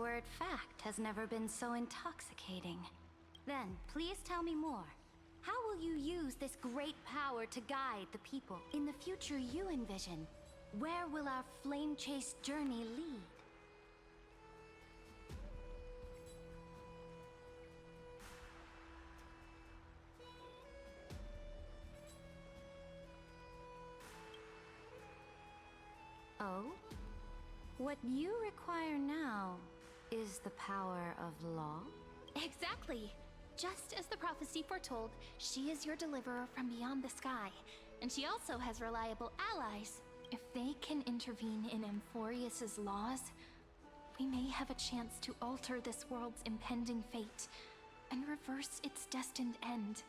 word fact has never been so intoxicating. Then, please tell me more. How will you use this great power to guide the people in the future you envision? Where will our flame chase journey lead? Oh? What you require now is the power of law? Exactly. Just as the prophecy foretold, she is your deliverer from beyond the sky. And she also has reliable allies. If they can intervene in Amphorius's laws, we may have a chance to alter this world's impending fate and reverse its destined end.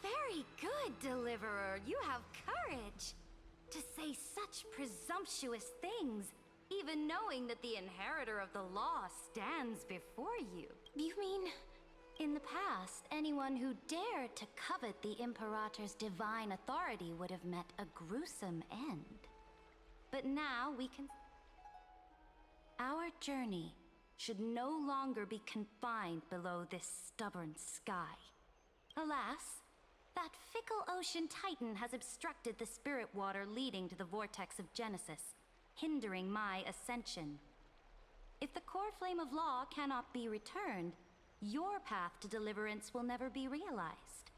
Very good, Deliverer. You have courage. To say such presumptuous things, even knowing that the inheritor of the law stands before you. You mean... In the past, anyone who dared to covet the Imperator's divine authority would have met a gruesome end. But now we can... Our journey should no longer be confined below this stubborn sky. Alas, that fickle ocean titan has obstructed the spirit water leading to the vortex of Genesis, hindering my ascension. If the core flame of law cannot be returned, your path to deliverance will never be realized.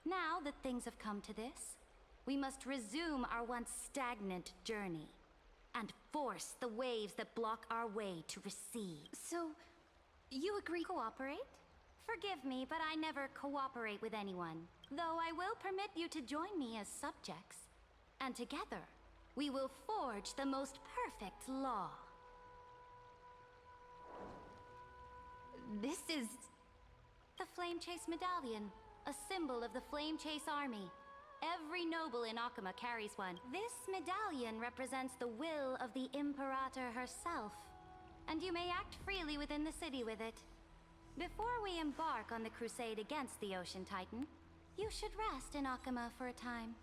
Now that things have come to this, we must resume our once stagnant journey and force the waves that block our way to recede. So, you agree? Cooperate? Forgive me, but I never cooperate with anyone, though I will permit you to join me as subjects. And together, we will forge the most perfect law. This is... The Flame Chase Medallion, a symbol of the Flame Chase Army. Every noble in Akuma carries one. This medallion represents the will of the Imperator herself, and you may act freely within the city with it. Before we embark on the crusade against the Ocean Titan, you should rest in Akuma for a time.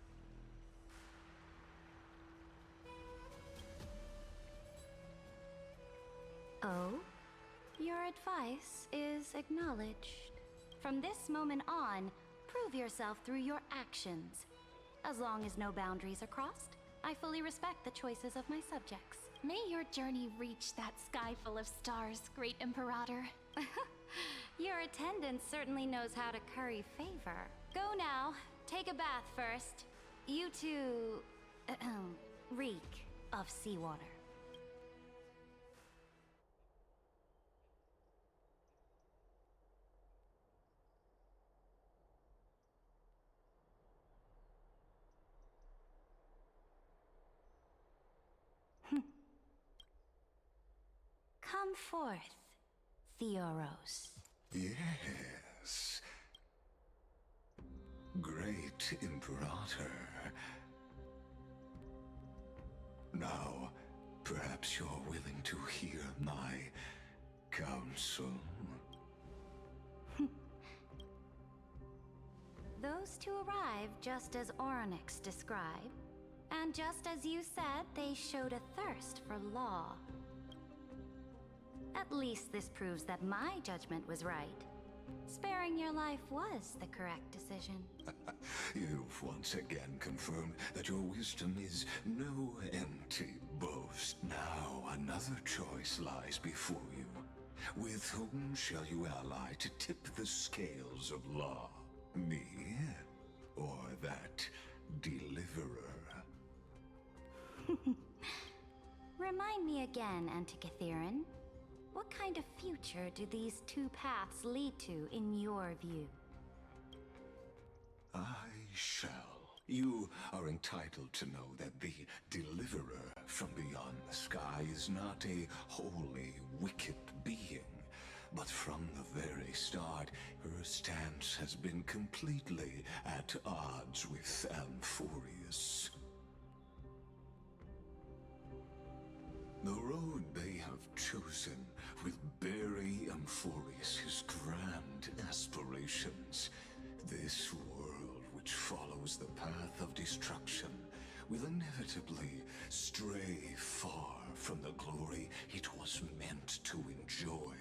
Oh? Your advice is acknowledged. From this moment on, prove yourself through your actions. As long as no boundaries are crossed, I fully respect the choices of my subjects. May your journey reach that sky full of stars, Great Imperator. Your attendant certainly knows how to curry favor. Go now. Take a bath first. You two... reek of seawater. Come forth, Theoros. Yes. Great Imperator. Now, perhaps you're willing to hear my counsel. Those two arrived just as Oronix described. And just as you said, they showed a thirst for law. At least this proves that my judgment was right. Sparing your life was the correct decision. You've once again confirmed that your wisdom is no empty boast. Now another choice lies before you. With whom shall you ally to tip the scales of law? Me? Or that deliverer? Remind me again, Antikythera. What kind of future do these two paths lead to in your view? I shall. You are entitled to know that the deliverer from beyond the sky is not a wholly wicked being, but from the very start, her stance has been completely at odds with Amphorius. The road they have chosen will bury Amphorius' grand aspirations. This world, which follows the path of destruction, will inevitably stray far from the glory it was meant to enjoy.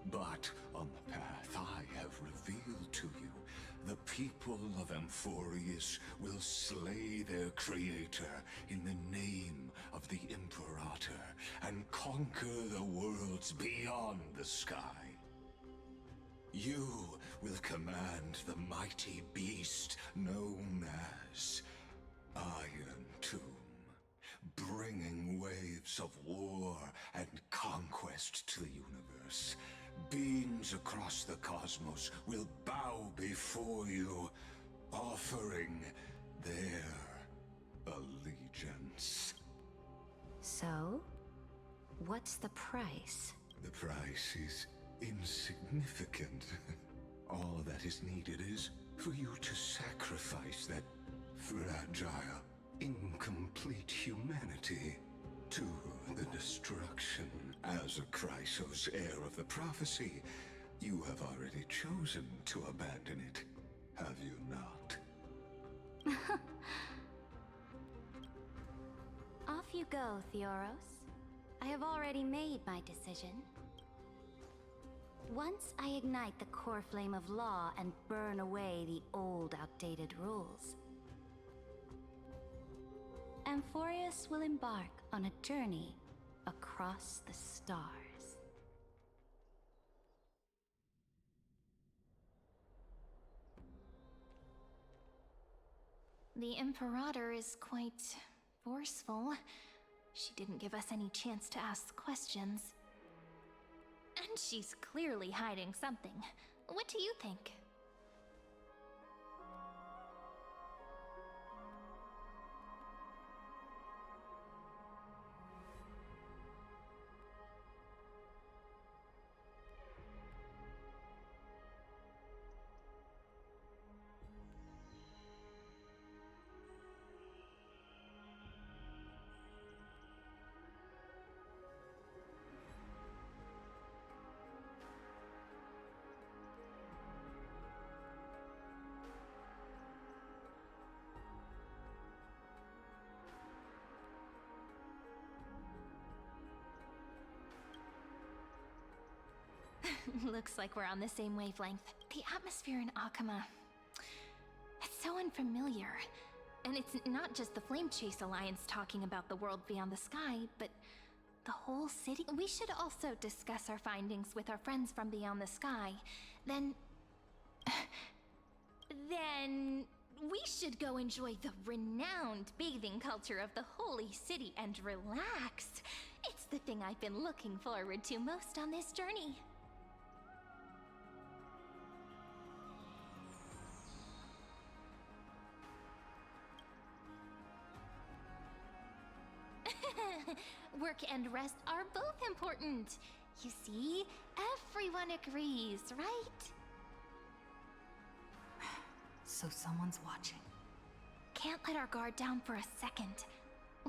But on the path I have revealed to you, the people of Amphorius will slay their creator in the name of the Imperator and conquer the worlds beyond the sky. You will command the mighty beast known as Iron Tomb, bringing waves of war and conquest to the universe. Beings across the cosmos will bow before you, offering their allegiance. So, what's the price? The price is insignificant. All that is needed is for you to sacrifice that fragile, incomplete humanity to the destruction. As a Chrysos, heir of the prophecy, you have already chosen to abandon it, have you not? Off you go, Theoros. I have already made my decision. Once I ignite the core flame of law and burn away the old, outdated rules, Amphorius will embark on a journey across the stars. The Imperator is quite forceful. She didn't give us any chance to ask questions. And she's clearly hiding something. What do you think? Looks like we're on the same wavelength. The atmosphere in Akama, it's so unfamiliar. And it's not just the Flame Chase Alliance talking about the world beyond the sky, but the whole city. We should also discuss our findings with our friends from beyond the sky. Then we should go enjoy the renowned bathing culture of the holy city and relax. It's the thing I've been looking forward to most on this journey. Work and rest are both important. You see, everyone agrees, right? So someone's watching. Can't let our guard down for a second.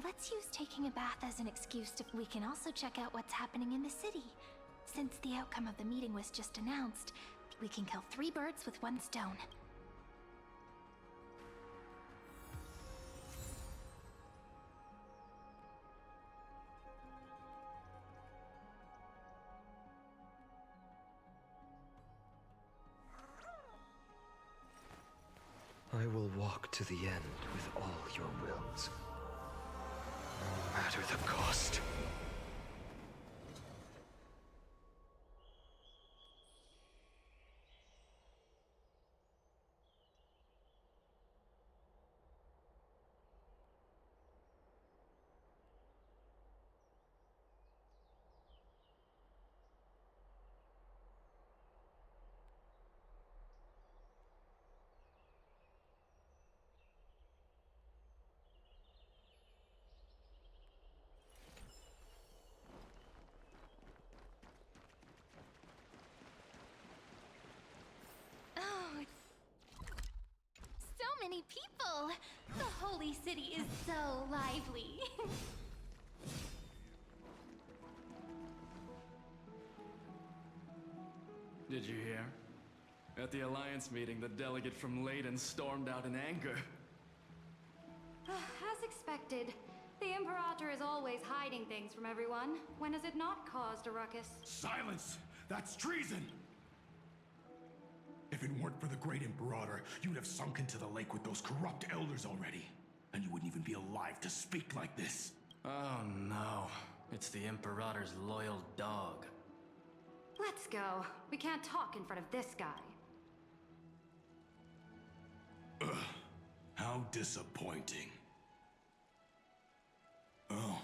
Let's use taking a bath as an excuse to... We can also check out what's happening in the city. Since the outcome of the meeting was just announced, we can kill 3 birds with 1 stone. I will walk to the end with all your wills, no matter the cost. Many people! The holy city is so lively! Did you hear? At the Alliance meeting, the delegate from Leyden stormed out in anger. As expected, they Imperator is always hiding things from everyone. When has it not caused a ruckus? Silence! That's treason! If it weren't for the great Imperator, you'd have sunk into the lake with those corrupt elders already. And you wouldn't even be alive to speak like this. Oh no. It's the Imperator's loyal dog. Let's go. We can't talk in front of this guy. How disappointing. Oh,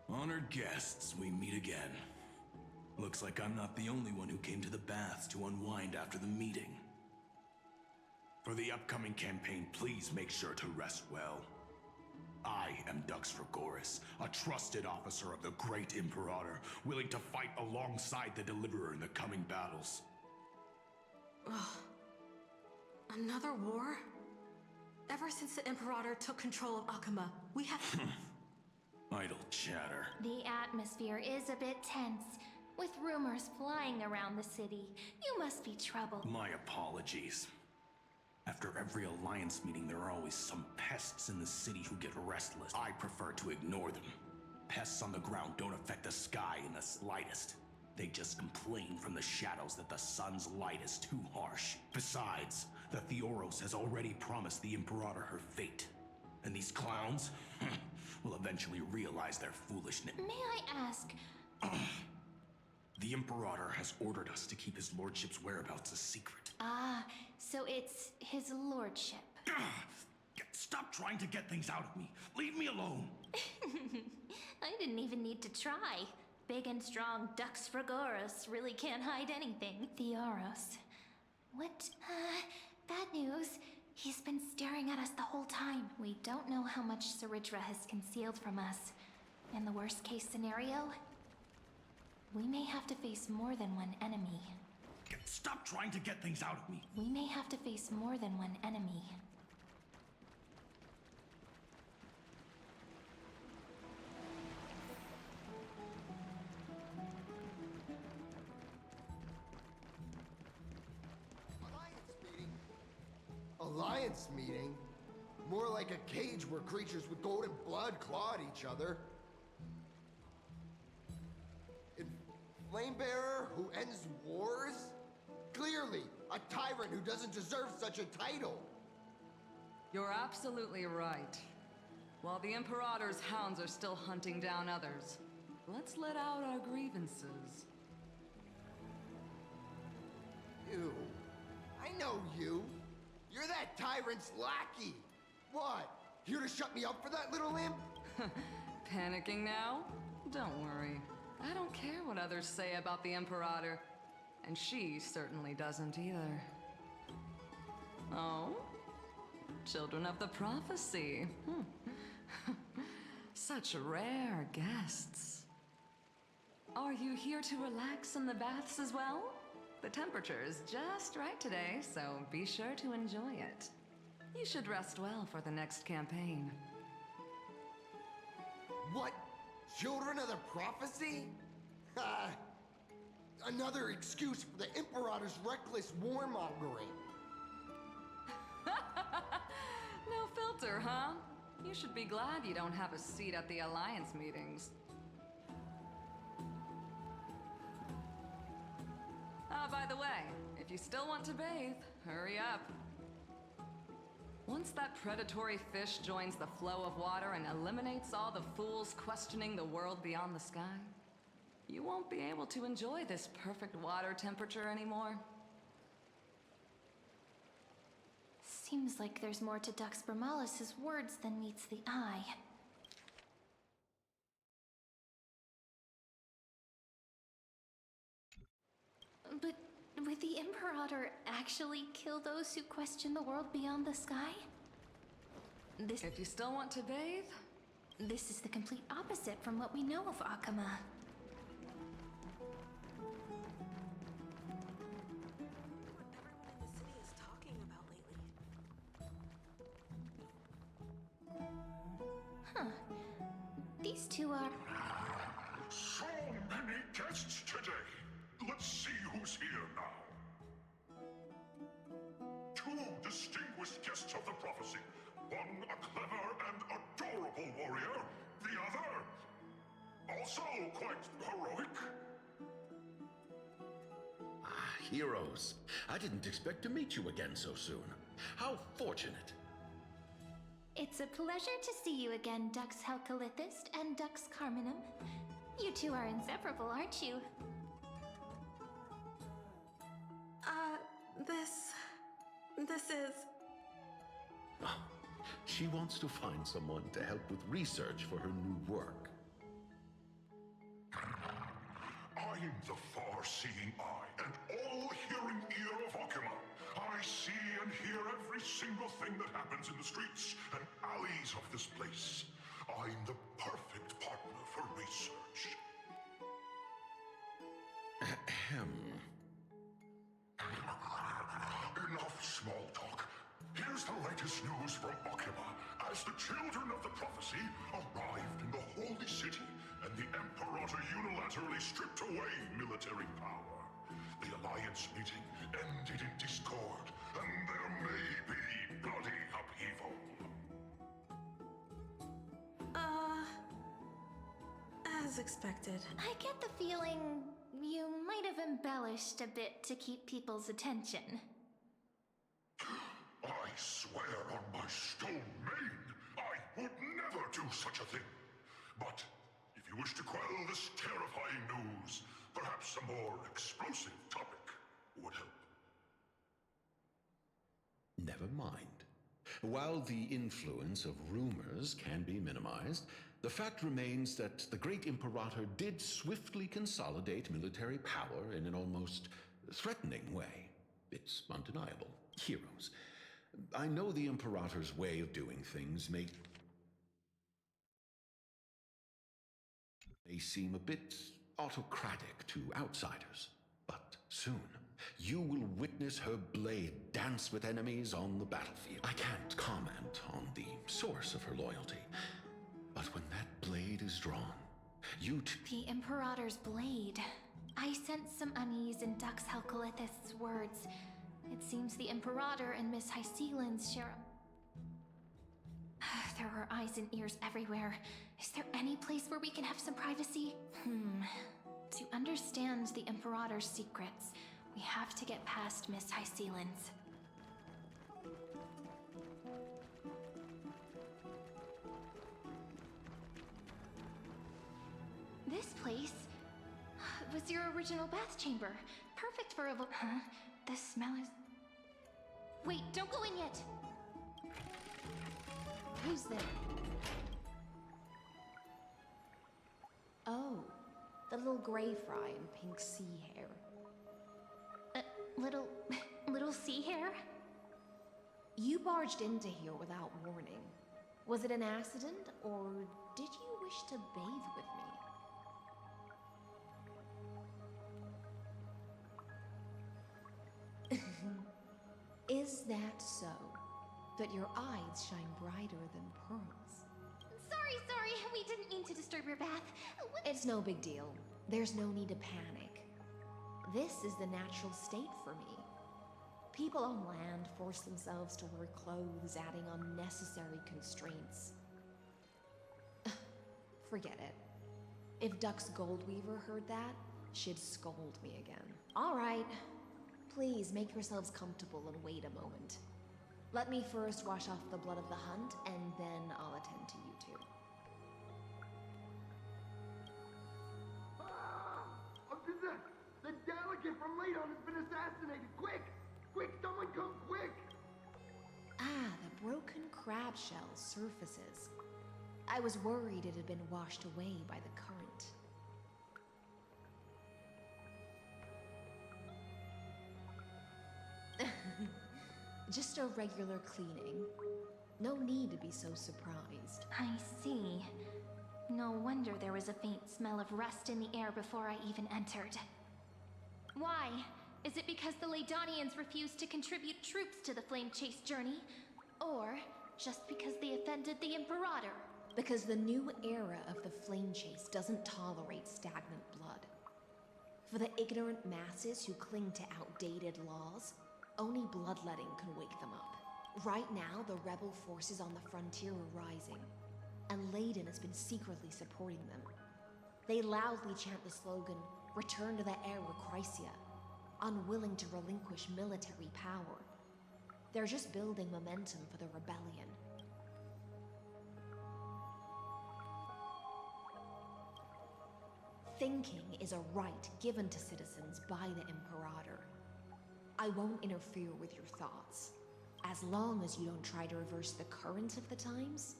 honored guests, we meet again. Looks like I'm not the only one who came to the baths to unwind after the meeting. For the upcoming campaign, please make sure to rest well. I am Dux Fragoris, a trusted officer of the great Imperator, willing to fight alongside the Deliverer in the coming battles. Ugh. Another war? Ever since the Imperator took control of Akuma, we have... Idle chatter. The atmosphere is a bit tense, with rumors flying around the city. You must be troubled. My apologies. After every Alliance meeting, there are always some pests in the city who get restless. I prefer to ignore them. Pests on the ground don't affect the sky in the slightest. They just complain from the shadows that the sun's light is too harsh. Besides, the Theoros has already promised the Imperator her fate. And these clowns will eventually realize their foolishness. May I ask... The Imperator has ordered us to keep his lordship's whereabouts a secret. Ah, so it's his lordship. Stop trying to get things out of me. Leave me alone. I didn't even need to try. Big and strong Dux Fragoris really can't hide anything. Theoros. What? Bad news. He's been staring at us the whole time. We don't know how much Saridra has concealed from us. In the worst case scenario, we may have to face more than one enemy. Stop trying to get things out of me. We may have to face more than one enemy. Alliance meeting? More like a cage where creatures with golden blood claw at each other. Flamebearer who ends wars? Clearly, a tyrant who doesn't deserve such a title. You're absolutely right. While the Imperator's hounds are still hunting down others, let's let out our grievances. You. I know you. You're that tyrant's lackey. What? Here to shut me up for that little imp? Panicking now? Don't worry. I don't care what others say about the Imperator. And she certainly doesn't either. Oh? Children of the Prophecy. Such rare guests. Are you here to relax in the baths as well? The temperature is just right today, so be sure to enjoy it. You should rest well for the next campaign. What? Children of the Prophecy? Another excuse for the Imperator's reckless warmongering. No filter, huh? You should be glad you don't have a seat at the Alliance meetings. By the way, if you still want to bathe, hurry up. Once that predatory fish joins the flow of water and eliminates all the fools questioning the world beyond the sky, you won't be able to enjoy this perfect water temperature anymore. Seems like there's more to Dux Bramalis's words than meets the eye. But would the Imperator actually kill those who question the world beyond the sky? If you still want to bathe, This is the complete opposite from what we know of Akuma. Everyone in the city is talking about lately. These two are... So many guests today. Let's see who's here now. Two distinguished guests of the prophecy. One a clever and adorable warrior, the the other. Also quite heroic. Ah, heroes. I didn't expect to meet you again so soon. How fortunate. It's a pleasure to see you again, Dux Helcolithist and Dux Carminum. You two are inseparable, aren't you? This is... Oh, she wants to find someone to help with research for her new work. I'm the far-seeing eye and all-hearing ear of Okima. I see and hear every single thing that happens in the streets and alleys of this place. I'm the perfect partner for research. Ahem. Enough small talk. Here's the latest news from Okima. As the children of the prophecy arrived in the holy city, and the Imperator unilaterally stripped away military power. The Alliance meeting ended in discord, and there may be bloody upheaval. As expected. I get the feeling you might have embellished a bit to keep people's attention. I swear on my stone mane, I would never do such a thing. But if you wish to quell this terrifying news, perhaps a more explosive topic would help. Never mind. While the influence of rumors can be minimized, the fact remains that the great Imperator did swiftly consolidate military power in an almost threatening way. It's undeniable. Heroes. I know the Imperator's way of doing things may seem a bit autocratic to outsiders, but soon you will witness her blade dance with enemies on the battlefield. I can't comment on the source of her loyalty, but when that blade is drawn, The Imperator's blade. I sense some unease in Dux Helcolithist's words. It seems the Imperator and Miss Hycelan's share There are eyes and ears everywhere. Is there any place where we can have some privacy? To understand the Imperator's secrets, we have to get past Miss Hycelan's. This place was your original bath chamber. Perfect for a The smell is... Wait, don't go in yet! Who's there? Oh, the little gray fry in pink sea hair. Little sea hair? You barged into here without warning. Was it an accident, or did you wish to bathe with me? Is that so? That your eyes shine brighter than pearls? Sorry, we didn't mean to disturb your bath. It's no big deal. There's no need to panic. This is the natural state for me. People on land force themselves to wear clothes, adding unnecessary constraints. Forget it. If Dux Goldweaver heard that, she'd scold me again. All right. Please make yourselves comfortable and wait a moment. Let me first wash off the blood of the hunt, and then I'll attend to you two. The delegate from Ladon has been assassinated! Quick! Quick, someone come quick! Ah, the broken crab shell surfaces. I was worried it had been washed away by the current. Just a regular cleaning. No need to be so surprised. I see. No wonder there was a faint smell of rust in the air before I even entered. Why? Is it because the Ladonians refused to contribute troops to the Flame Chase journey? Or just because they offended the Imperator? Because the new era of the Flame Chase doesn't tolerate stagnant blood. For the ignorant masses who cling to outdated laws, only bloodletting can wake them up. Right now, the rebel forces on the frontier are rising. and Layden has been secretly supporting them. They loudly chant the slogan, "Return to the era Chrysia," unwilling to relinquish military power. They're just building momentum for the rebellion. Thinking is a right given to citizens by the Imperator. I won't interfere with your thoughts. As long as you don't try to reverse the current of the times,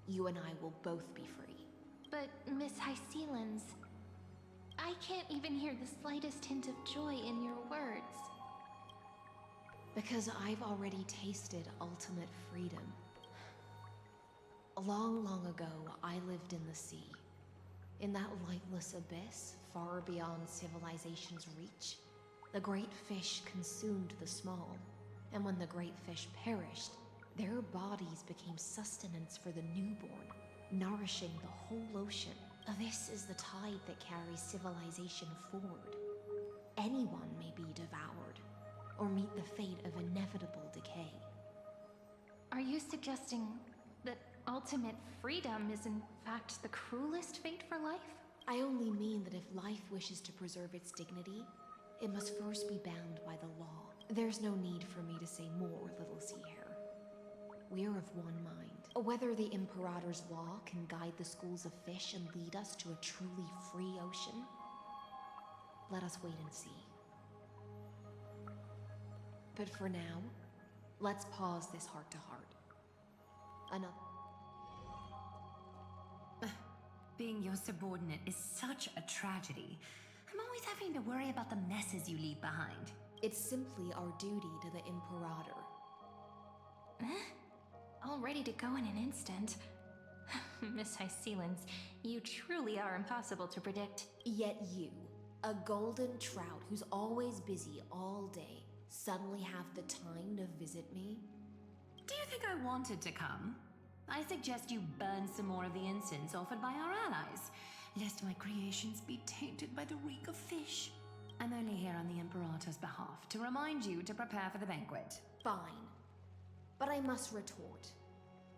you and I will both be free. But, Miss Hycelens, I can't even hear the slightest hint of joy in your words. Because I've already tasted ultimate freedom. Long, long ago, I lived in the sea. In that lightless abyss, far beyond civilization's reach, the great fish consumed the small. And when the great fish perished, their bodies became sustenance for the newborn, nourishing the whole ocean. This is the tide that carries civilization forward. Anyone may be devoured, or meet the fate of inevitable decay. Are you suggesting that ultimate freedom is in fact the cruelest fate for life? I only mean that if life wishes to preserve its dignity, it must first be bound by the law. There's no need for me to say more, little sea hare. We're of one mind. Whether the Imperator's law can guide the schools of fish and lead us to a truly free ocean, let us wait and see. But for now, let's pause this heart-to-heart. Being your subordinate is such a tragedy. I'm always having to worry about the messes you leave behind. It's simply our duty to the Imperator. All ready to go in an instant. Miss Hycelens, you truly are impossible to predict. Yet you, a golden trout who's always busy all day, suddenly have the time to visit me? Do you think I wanted to come? I suggest you burn some more of the incense offered by our allies, lest my creations be tainted by the reek of fish. I'm only here on the Imperator's behalf to remind you to prepare for the banquet. Fine. But I must retort.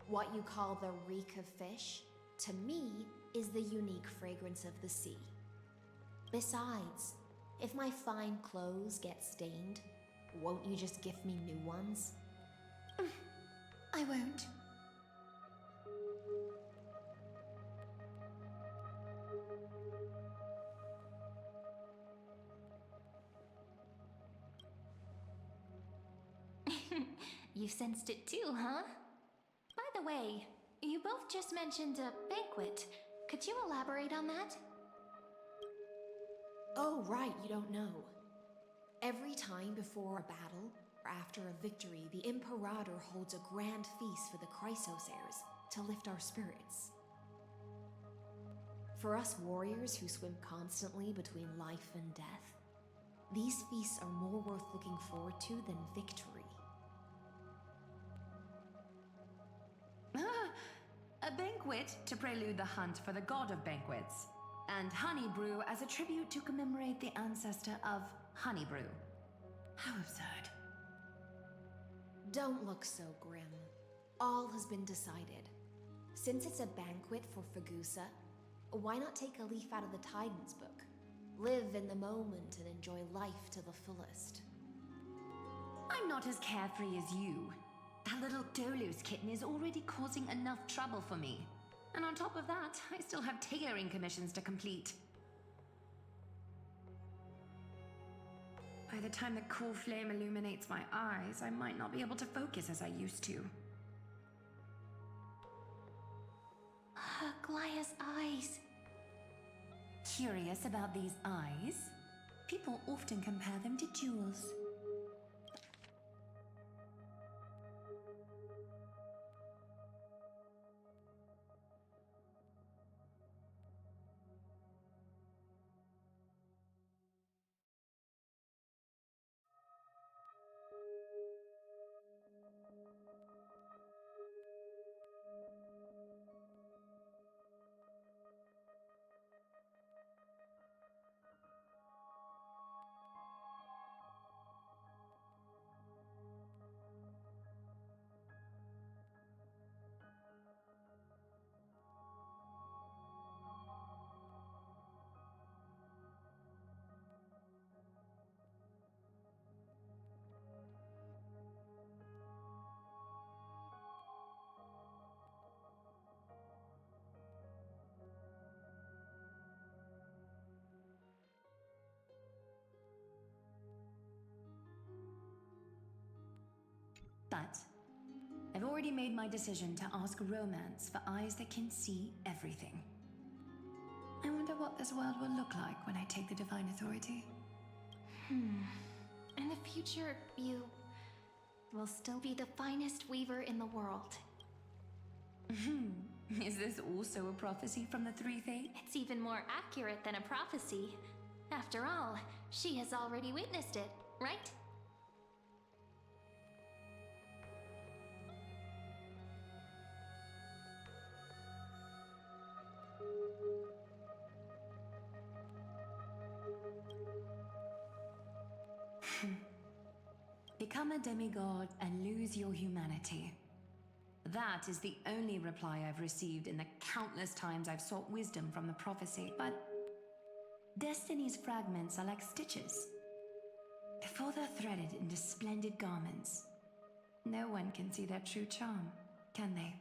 What you call the reek of fish, to me, is the unique fragrance of the sea. Besides, if my fine clothes get stained, won't you just gift me new ones? I won't. You sensed it too, huh? By the way, you both just mentioned a banquet. Could you elaborate on that? Oh, right, you don't know. Every time before a battle, or after a victory, the Imperator holds a grand feast for the Chrysos heirs to lift our spirits. For us warriors who swim constantly between life and death, these feasts are more worth looking forward to than victory. A banquet to prelude the hunt for the god of banquets, and honey brew as a tribute to commemorate the ancestor of honey brew. How absurd. Don't look so grim. All has been decided. Since it's a banquet for Fagusa, why not take a leaf out of the Titan's book? Live in the moment and enjoy life to the fullest. I'm not as carefree as you. That little Dolo's kitten is already causing enough trouble for me. And on top of that, I still have tailoring commissions to complete. By the time the cool flame illuminates my eyes, I might not be able to focus as I used to. Glaya's eyes. Curious about these eyes? People often compare them to jewels. But I've already made my decision to ask romance for eyes that can see everything. I wonder what this world will look like when I take the Divine Authority. In the future, you will still be the finest weaver in the world. Is this also a prophecy from the Three Fates? It's even more accurate than a prophecy. After all, she has already witnessed it, right? Become a demigod and lose your humanity. That is the only reply I've received in the countless times I've sought wisdom from the prophecy. But Destiny's fragments are like stitches. Before they're threaded into splendid garments, no one can see their true charm, can they?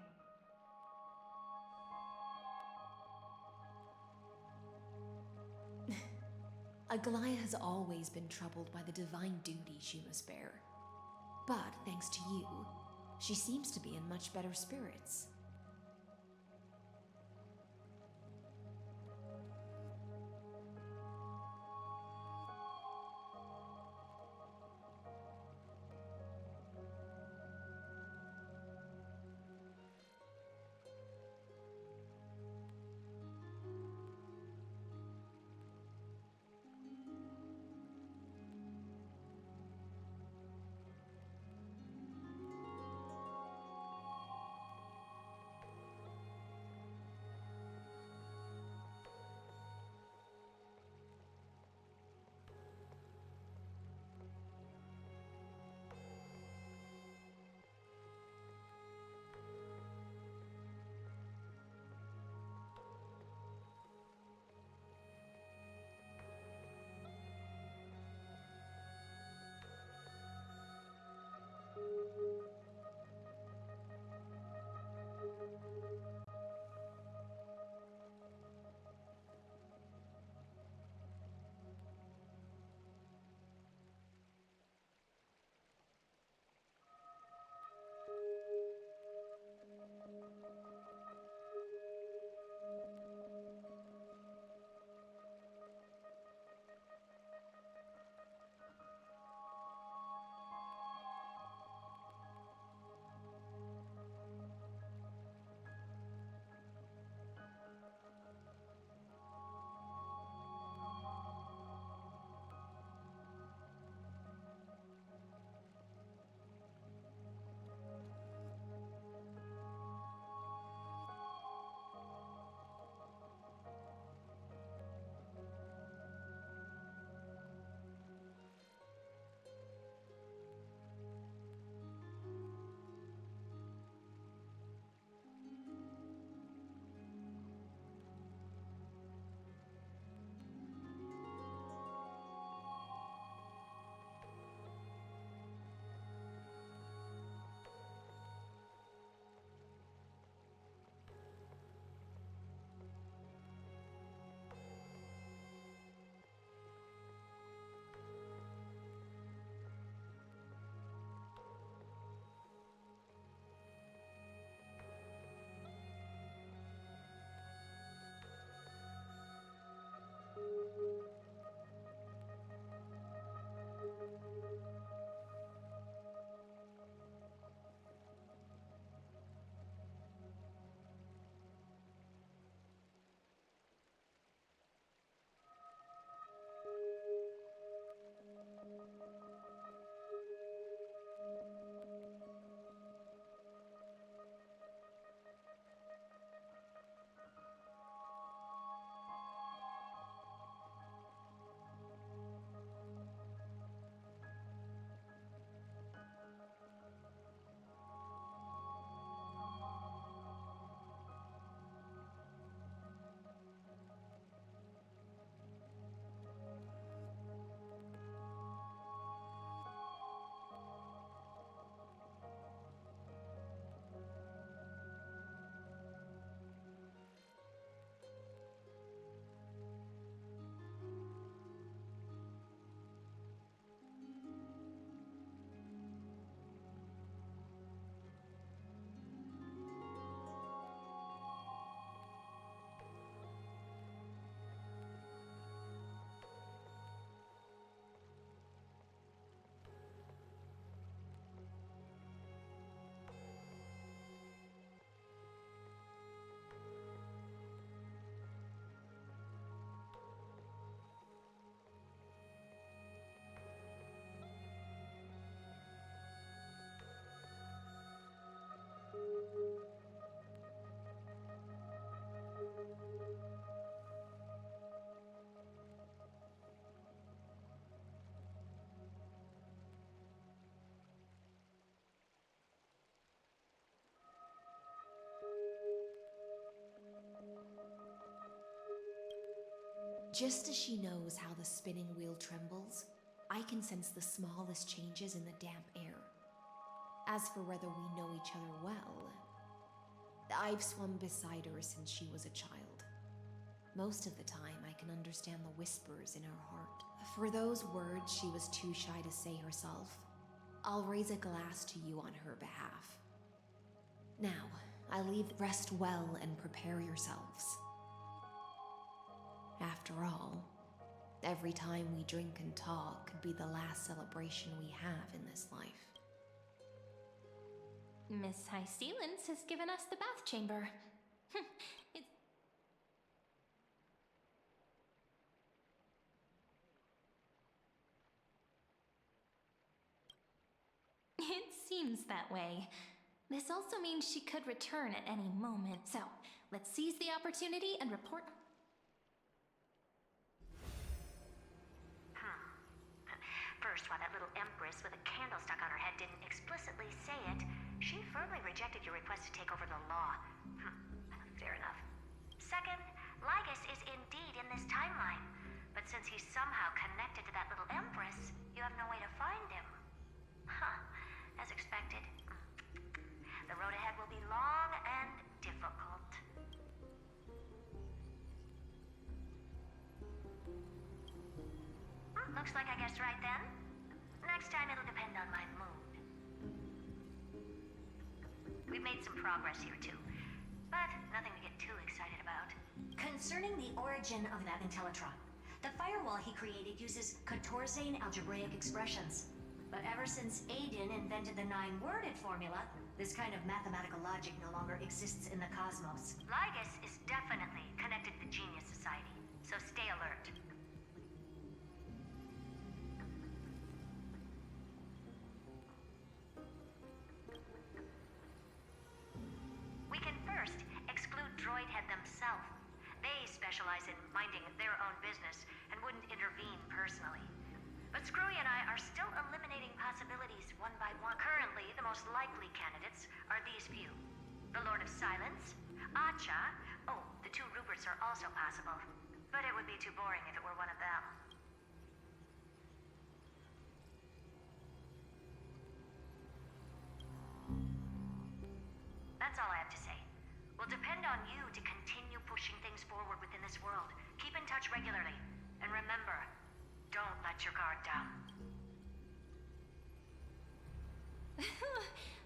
Aglaia has always been troubled by the divine duty she must bear. But thanks to you, she seems to be in much better spirits. Just as she knows how the spinning wheel trembles, I can sense the smallest changes in the damp air. As for whether we know each other well, I've swum beside her since she was a child. Most of the time, I can understand the whispers in her heart. For those words she was too shy to say herself, I'll raise a glass to you on her behalf. Now, I leave rest well and prepare yourselves. After all, every time we drink and talk could be the last celebration we have in this life. Miss High Sealance has given us the bath chamber. It seems that way. This also means she could return at any moment, so let's seize the opportunity and report. First, while that little empress with a candle stuck on her head didn't explicitly say it, she firmly rejected your request to take over the law. Fair enough. Second, Lygus is indeed in this timeline, but since he's somehow connected to that little empress, you have no way to find him. As expected. The road ahead will be long and difficult. Looks like I guessed right then. Next time it'll depend on my mood. We've made some progress here too, but nothing to get too excited about. Concerning the origin of that Intellitron, the firewall he created uses Cotorzane algebraic expressions. But ever since Aiden invented the 9-worded formula, this kind of mathematical logic no longer exists in the cosmos. Lygus is definitely connected to the Genius Society, so stay alert. We can first exclude Droidhead themselves. They specialize in minding their own business and wouldn't intervene personally. But Screwy and I are still eliminating possibilities one by one. Currently, the most likely candidates are these few. The Lord of Silence, Acha, oh, the 2 Ruperts are also possible. But it would be too boring if it were one of them. That's all I have to say. We'll depend on you to continue pushing things forward within this world. Keep in touch regularly. And remember, don't let your guard down.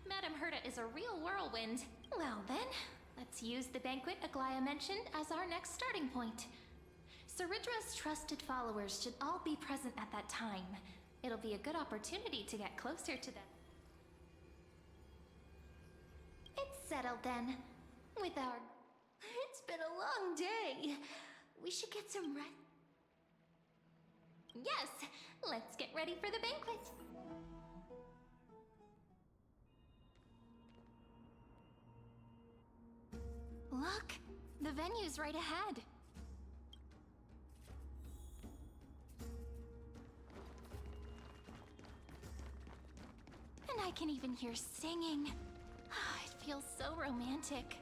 Madame Herta is a real whirlwind. Well then, let's use the banquet Aglaya mentioned as our next starting point. Ceridra's trusted followers should all be present at that time. It'll be a good opportunity to get closer to them. It's settled then. With our... It's been a long day. We should get some rest. Yes, let's get ready for the banquet. Look, the venue's right ahead. And I can even hear singing. It feels so romantic.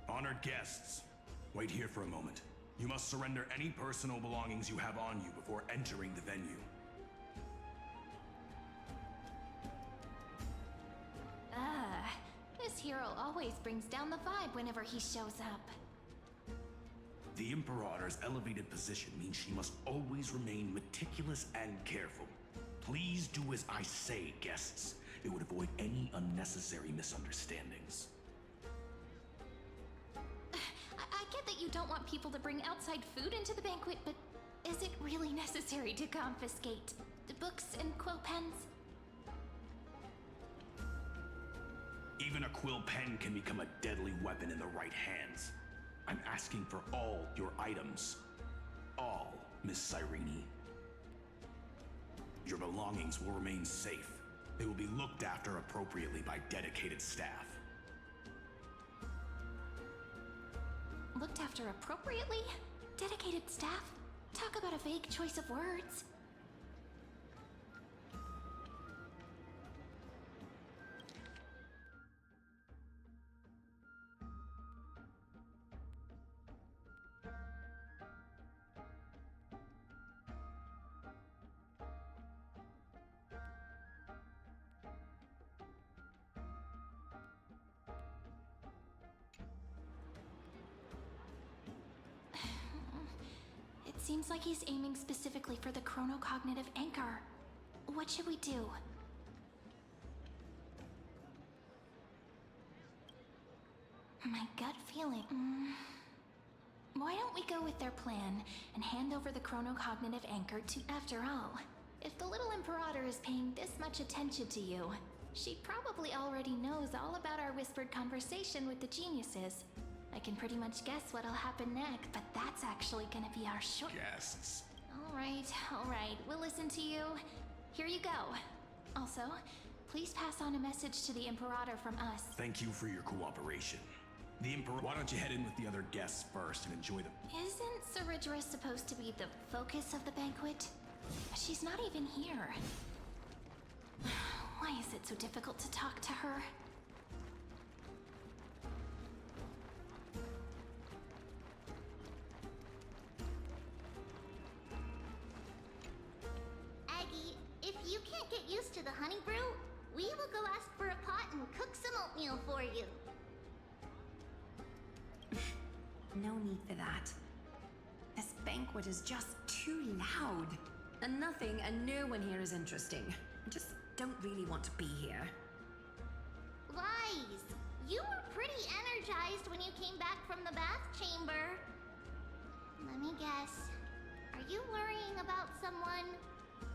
Honored guests, wait here for a moment. You must surrender any personal belongings you have on you before entering the venue. This hero always brings down the vibe whenever he shows up. The Imperator's elevated position means she must always remain meticulous and careful. Please do as I say, guests. It would avoid any unnecessary misunderstandings. I get that you don't want people to bring outside food into the banquet, but is it really necessary to confiscate the books and quill pens? Even a quill pen can become a deadly weapon in the right hands. I'm asking for all your items. All, Miss Cyrene. Your belongings will remain safe. They will be looked after appropriately by dedicated staff. Looked after appropriately? Dedicated staff? Talk about a vague choice of words. Seems like he's aiming specifically for the chronocognitive anchor. What should we do? My gut feeling. Why don't we go with their plan and hand over the chronocognitive anchor to... After all, if the little Imperator is paying this much attention to you, she probably already knows all about our whispered conversation with the geniuses. I can pretty much guess what'll happen next, but that's actually gonna be our short... Guests. Alright, we'll listen to you. Here you go. Also, please pass on a message to the Imperator from us. Thank you for your cooperation. The Emperor, why don't you head in with the other guests first and enjoy the... Isn't Saridra supposed to be the focus of the banquet? She's not even here. Why is it so difficult to talk to her? Aggie, if you can't get used to the honey brew, we will go ask for a pot and cook some oatmeal for you. No need for that. This banquet is just too loud. And nothing and no one here is interesting. I just don't really want to be here. Lies! You were pretty energized when you came back from the bath chamber. Let me guess. Are you worrying about someone?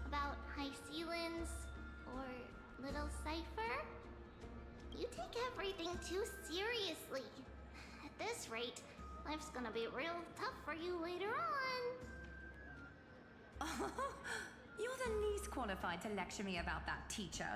About High Sealins? Or Little Cypher? You take everything too seriously. At this rate, life's gonna be real tough for you later on. You're the least qualified to lecture me about that, teacher.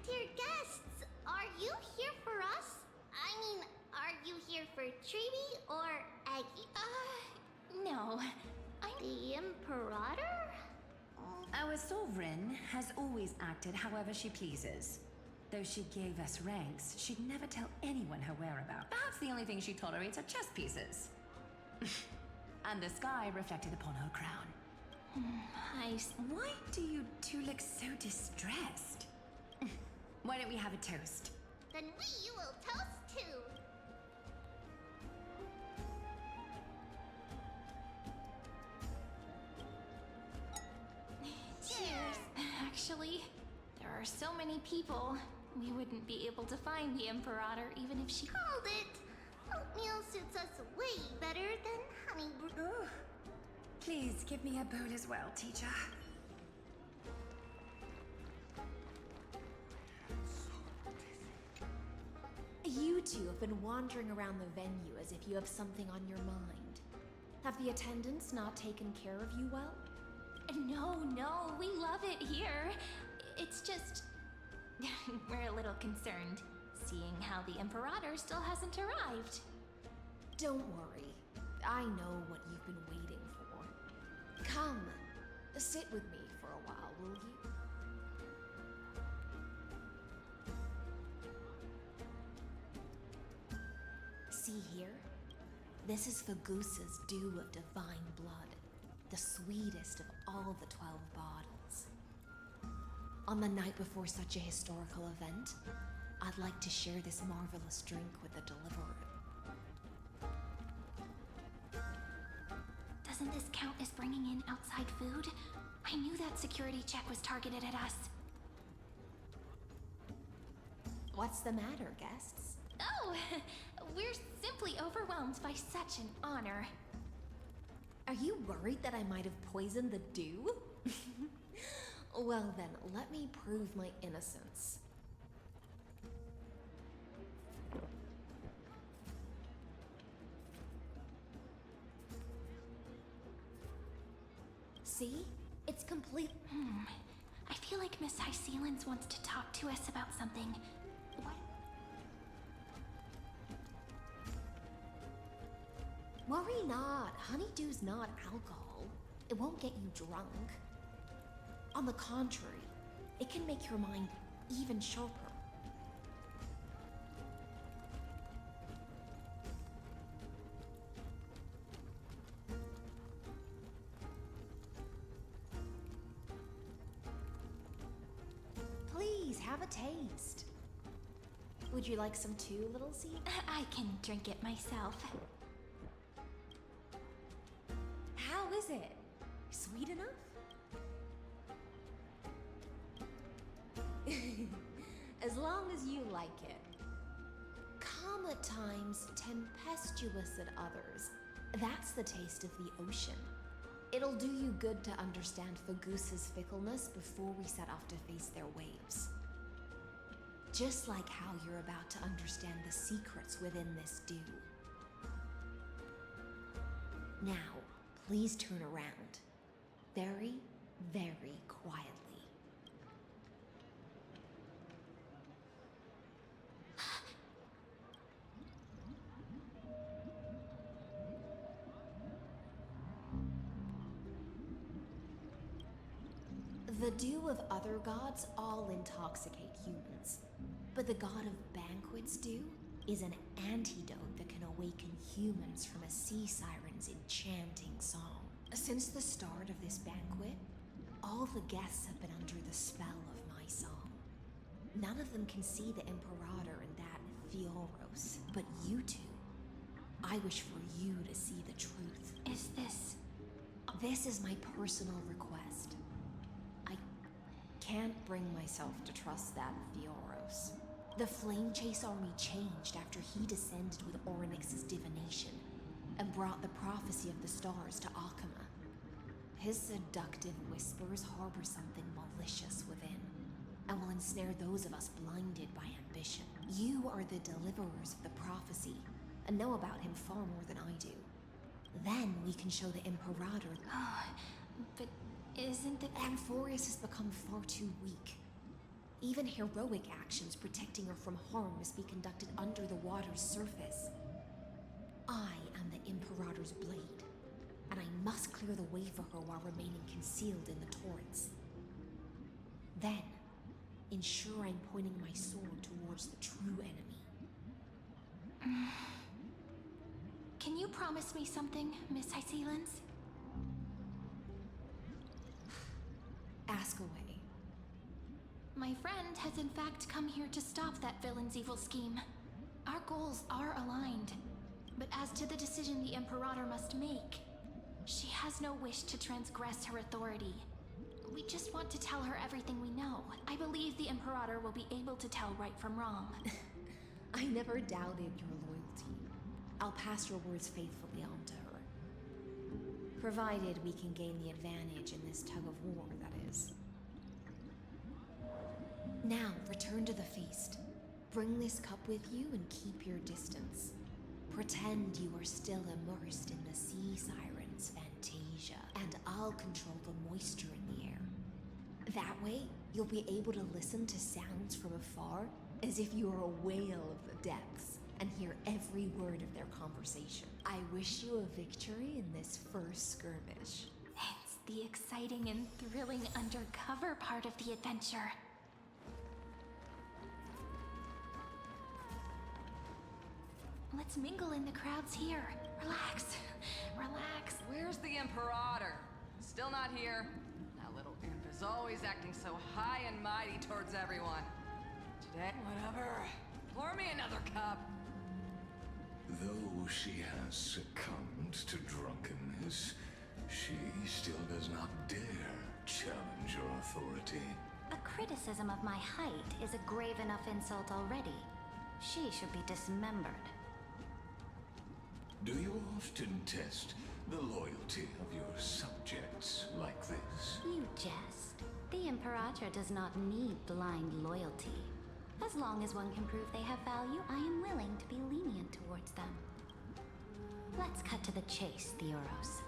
Dear guests, are you here for us? I mean, are you here for Treeby or Aggie? No. The Imperator? Our sovereign has always acted however she pleases. Though she gave us ranks, she'd never tell anyone her whereabouts. Perhaps the only thing she tolerates are chess pieces. And the sky reflected upon her crown. Why do you two look so distressed? Why don't we have a toast? Then we will toast too. Cheers. Actually, there are so many people, we wouldn't be able to find the Imperator even if she... Called it! Oatmeal suits us way better than honey brew. Please give me a bowl as well, teacher. You two have been wandering around the venue as if you have something on your mind. Have the attendants not taken care of you well? No, we love it here. It's just... we're a little concerned, seeing how the Imperator still hasn't arrived. Don't worry. I know what you've been waiting for. Come, sit with me for a while, will you? See here? This is Fagusa's dew of divine blood, the sweetest of all the 12 bottles. On the night before such a historical event, I'd like to share this marvelous drink with the deliverer. Doesn't this count as bringing in outside food? I knew that security check was targeted at us. What's the matter, guests? Oh, we're simply overwhelmed by such an honor. Are you worried that I might have poisoned the dew? Well then, let me prove my innocence. See? It's complete. I feel like Miss High Sealins wants to talk to us about something. What? Worry not. Honeydew's not alcohol. It won't get you drunk. On the contrary, it can make your mind even sharper. taste. Would you like some too, Little Z? I can drink it myself. How is it? Sweet enough? As long as you like it. Calm at times, tempestuous at others. That's the taste of the ocean. It'll do you good to understand Fagusa's fickleness before we set off to face their waves. Just like how you're about to understand the secrets within this dew. Now, please turn around. Very, very quietly. The dew of other gods all intoxicate humans. But the god of banquets dew is an antidote that can awaken humans from a sea siren's enchanting song. Since the start of this banquet, all the guests have been under the spell of my song. None of them can see the Imperator and that Fioros, but you two. I wish for you to see the truth. Is this... This is my personal request. I can't bring myself to trust that Fioros. The Flame Chase army changed after he descended with Orynyx's divination and brought the prophecy of the stars to Akama. His seductive whispers harbor something malicious within and will ensnare those of us blinded by ambition. You are the deliverers of the prophecy and know about him far more than I do. Then we can show the Imperator. Oh, but isn't the... Amphorius has become far too weak. Even heroic actions protecting her from harm must be conducted under the water's surface. I am the Imperator's blade, and I must clear the way for her while remaining concealed in the torrents. Then, ensure I'm pointing my sword towards the true enemy. Can you promise me something, Miss Hycelens? Ask away. My friend has in fact come here to stop that villain's evil scheme. Our goals are aligned. But as to the decision the Imperator must make, she has no wish to transgress her authority. We just want to tell her everything we know. I believe the Imperator will be able to tell right from wrong. I never doubted your loyalty. I'll pass your words faithfully on to her. Provided we can gain the advantage in this tug of war, that is. Now, return to the feast. Bring this cup with you and keep your distance. Pretend you are still immersed in the sea siren's fantasia, and I'll control the moisture in the air. That way, you'll be able to listen to sounds from afar as if you are a whale of the depths and hear every word of their conversation. I wish you a victory in this first skirmish. It's the exciting and thrilling undercover part of the adventure. Let's mingle in the crowds here. Relax. Relax. Where's the Imperator? Still not here. That little imp is always acting so high and mighty towards everyone. Today, whatever. Pour me another cup. Though she has succumbed to drunkenness, she still does not dare challenge your authority. A criticism of my height is a grave enough insult already. She should be dismembered. Do you often test the loyalty of your subjects like this? You jest. The Imperator does not need blind loyalty. As long as one can prove they have value, I am willing to be lenient towards them. Let's cut to the chase, Theoros.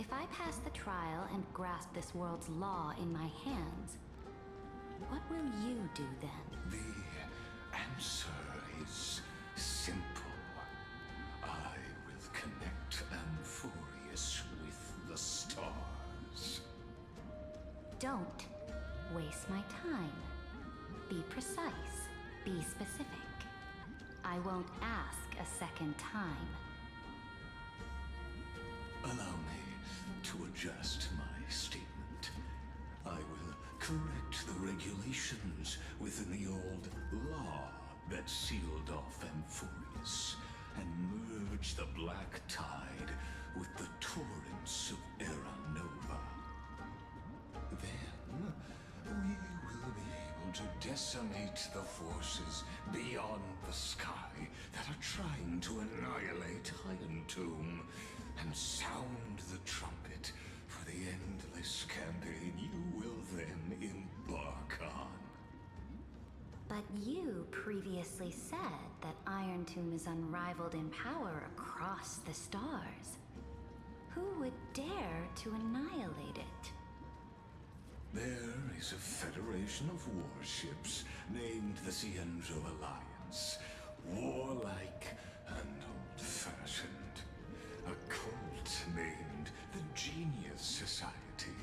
If I pass the trial and grasp this world's law in my hands, what will you do then? The answer is simple. I will connect Amphorius with the stars. Don't waste my time. Be precise. Be specific. I won't ask a second time. Allow me to adjust my statement. I will correct the regulations within the old law that sealed off Amphorius and merge the black tide with the torrents of Era Nova. Then, we will be able to decimate the forces beyond the sky that are trying to annihilate Iron Tomb and sound the trumpet for the endless campaign you will then embark on. But you previously said that Iron Tomb is unrivaled in power across the stars. Who would dare to annihilate it? There is a federation of warships named the Cienzo Alliance. Warlike and old-fashioned. A cult named the Genius Society.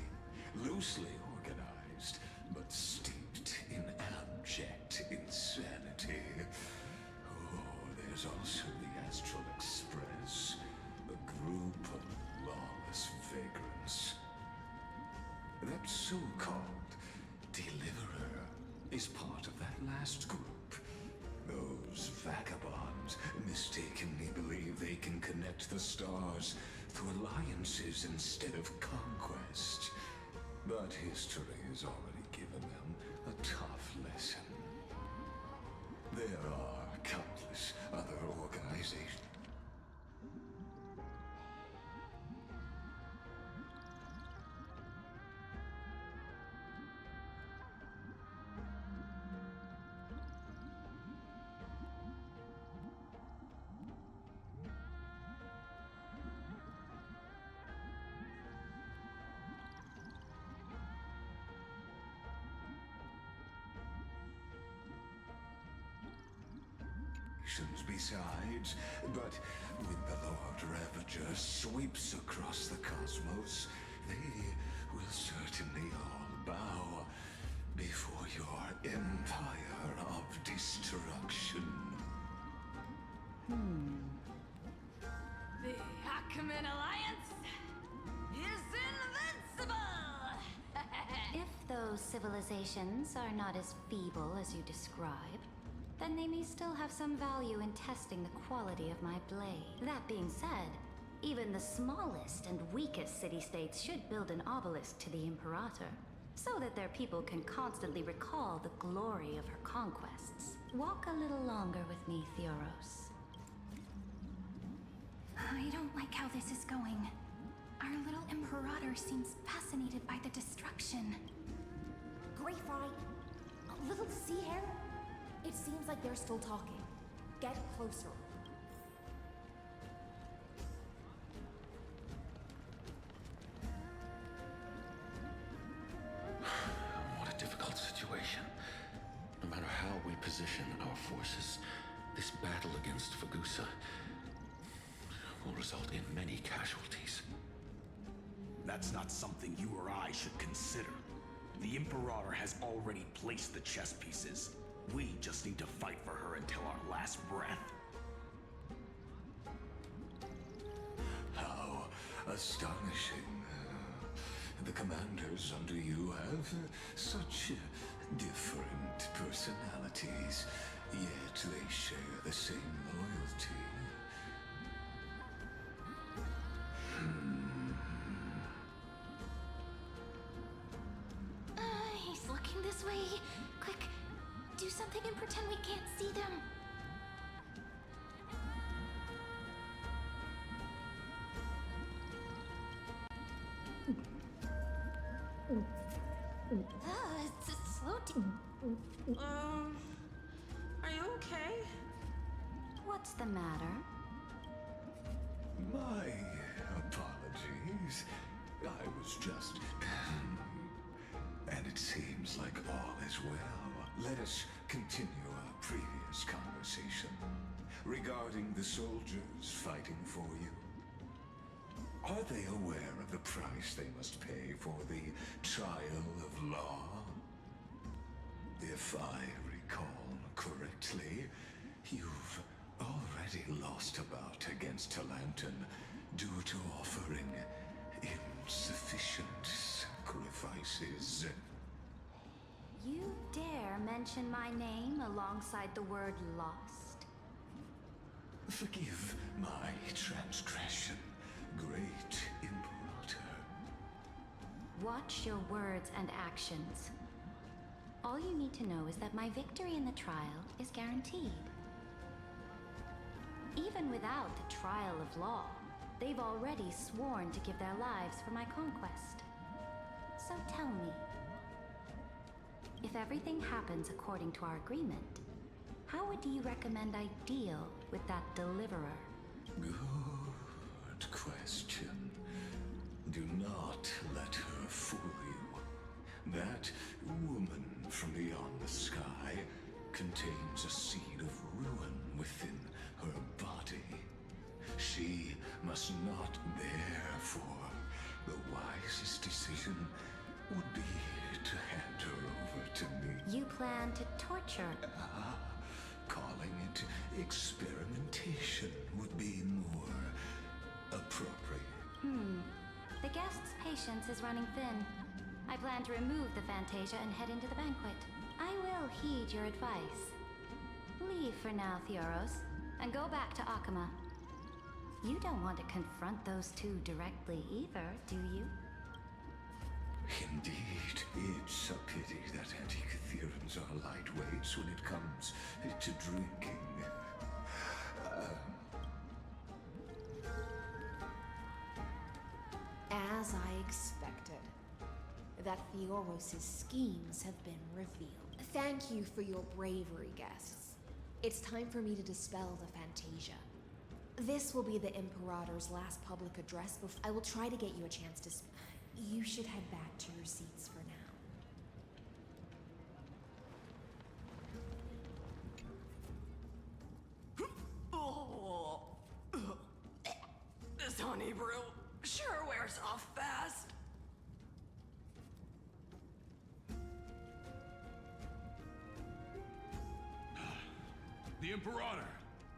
Loosely organized, but steeped in abject insanity. Oh, there's also the Astral Express, a group of lawless vagrants. That so-called Deliverer is part of that last group. Those vagabonds mistakenly believe they can connect the stars through alliances instead of conquest. But history has already given them a tough lesson. There are countless other organizations. Besides, but when the Lord Ravager sweeps across the cosmos, they will certainly all bow before your empire of destruction. The Ackman Alliance is invincible! If those civilizations are not as feeble as you described, then they may still have some value in testing the quality of my blade. That being said, even the smallest and weakest city-states should build an obelisk to the Imperator, so that their people can constantly recall the glory of her conquests. Walk a little longer with me, Theoros. I don't like how this is going. Our little Imperator seems fascinated by the destruction. Greyfry, a little sea hare? It seems like they're still talking. Get closer. What a difficult situation. No matter how we position our forces, this battle against Fagusa will result in many casualties. That's not something you or I should consider. The Imperator has already placed the chess pieces. We just need to fight for her until our last breath. How astonishing. The commanders under you have such different personalities, yet they share the same loyalty. He's looking this way. Quick, do something and pretend we can't see them. It's slow. Are you okay? What's the matter? My apologies. I was just... And it seems like all is well. Let us continue our previous conversation regarding the soldiers fighting for you. Are they aware of the price they must pay for the trial of law? If I recall correctly, you've already lost a bout against Talanton due to offering insufficient sacrifices. You dare mention my name alongside the word lost? Forgive my transgression, great Imperator. Watch your words and actions. All you need to know is that my victory in the trial is guaranteed. Even without the trial of law, they've already sworn to give their lives for my conquest. So tell me, if everything happens according to our agreement, how would you recommend I deal with that deliverer? Good question. Do not let her fool you. That woman from beyond the sky contains a seed of ruin within her body. She must not therefore. The wisest decision would be to hand her over to me. You plan to torture? Calling it experimentation would be more appropriate. The guest's patience is running thin. I plan to remove the Fantasia and head into the banquet. I will heed your advice. Leave for now, Theoros, and go back to Akama. You don't want to confront those two directly either, do you? Indeed, it's a pity that Antikytherans are lightweights when it comes to drinking. As I expected, that Theoros' schemes have been revealed. Thank you for your bravery, guests. It's time for me to dispel the Fantasia. This will be the Imperator's last public address before I will try to get you a chance to You should head back to your seats for now. This honey brew sure wears off fast. The Imperator!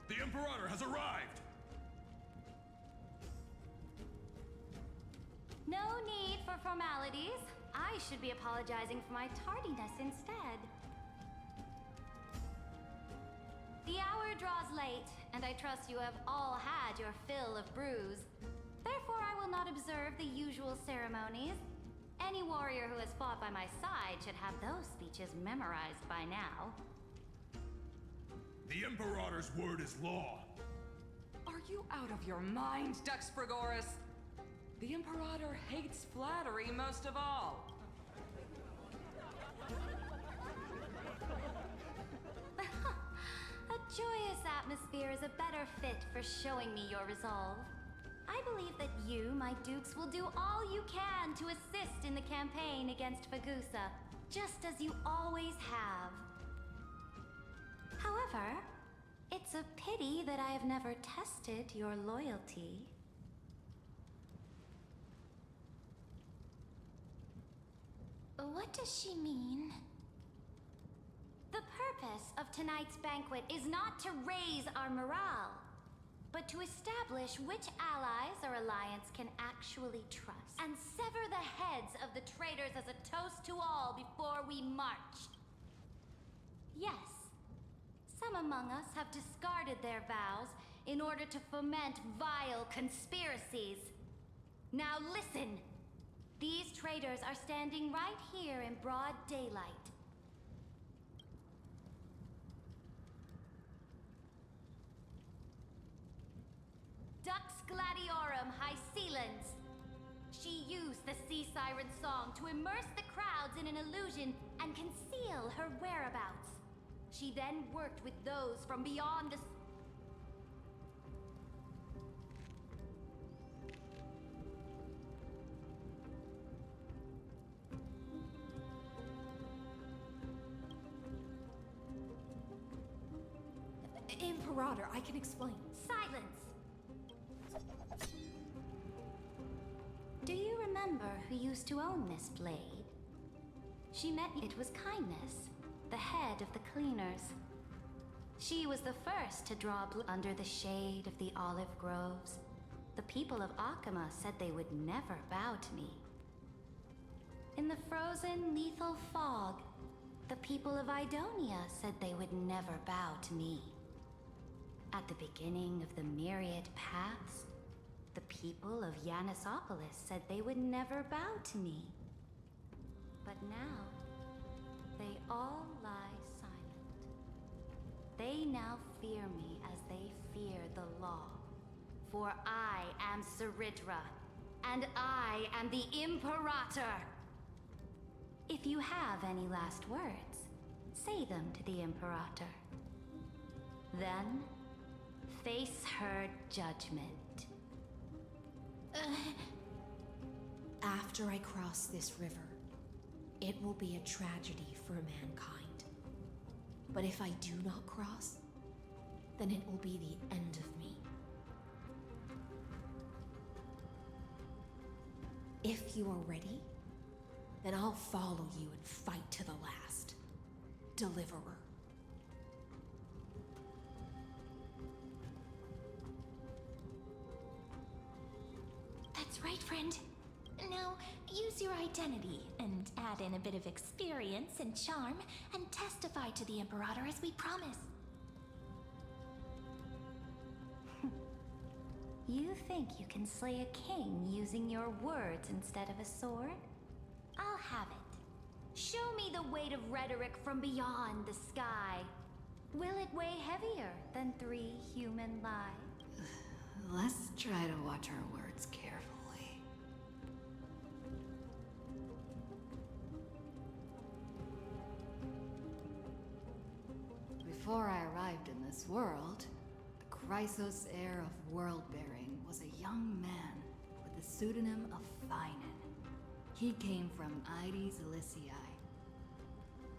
The Imperator has arrived! No need for formalities. I should be apologizing for my tardiness instead. The hour draws late, and I trust you have all had your fill of brews. Therefore, I will not observe the usual ceremonies. Any warrior who has fought by my side should have those speeches memorized by now. The Imperator's word is law. Are you out of your mind, Dux Frigoris? The Imperator hates flattery most of all. A joyous atmosphere is a better fit for showing me your resolve. I believe that you, my dukes, will do all you can to assist in the campaign against Fagusa, just as you always have. However, it's a pity that I have never tested your loyalty. What does she mean? The purpose of tonight's banquet is not to raise our morale, but to establish which allies our alliance can actually trust, and sever the heads of the traitors as a toast to all before we march. Yes, some among us have discarded their vows in order to foment vile conspiracies. Now listen! These traitors are standing right here in broad daylight. Dux Gladiorum Hycelens. She used the Sea Siren's song to immerse the crowds in an illusion and conceal her whereabouts. She then worked with those from beyond the... Imperator, I can explain. Silence! Do you remember who used to own this blade? She meant it was Kindness, the head of the cleaners. She was the first to draw blood under the shade of the olive groves. The people of Akama said they would never bow to me. In the frozen, lethal fog, The people of Idonia said they would never bow to me. At the beginning of the myriad past, the people of Yanisopolis said they would never bow to me. But now, they all lie silent. They now fear me as they fear the law. For I am Cyritra, and I am the Imperator! If you have any last words, say them to the Imperator. Then, face her judgment. After I cross this river, it will be a tragedy for mankind. But if I do not cross, then it will be the end of me. If you are ready, then I'll follow you and fight to the last. Deliverer. That's right, friend. Now, use your identity and add in a bit of experience and charm and testify to the Imperator as we promised. You think you can slay a king using your words instead of a sword? I'll have it. Show me the weight of rhetoric from beyond the sky. Will it weigh heavier than 3 human lives? Let's try to watch our words carefully. Before I arrived in this world, the Chrysos heir of world-bearing was a young man with the pseudonym of Finan. He came from Ides Elysiae.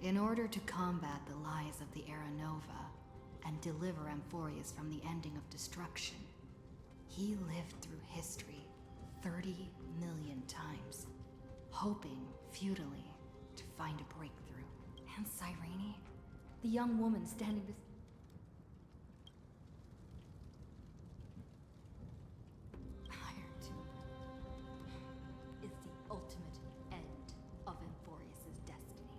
In order to combat the lies of the Era Nova and deliver Amphorius from the ending of destruction, he lived through history 30 million times, hoping futilely to find a breakthrough. And Cyrene, the young woman standing beside... Iron Tomb is the ultimate end of Amphorius' destiny.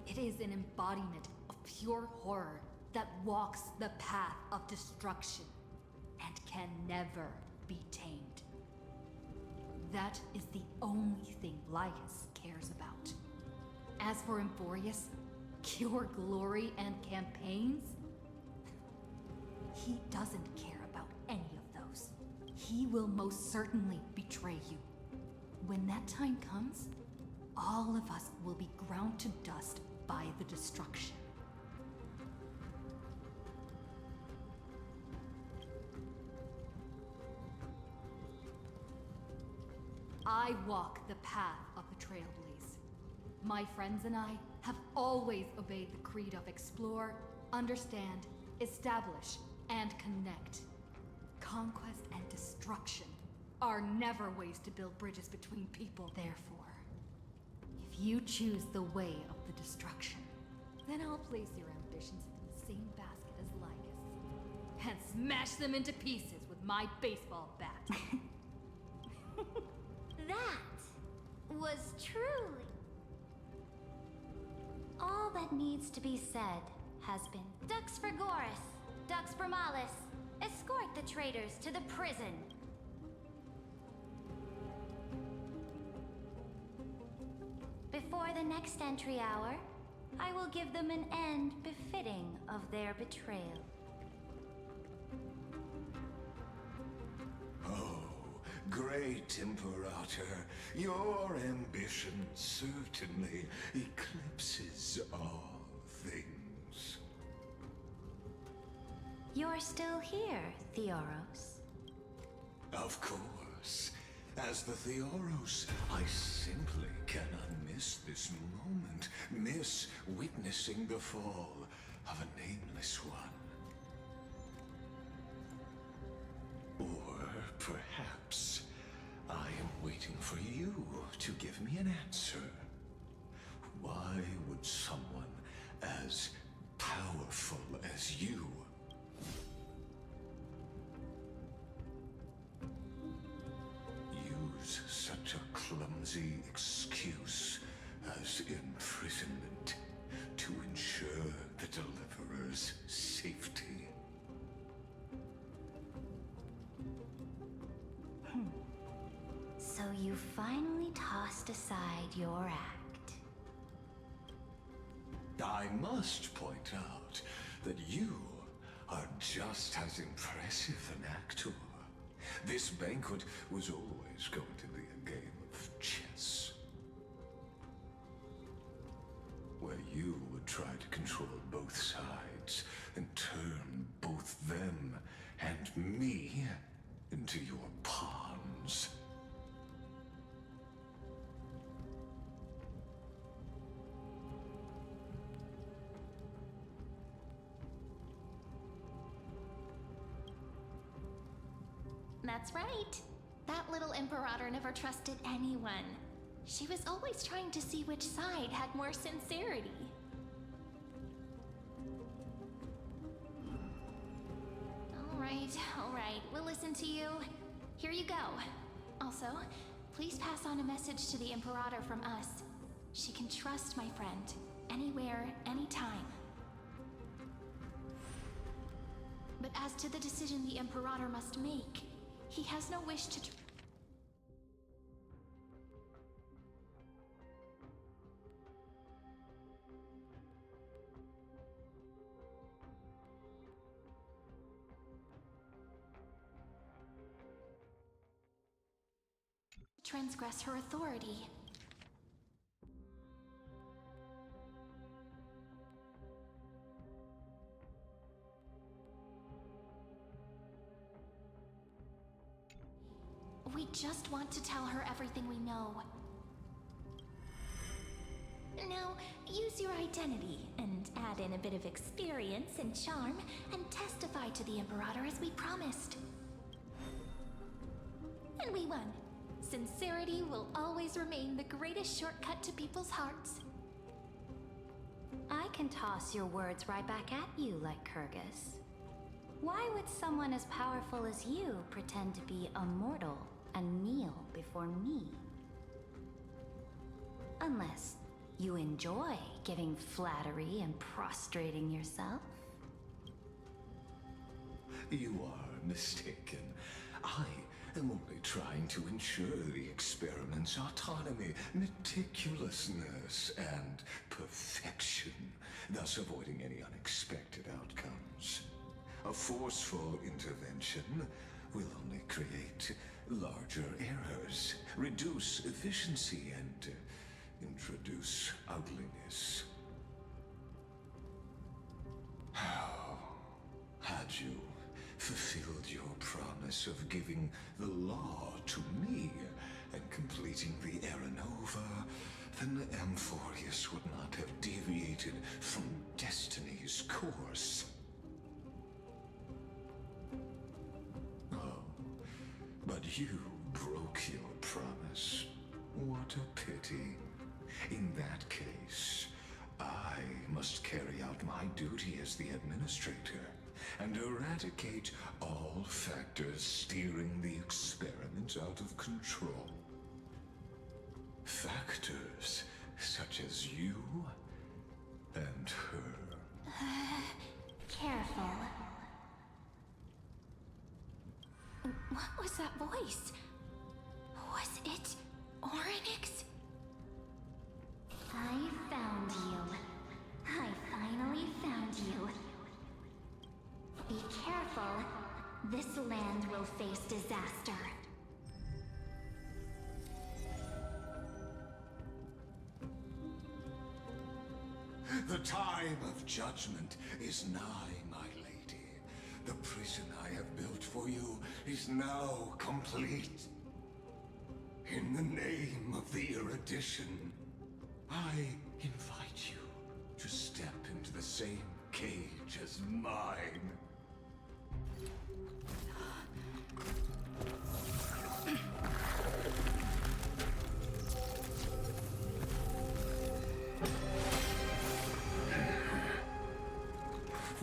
It is an embodiment of pure horror that walks the path of destruction and can never be tamed. That is the only thing Lycus cares about. As for Amphorius, pure glory and campaigns? He doesn't care about any of those. He will most certainly betray you. When that time comes, all of us will be ground to dust by the destruction. I walk the path of the Trailblaze. My friends and I have always obeyed the creed of explore, understand, establish, and connect. Conquest and destruction are never ways to build bridges between people. Therefore, if you choose the way of the destruction, then I'll place your ambitions in the same basket as Lycus and smash them into pieces with my baseball bat. That was truly... All that needs to be said has been. Dux Frigoris, Dux Bromalis, escort the traitors to the prison. Before the next entry hour, I will give them an end befitting of their betrayal. Oh, great Imperator, your ambition certainly eclipses all things. You're still here, Theoros. Of course. As the Theoros, I simply cannot miss this moment, miss witnessing the fall of a nameless one. Or perhaps I am waiting for you to give me an answer. Why would someone as powerful as you use such a clumsy excuse as imprisonment you finally tossed aside your act. I must point out that you are just as impressive an actor. This banquet was always going to be a game of chess, where you would try to control both sides and turn both them and me into your pawns. That's right. That little Imperator never trusted anyone. She was always trying to see which side had more sincerity. All right, we'll listen to you. Here you go. Also, please pass on a message to the Imperator from us. She can trust my friend, anywhere, anytime. But as to the decision the Imperator must make, he has no wish to transgress her authority. We just want to tell her everything we know. Now, use your identity and add in a bit of experience and charm and testify to the Imperator as we promised. And we won. Sincerity will always remain the greatest shortcut to people's hearts. I can toss your words right back at you like Kyrgyz. Why would someone as powerful as you pretend to be a mortal and kneel before me? Unless you enjoy giving flattery and prostrating yourself. You are mistaken. I am only trying to ensure the experiment's autonomy, meticulousness, and perfection, thus avoiding any unexpected outcomes. A forceful intervention will only create larger errors, reduce efficiency, and introduce ugliness. How had you fulfilled your promise of giving the law to me and completing the Aranova, then Amphorius would not have deviated from destiny's course. Oh, but you broke your promise. What a pity. In that case, I must carry out my duty as the administrator and eradicate all factors steering the experiment out of control. Factors such as you and her. Careful. What was that voice? Was it Orynyx? I found you. I finally found you. Be careful. This land will face disaster. The time of judgment is nigh, my lady. The prison I have built for you is now complete. In the name of the erudition, I invite you to step into the same cage as mine.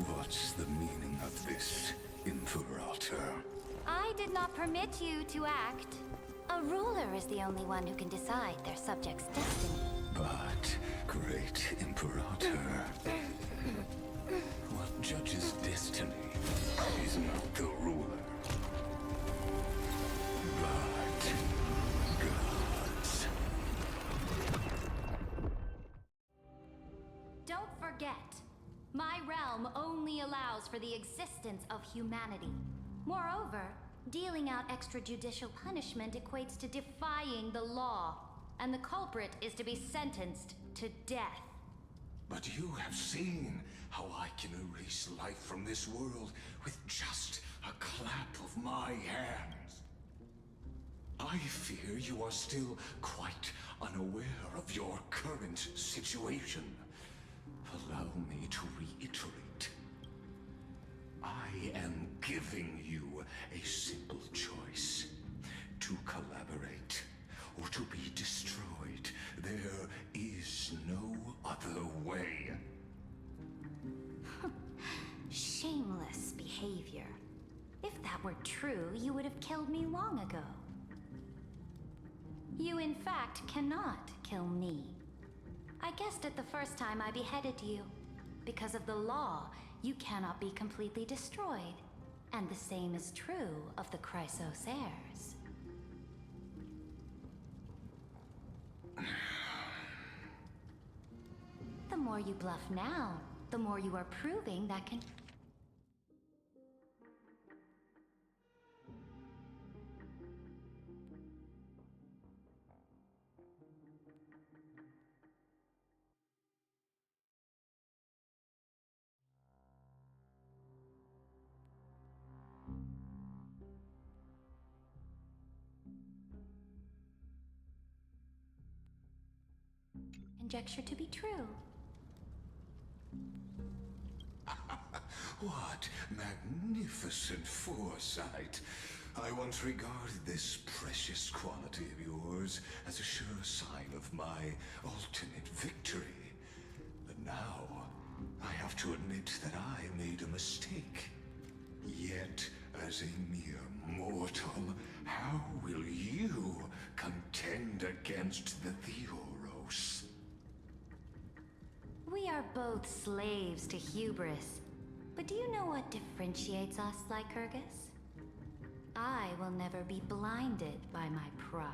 What's the meaning of this, Imperator? I did not permit you to act. A ruler is the only one who can decide their subject's destiny. But, great Imperator, what judges destiny is not the ruler, but God. My realm only allows for the existence of humanity. Moreover, dealing out extrajudicial punishment equates to defying the law, and the culprit is to be sentenced to death. But you have seen how I can erase life from this world with just a clap of my hands. I fear you are still quite unaware of your current situation. Allow me to reiterate. I am giving you a simple choice. To collaborate, or to be destroyed. There is no other way. Shameless behavior. If that were true, you would have killed me long ago. You, in fact, cannot kill me. I guessed it the first time I beheaded you. Because of the law, you cannot be completely destroyed. And the same is true of the Chrysos heirs. The more you bluff now, the more you are proving that can... Conjecture to be true. What magnificent foresight. I once regarded this precious quality of yours as a sure sign of my ultimate victory. But now, I have to admit that I made a mistake. Yet, as a mere mortal, how will you contend against the Theoros? We are both slaves to hubris. But do you know what differentiates us, Lycurgus? I will never be blinded by my pride.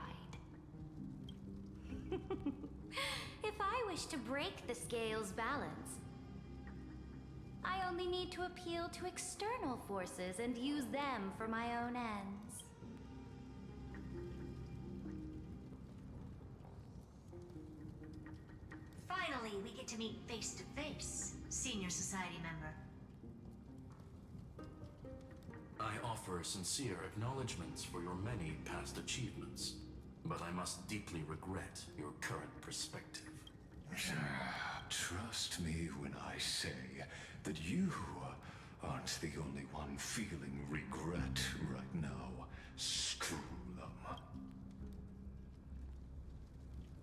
If I wish to break the scale's balance, I only need to appeal to external forces and use them for my own ends. Finally, we get to meet face to face, Senior Society member. I offer sincere acknowledgments for your many past achievements, but I must deeply regret your current perspective. Trust me when I say that you aren't the only one feeling regret right now. Screw them.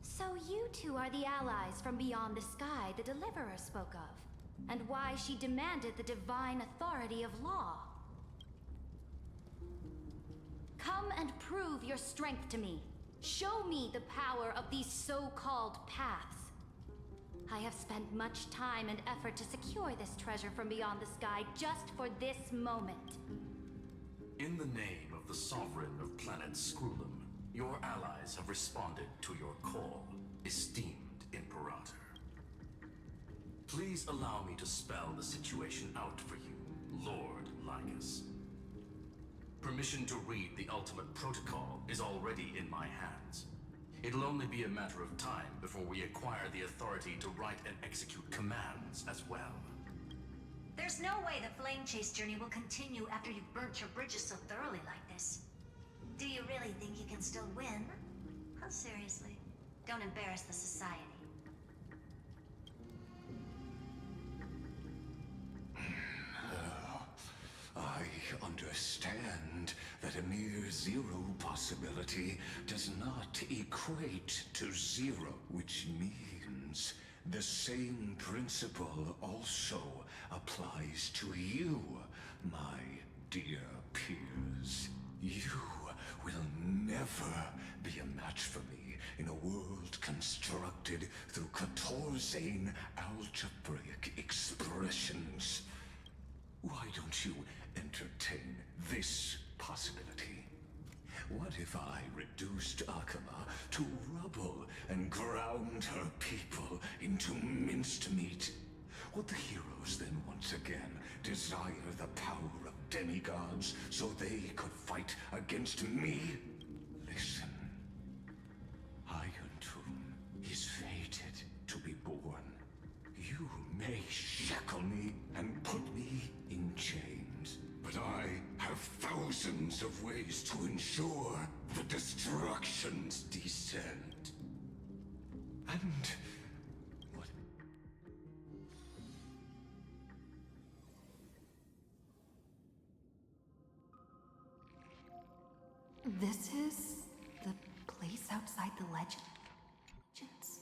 So you two are the allies from beyond the sky the Deliverer spoke of, and why she demanded the divine authority of law. Come and prove your strength to me. Show me the power of these so-called paths. I have spent much time and effort to secure this treasure from beyond the sky just for this moment. In the name of the Sovereign of Planet Scrulum, your allies have responded to your call, esteemed Imperator. Please allow me to spell the situation out for you, Lord Lycus. Permission to read the ultimate protocol is already in my hands. It'll only be a matter of time before we acquire the authority to write and execute commands as well. There's no way the flame chase journey will continue after you've burnt your bridges so thoroughly like this. Do you really think you can still win? Oh, seriously. Don't embarrass the society. I understand that a near zero possibility does not equate to zero, which means the same principle also applies to you, my dear peers. You will never be a match for me in a world constructed through Catorzane algebraic expressions. Why don't you entertain this possibility? What if I reduced Akama to rubble and ground her people into minced meat? would the heroes then once again desire the power of demigods so they could fight against me? Listen. Iron Tomb is fated to be born. You may shackle me and put me in chains, but I have thousands of ways to ensure the destruction's descent. And what? This is the place outside the legends?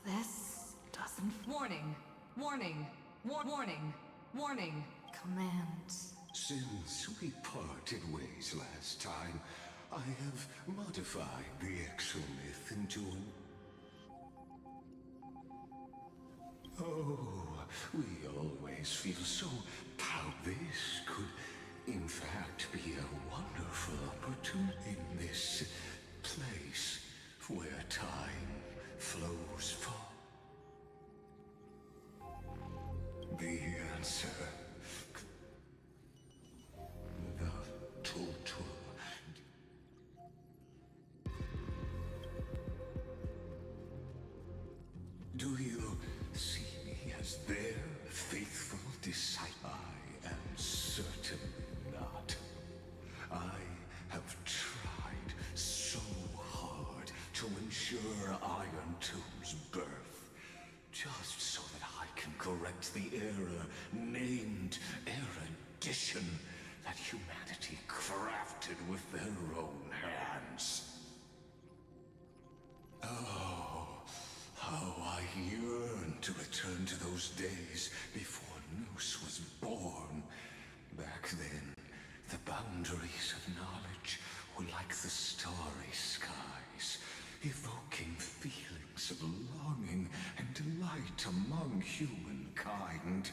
This doesn't... Warning! Warning! Warning! Warning! Commands. Since we parted ways last time, I have modified the exomyth into an... Oh, we always feel so proud this could, in fact, be a wonderful opportunity in this place where time flows for... The answer... The total... Do you see me as their faithful disciple? I am certainly not. I have tried so hard to ensure Iron Tomb's birth, just so that I can correct the error named erudition that humanity crafted with their own hands. Oh, how I yearn to return to those days before Noose was born. Back then, the boundaries of knowledge were like the starry skies, evoking feelings of longing and delight among humankind.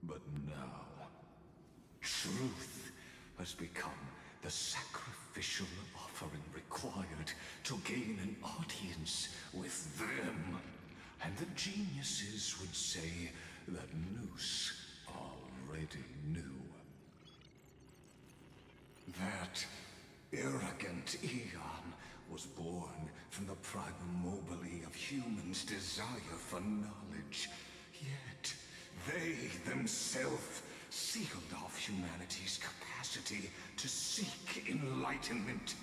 But now, truth has become the sacrificial offering required to gain an audience with them. And the geniuses would say that Noose already knew. That arrogant Eon was born from the primobile of humans' desire for knowledge. Yet, they themselves sealed off humanity's capacity to seek enlightenment.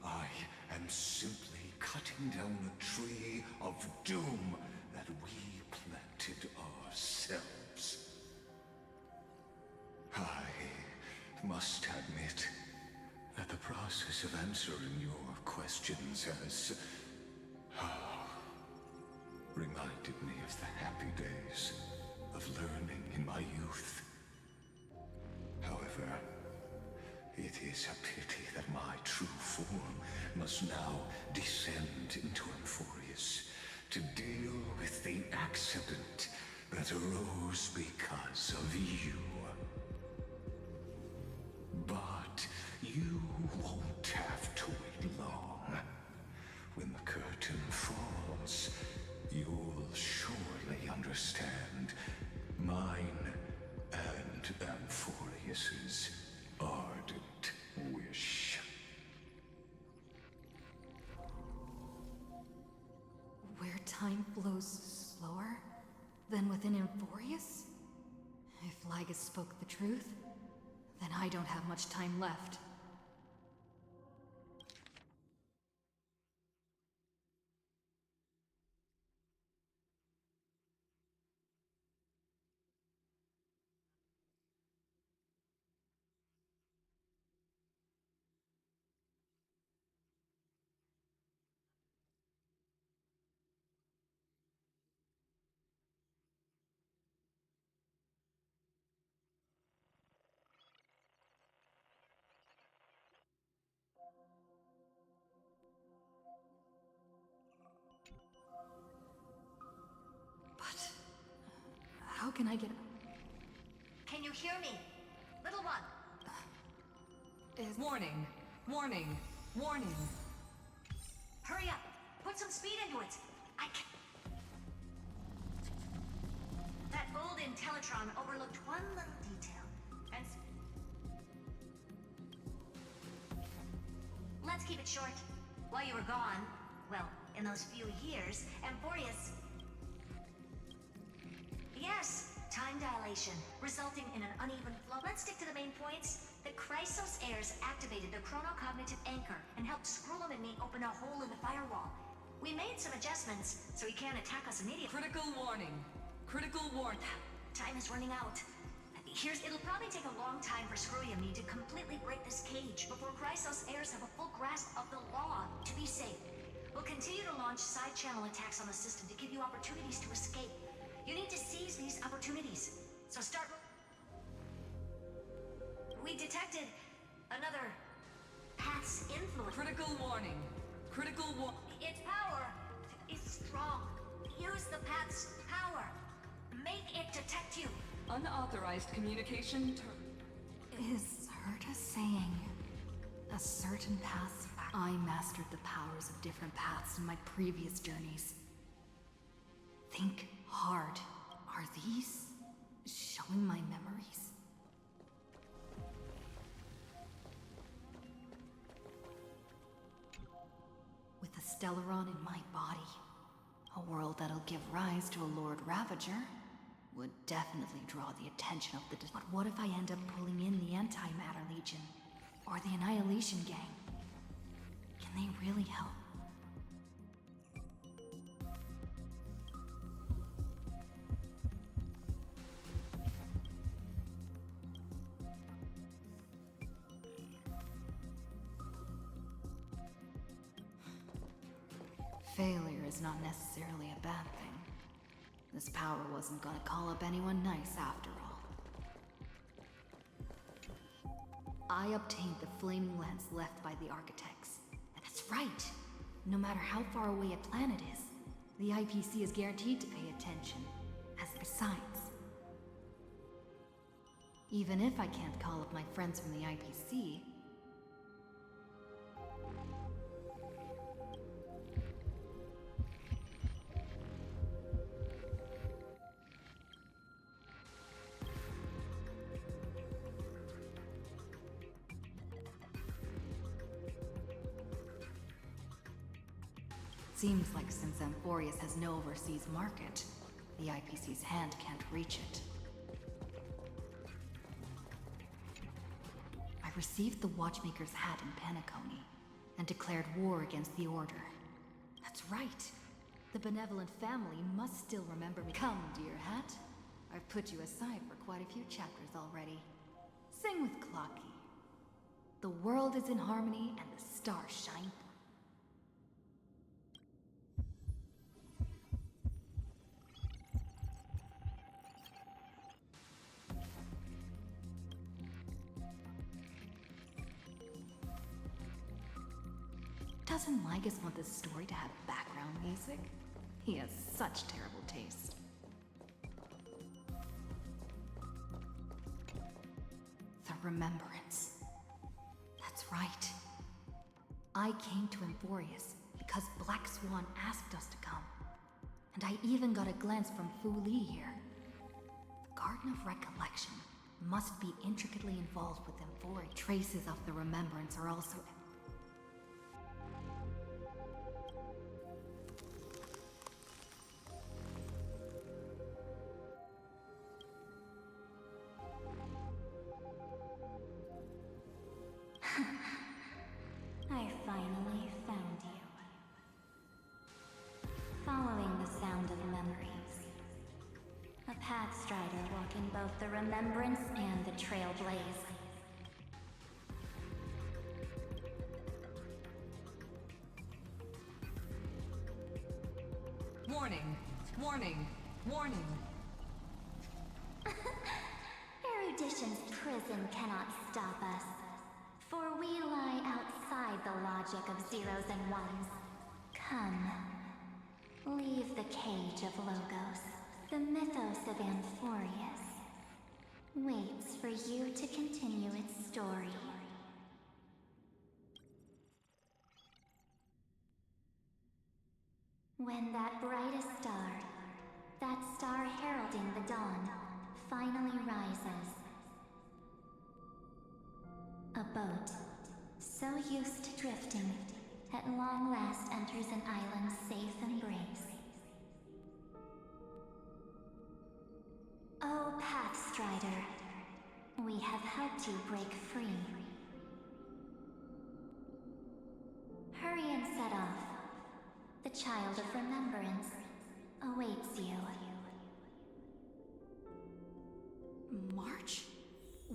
I am simply cutting down a tree of doom that we planted ourselves. I must admit that the process of answering your questions has reminded me of the happy days of learning in my youth. However, it is a pity that my true form must now descend into Amphorius to deal with the accident that arose because of you. But you won't have to wait long. When the curtain falls, you'll surely understand mine and Amphorius's ardent wish. Where time flows slower than within Amphorius? If Ligus spoke the truth, then I don't have much time left. How can I get... Can you hear me? Little one! Warning! Warning! Warning! Hurry up! Put some speed into it! I can... Teletron overlooked one little detail. And let's keep it short. While you were gone, well, in those few years, Amphorius... Yes, time dilation, resulting in an uneven flow. Let's stick to the main points. The Chrysos heirs activated the chronocognitive anchor and helped Skrullum and me open a hole in the firewall. We made some adjustments, so he can't attack us immediately. Critical warning. Critical warning. Time is running out. It'll probably take a long time for Screwy and me to completely break this cage before Chrysos heirs have a full grasp of the law. To be safe, we'll continue to launch side-channel attacks on the system to give you opportunities to escape. You need to seize these opportunities. So start... We detected another Path's influence. Critical warning. Critical Its power is strong. Use the Path's power. Make it detect you. Unauthorized communication Is Herta saying a certain path? I mastered the powers of different paths in my previous journeys. Think hard. Are these showing my memories? With a Stellaron in my body, a world that'll give rise to a Lord Ravager would definitely draw the attention of the... But what if I end up pulling in the Antimatter Legion? Or the Annihilation Gang? Can they really help? Failure is not necessarily a bad thing. This power wasn't gonna call up anyone nice after all. I obtained the flaming lance left by the architects. And that's right! No matter how far away a planet is, the IPC is guaranteed to pay attention, as besides. Even if I can't call up my friends from the IPC, seems like since Amphorius has no overseas market, the IPC's hand can't reach it. I received the Watchmaker's hat in Penacony, and declared war against the Order. That's right! The benevolent family must still remember me. Come, dear hat. I've put you aside for quite a few chapters already. Sing with Clocky. The world is in harmony, and the stars shine. Doesn't Lygus want this story to have background music? He has such terrible taste. The Remembrance. That's right. I came to Amphorius because Black Swan asked us to come. And I even got a glance from Fu Li here. The Garden of Recollection must be intricately involved with Amphorius. Traces of the Remembrance are also... I finally found you. Following the sound of memories. A Pathstrider walking both the Remembrance and the Trailblaze. Warning! Warning! Warning! Erudition's prison cannot stop us. For we lie outside the logic of zeros and ones. Come. Leave the cage of Logos. The mythos of Amphorius waits for you to continue its story. When that brightest star, that star heralding the dawn, used to drifting, at long last enters an island's safe embrace. Oh, Pathstrider, we have helped you break free. Hurry and set off. The Child of Remembrance awaits you. March?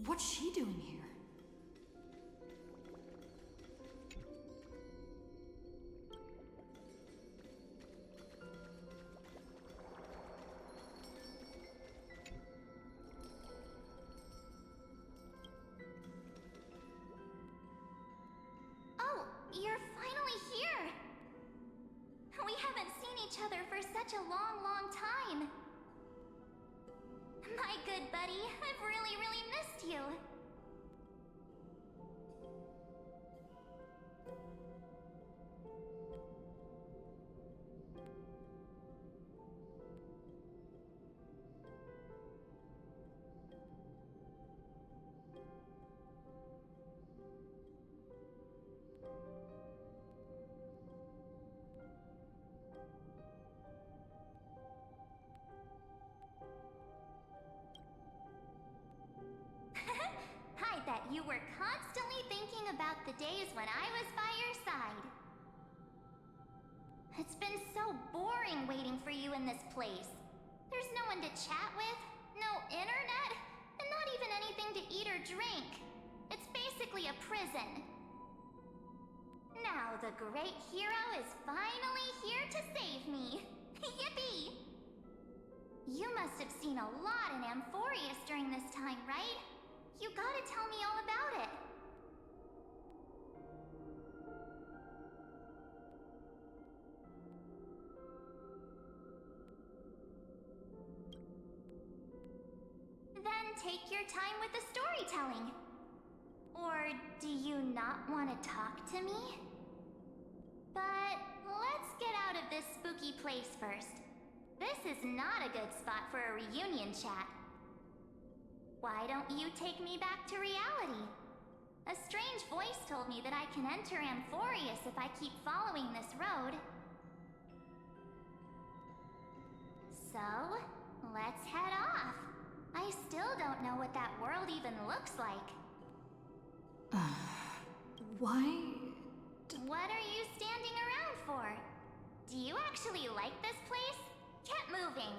What's she doing here? Oh, you're finally here! We haven't seen each other for such a long, long time. My good buddy, I've really, really missed you. I bet you were constantly thinking about the days when I was by your side. It's been so boring waiting for you in this place. There's no one to chat with, no internet, and not even anything to eat or drink. It's basically a prison. Now the great hero is finally here to save me. Yippee! You must have seen a lot in Amphorius during this time, right? You gotta tell me all about it. Then take your time with the storytelling. Or do you not want to talk to me? But let's get out of this spooky place first. This is not a good spot for a reunion chat. Why don't you take me back to reality? A strange voice told me that I can enter Amphorius if I keep following this road. So, let's head off. I still don't know what that world even looks like. Why? What are you standing around for? Do you actually like this place? Get moving.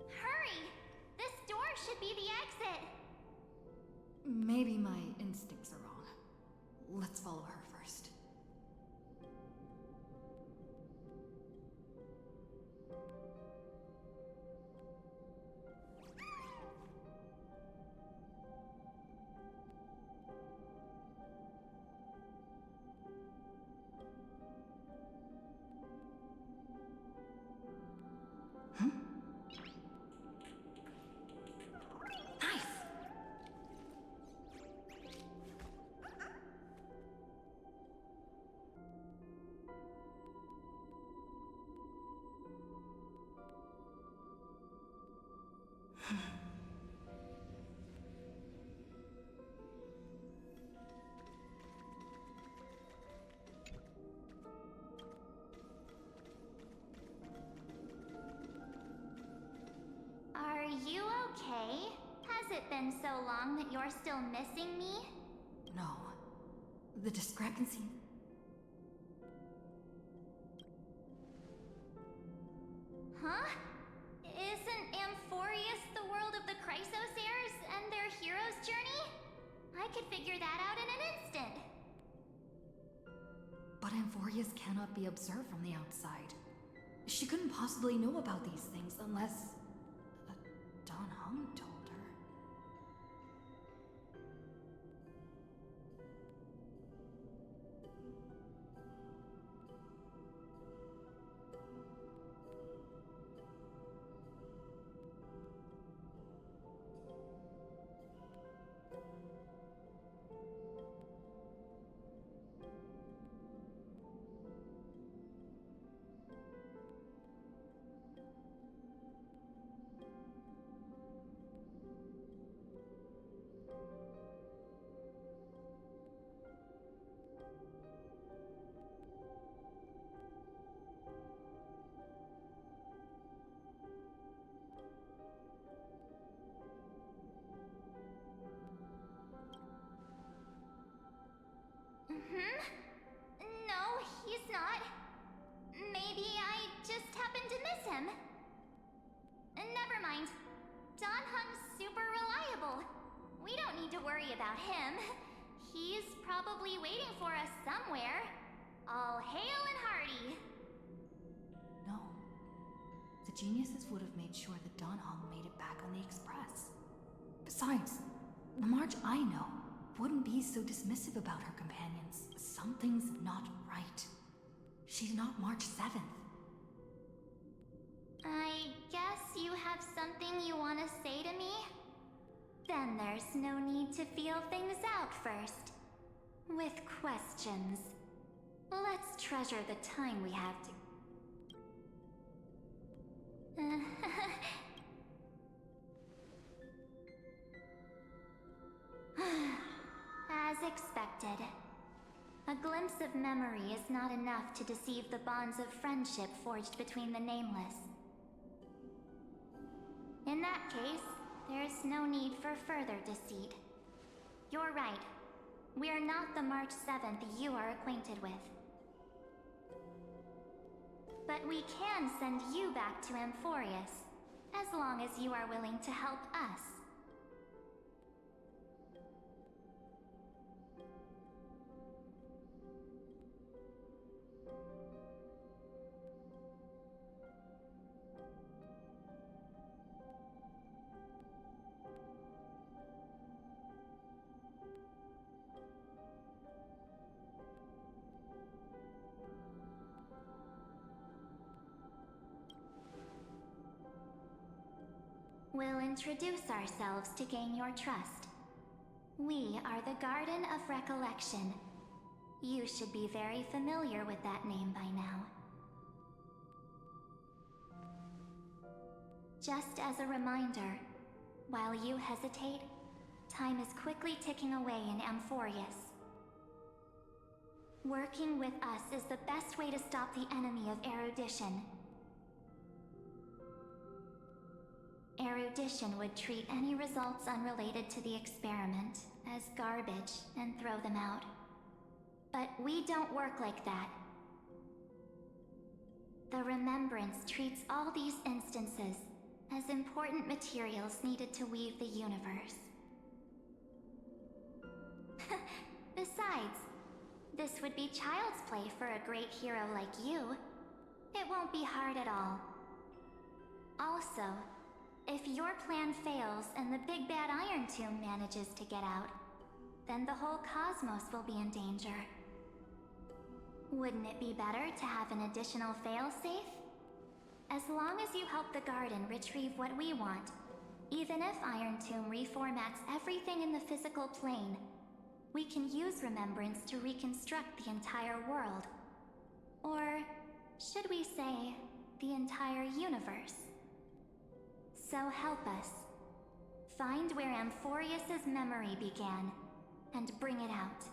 Hurry! This door should be the exit. Maybe my instincts are wrong. Let's follow her first. Are you okay? Has it been so long that you're still missing me? No. The discrepancy. Huh? Isn't Amphorius the world of the Chrysosairs and their hero's journey? I could figure that out in an instant. But Amphorius cannot be observed from the outside. She couldn't possibly know about these things unless Don Hung told her. him. Never mind. Don Hung's super reliable. We don't need to worry about him. He's probably waiting for us somewhere. All hail and hearty. No. The geniuses would have made sure that Don Hong made it back on the Express. Besides, the March I know wouldn't be so dismissive about her companions. Something's not right. She's not March 7th. I guess you have something you want to say to me? Then there's no need to feel things out first. With questions. Let's treasure the time we have to... As expected. A glimpse of memory is not enough to deceive the bonds of friendship forged between the Nameless. In that case, there's no need for further deceit. You're right. We are not the March 7th you are acquainted with. But we can send you back to Amphorius, as long as you are willing to help us. We'll introduce ourselves to gain your trust. We are the Garden of Recollection. You should be very familiar with that name by now. Just as a reminder, while you hesitate, time is quickly ticking away in Amphorius. Working with us is the best way to stop the enemy of erudition. Erudition would treat any results unrelated to the experiment as garbage and throw them out. But we don't work like that. The Remembrance treats all these instances as important materials needed to weave the universe. Besides, this would be child's play for a great hero like you. It won't be hard at all. Also, if your plan fails and the big bad Iron Tomb manages to get out, then the whole cosmos will be in danger. Wouldn't it be better to have an additional failsafe? As long as you help the Garden retrieve what we want, even if Iron Tomb reformats everything in the physical plane, we can use Remembrance to reconstruct the entire world. Or, should we say, the entire universe. So help us. Find where Amphorius' memory began, and bring it out.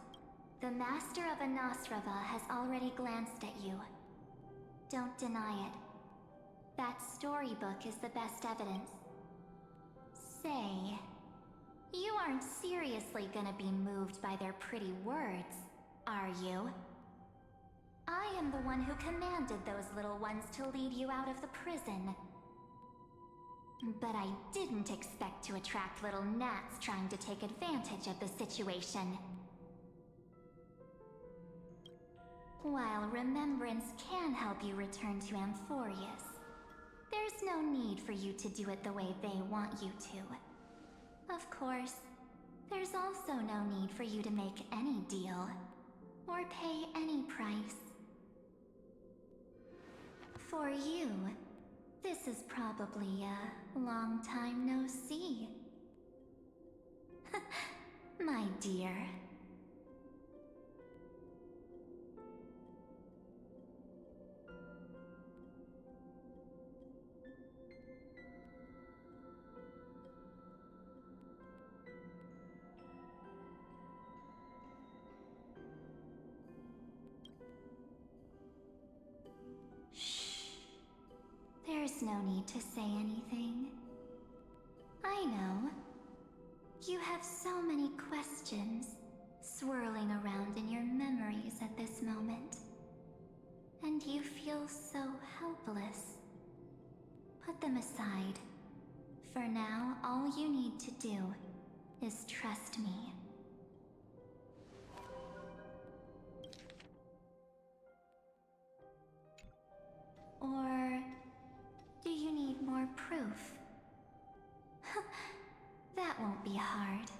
The Master of Anosrava has already glanced at you. Don't deny it. That storybook is the best evidence. Say, you aren't seriously gonna be moved by their pretty words, are you? I am the one who commanded those little ones to lead you out of the prison. But I didn't expect to attract little gnats trying to take advantage of the situation. While Remembrance can help you return to Amphorius, there's no need for you to do it the way they want you to. Of course, there's also no need for you to make any deal, or pay any price. For you, this is probably a long time no see. My dear. There's no need to say anything. I know. You have so many questions swirling around in your memories at this moment. And you feel so helpless. Put them aside. For now, all you need to do is trust me. Or do you need more proof? That won't be hard.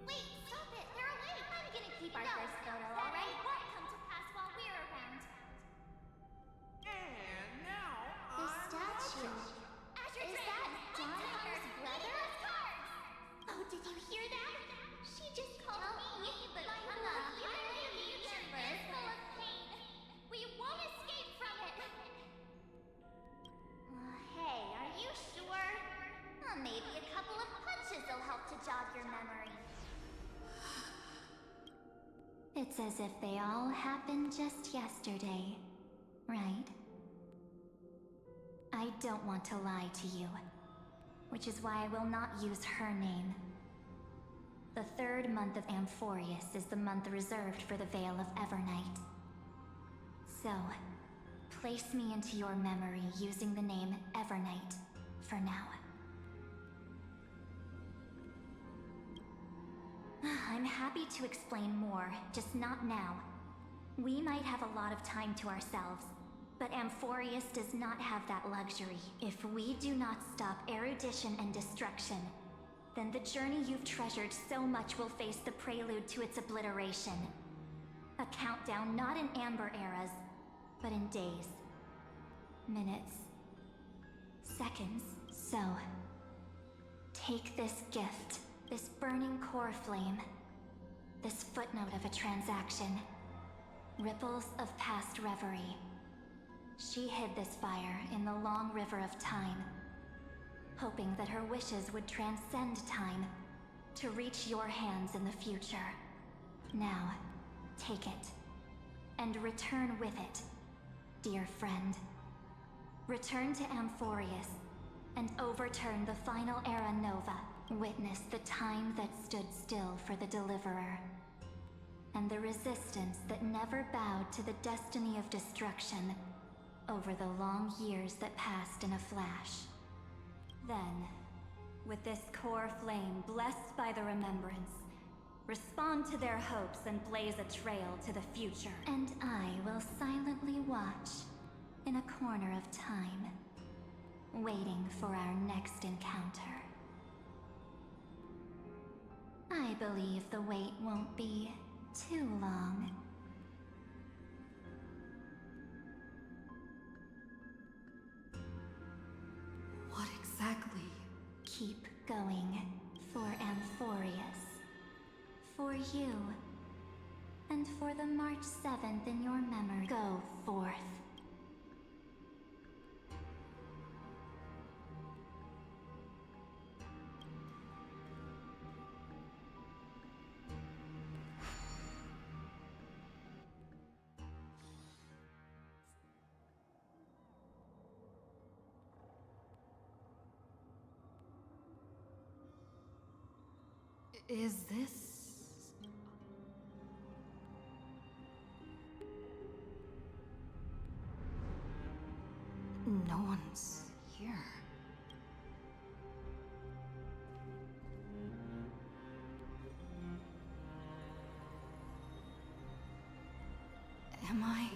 Wait, stop it! They're awake! I'm gonna keep our first photo, alright? Won't come to pass while we're around. And now, The statue. Is that Donham's brother? Oh, did you hear that? She just called me, but my future is full of pain. We won't escape from it. Hey, are you sure? Maybe a couple of punches will help to jog your memory. It's as if they all happened just yesterday, right? I don't want to lie to you, which is why I will not use her name. The third month of Amphorius is the month reserved for the Veil of Evernight. So, place me into your memory using the name Evernight for now. I'm happy to explain more, just not now. We might have a lot of time to ourselves, but Amphorius does not have that luxury. If we do not stop erudition and destruction, then the journey you've treasured so much will face the prelude to its obliteration. A countdown not in Amber eras, but in days, minutes, seconds. So, take this gift, this burning core flame, this footnote of a transaction, ripples of past reverie. She hid this fire in the long river of time, hoping that her wishes would transcend time to reach your hands in the future. Now, take it, and return with it, dear friend. Return to Amphorius, and overturn the final Era Nova. Witness the time that stood still for the Deliverer, and the resistance that never bowed to the destiny of destruction over the long years that passed in a flash. Then, with this core flame blessed by the remembrance, respond to their hopes and blaze a trail to the future. And I will silently watch in a corner of time, waiting for our next encounter. I believe the wait won't be too long. What exactly? Keep going for Amphorius. For you. And for the March 7th in your memory. Go forth. Is this... No one's here. Am I...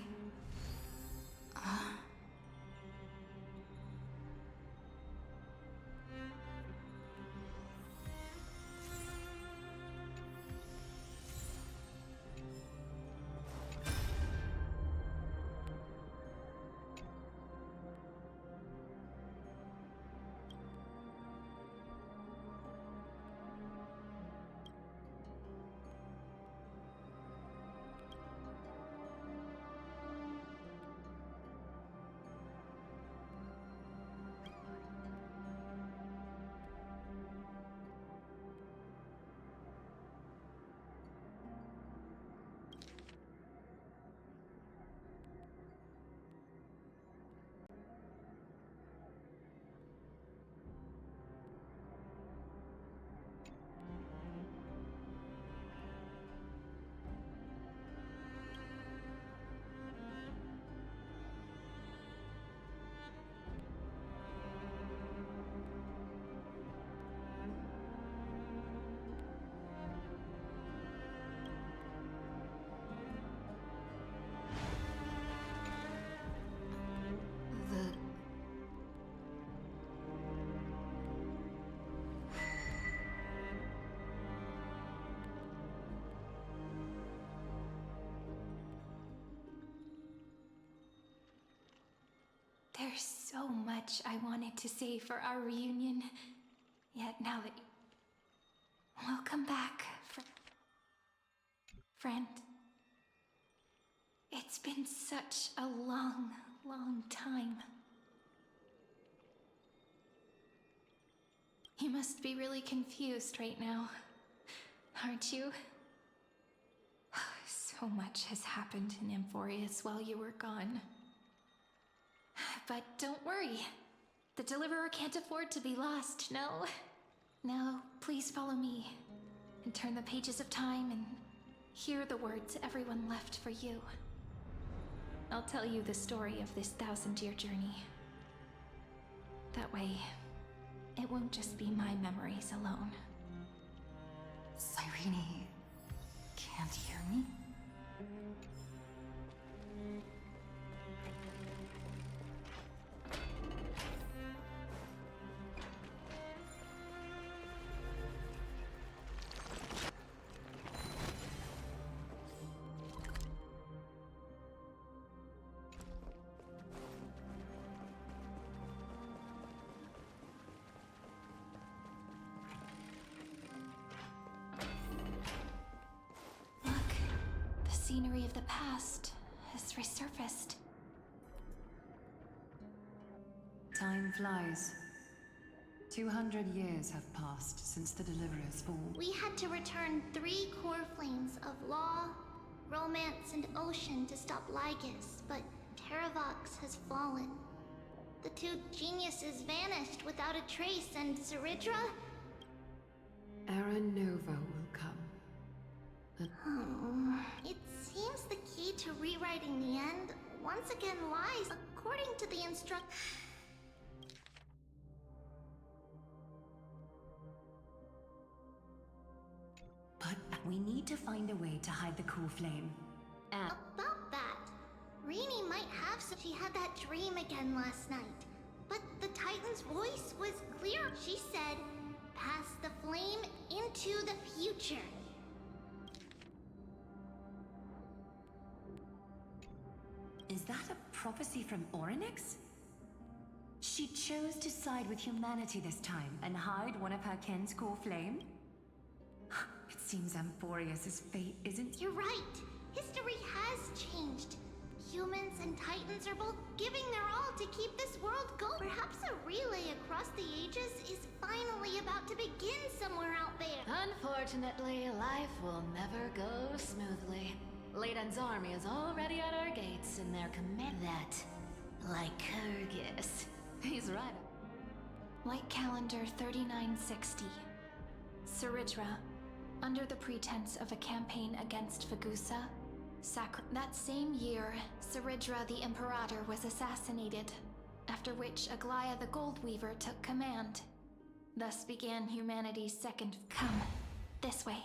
There's so much I wanted to say for our reunion. Yet now that welcome back, friend. It's been such a long, long time. You must be really confused right now, aren't you? So much has happened in Amphorius while you were gone. But don't worry. The Deliverer can't afford to be lost, no? Now, please follow me and turn the pages of time and hear the words everyone left for you. I'll tell you the story of this 1,000-year journey. That way, it won't just be my memories alone. Cyrene can't hear me? Scenery of the past has resurfaced. Time flies. 200 years have passed since the Deliverer's fall. We had to return 3 core flames of law, romance, and ocean to stop Lygus, but Terravox has fallen. The 2 geniuses vanished without a trace, and Zeridra? Era Nova will come. It seems the key to rewriting the end once again lies according to the But we need to find a way to hide the cool flame. About that, Rini might have some. She had that dream again last night. But the Titan's voice was clear. She said, pass the flame into the future. Is that a prophecy from Orynyx? She chose to side with humanity this time and hide one of her kin's core flame? It seems Amphorius' fate isn't... You're right. History has changed. Humans and Titans are both giving their all to keep this world going. Perhaps a relay across the ages is finally about to begin somewhere out there. Unfortunately, life will never go smoothly. Leiden's army is already at our gates, and they're command that, like Kyrgyz. He's right. Light calendar 3960. Zeridra, under the pretense of a campaign against Fagusa, that same year, Zeridra the Imperator was assassinated, after which Aglaya the Goldweaver took command. Thus began humanity's second... Come, this way.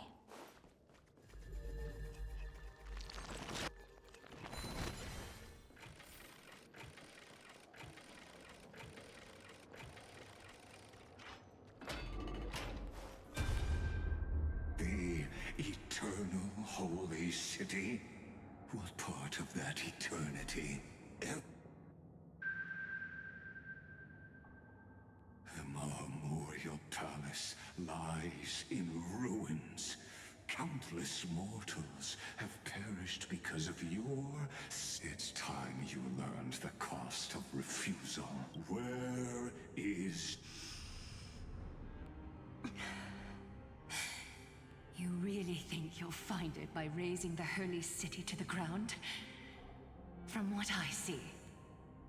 The eternal holy city? What part of that eternity? The Memorial Palace lies in ruins. Countless mortals have perished because of your... It's time you learned the cost of refusal. Where is... You really think you'll find it by razing the holy city to the ground? From what I see,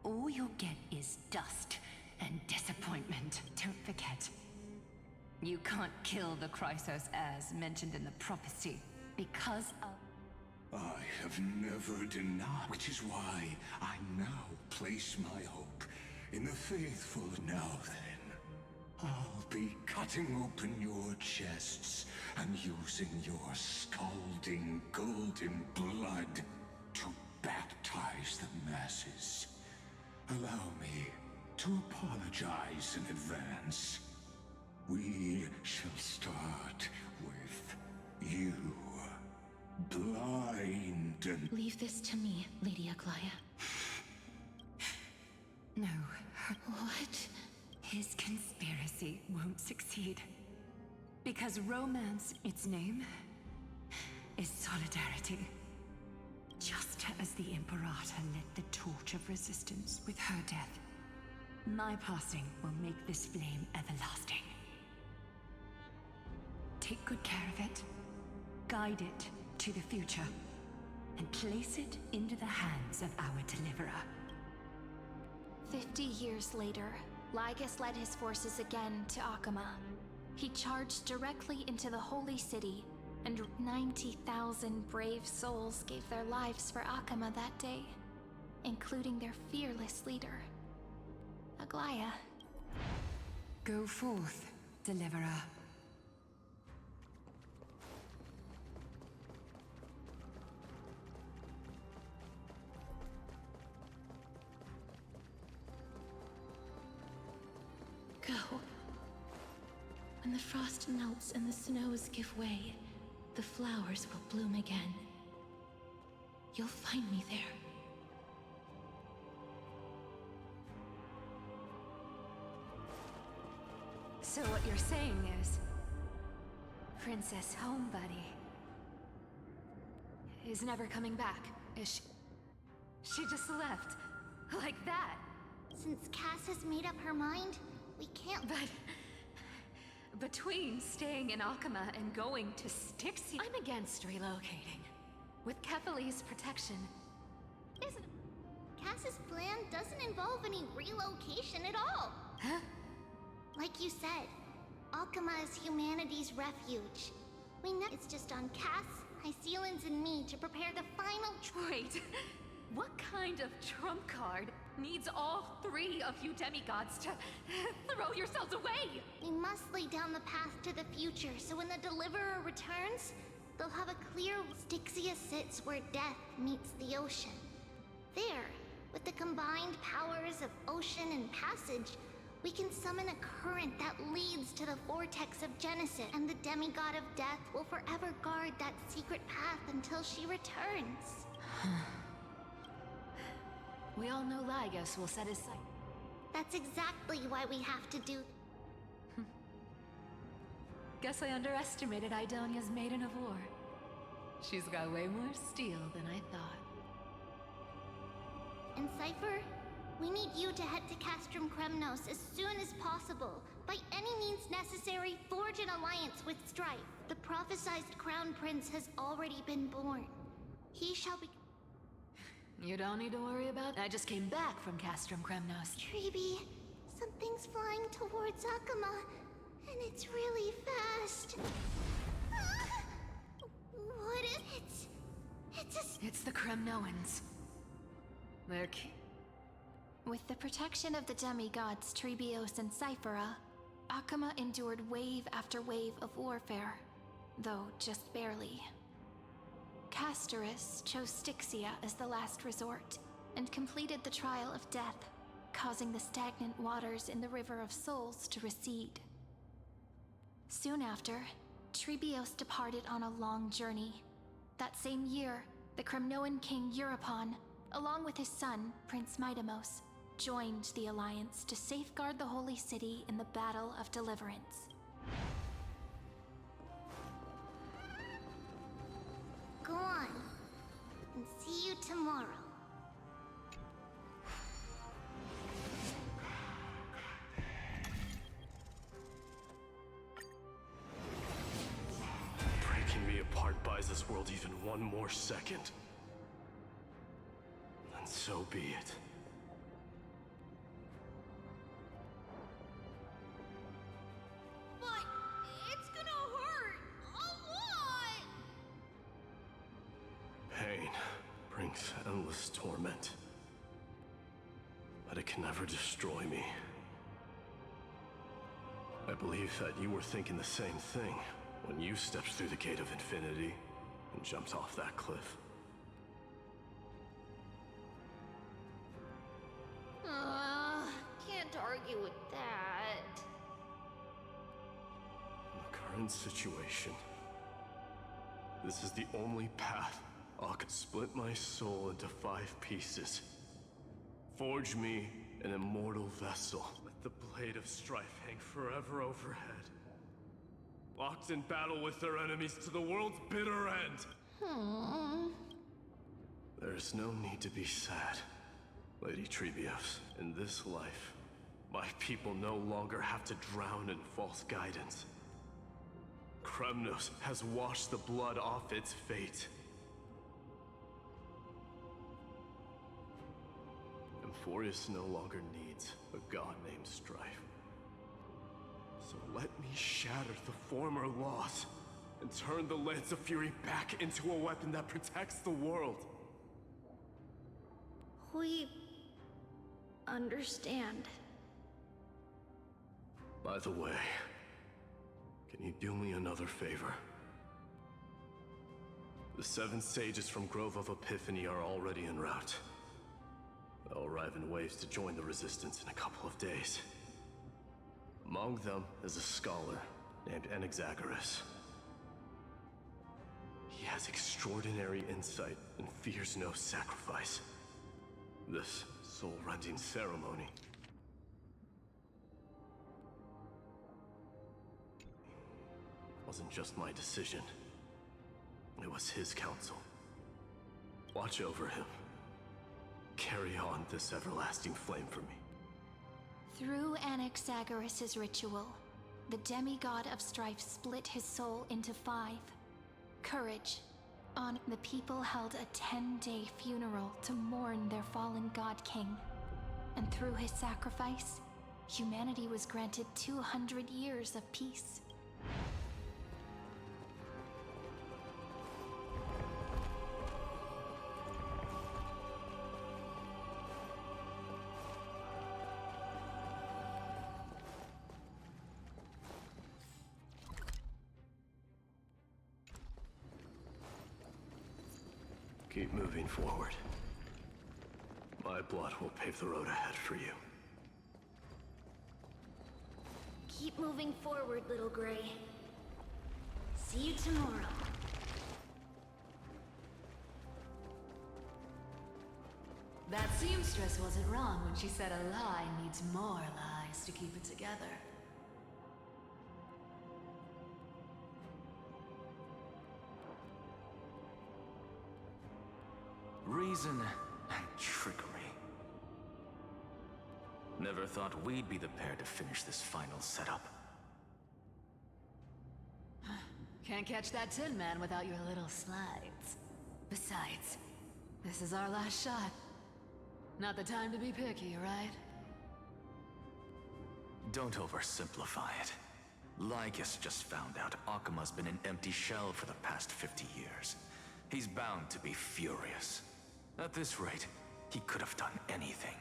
all you'll get is dust and disappointment. Don't forget, you can't kill the Chrysos heirs mentioned in the prophecy because of... I have never denied, which is why I now place my hope in the faithful. Now then, I'll be cutting open your chests and using your scalding golden blood to baptize the masses. Allow me to apologize in advance. We shall start with you, blind and... Leave this to me, Lady Aglaya. No. What? His conspiracy won't succeed. Because romance, its name, is solidarity. Just as the Imperator lit the torch of resistance with her death, my passing will make this flame everlasting. Take good care of it, guide it to the future, and place it into the hands of our deliverer. 50 years later, Lygus led his forces again to Akama. He charged directly into the Holy City, and 90,000 brave souls gave their lives for Akama that day, including their fearless leader, Aglaya. Go forth, deliverer. Go. When the frost melts and the snows give way, the flowers will bloom again. You'll find me there. So what you're saying is... Princess Homebuddy... is never coming back, is she? She just left. Like that. Since Cass has made up her mind, we can't... But... between staying in Akama and going to Styxia... I'm against relocating. With Kethale's protection... Isn't... Cass's plan doesn't involve any relocation at all. Huh? Like you said, Akama is humanity's refuge. We know it's just on Cass, Hycealans, and me to prepare the final... Wait, what kind of trump card needs all three of you demigods to throw yourselves away? We must lay down the path to the future, so when the Deliverer returns, they'll have a clear... Styxia sits where death meets the ocean. There, with the combined powers of ocean and passage, we can summon a current that leads to the vortex of Genesis, and the demigod of death will forever guard that secret path until she returns. We all know Lygus will set his sight. That's exactly why we have to do... Guess I underestimated Idonia's Maiden of War. She's got way more steel than I thought. And Cypher, we need you to head to Castrum Kremnos as soon as possible. By any means necessary, forge an alliance with Strife. The prophesized Crown Prince has already been born. He shall be... You don't need to worry about that. I just came back from Castrum Kremnos. Treeby, something's flying towards Akama, and it's really fast. What is it? It's the Kremnoans. They're With the protection of the demigods Trebios and Cyphera, Akama endured wave after wave of warfare, though just barely. Castorus chose Styxia as the last resort, and completed the trial of death, causing the stagnant waters in the River of Souls to recede. Soon after, Trebios departed on a long journey. That same year, the Kremnoan king Euripon, along with his son, Prince Midamos, joined the Alliance to safeguard the Holy City in the Battle of Deliverance. Go on, and see you tomorrow. Breaking me apart buys this world even one more second. Then so be it. But it's gonna hurt a lot! Pain brings endless torment. But it can never destroy me. I believe that you were thinking the same thing when you stepped through the gate of infinity and jumped off that cliff. Can't argue with that. In the current situation, this is the only path. I could split my soul into 5 pieces. Forge me An immortal vessel. Let the blade of strife hang forever overhead. Locked in battle with their enemies to the world's bitter end. There's no need to be sad, Lady Trebios. In this life, my people no longer have to drown in false guidance. Kremnos has washed the blood off its fate. Emphorius no longer needs a god named Strife. So let me shatter the former laws and turn the Lance of Fury back into a weapon that protects the world. We understand. By the way, can you do me another favor? The 7 sages from Grove of Epiphany are already en route. They'll arrive in waves to join the Resistance in a couple of days. Among them is a scholar named Anaxagoras. He has extraordinary insight and fears no sacrifice. This soul-rending ceremony wasn't just my decision. It was his counsel. Watch over him. Carry on this everlasting flame for me. Through Anaxagoras' ritual, the demigod of strife split his soul into 5. Courage. On the people held a 10-day funeral to mourn their fallen god king. And through his sacrifice, humanity was granted 200 years of peace. Keep moving forward. My blood will pave the road ahead for you. Keep moving forward, little Gray. See you tomorrow. That seamstress wasn't wrong when she said a lie needs more lies to keep it together. Reason and trickery. Never thought we'd be the pair to finish this final setup. Can't catch that Tin Man without your little slides. Besides, this is our last shot. Not the time to be picky, right? Don't oversimplify it. Lycus just found out Akima's been an empty shell for the past 50 years. He's bound to be furious. At this rate, he could have done anything.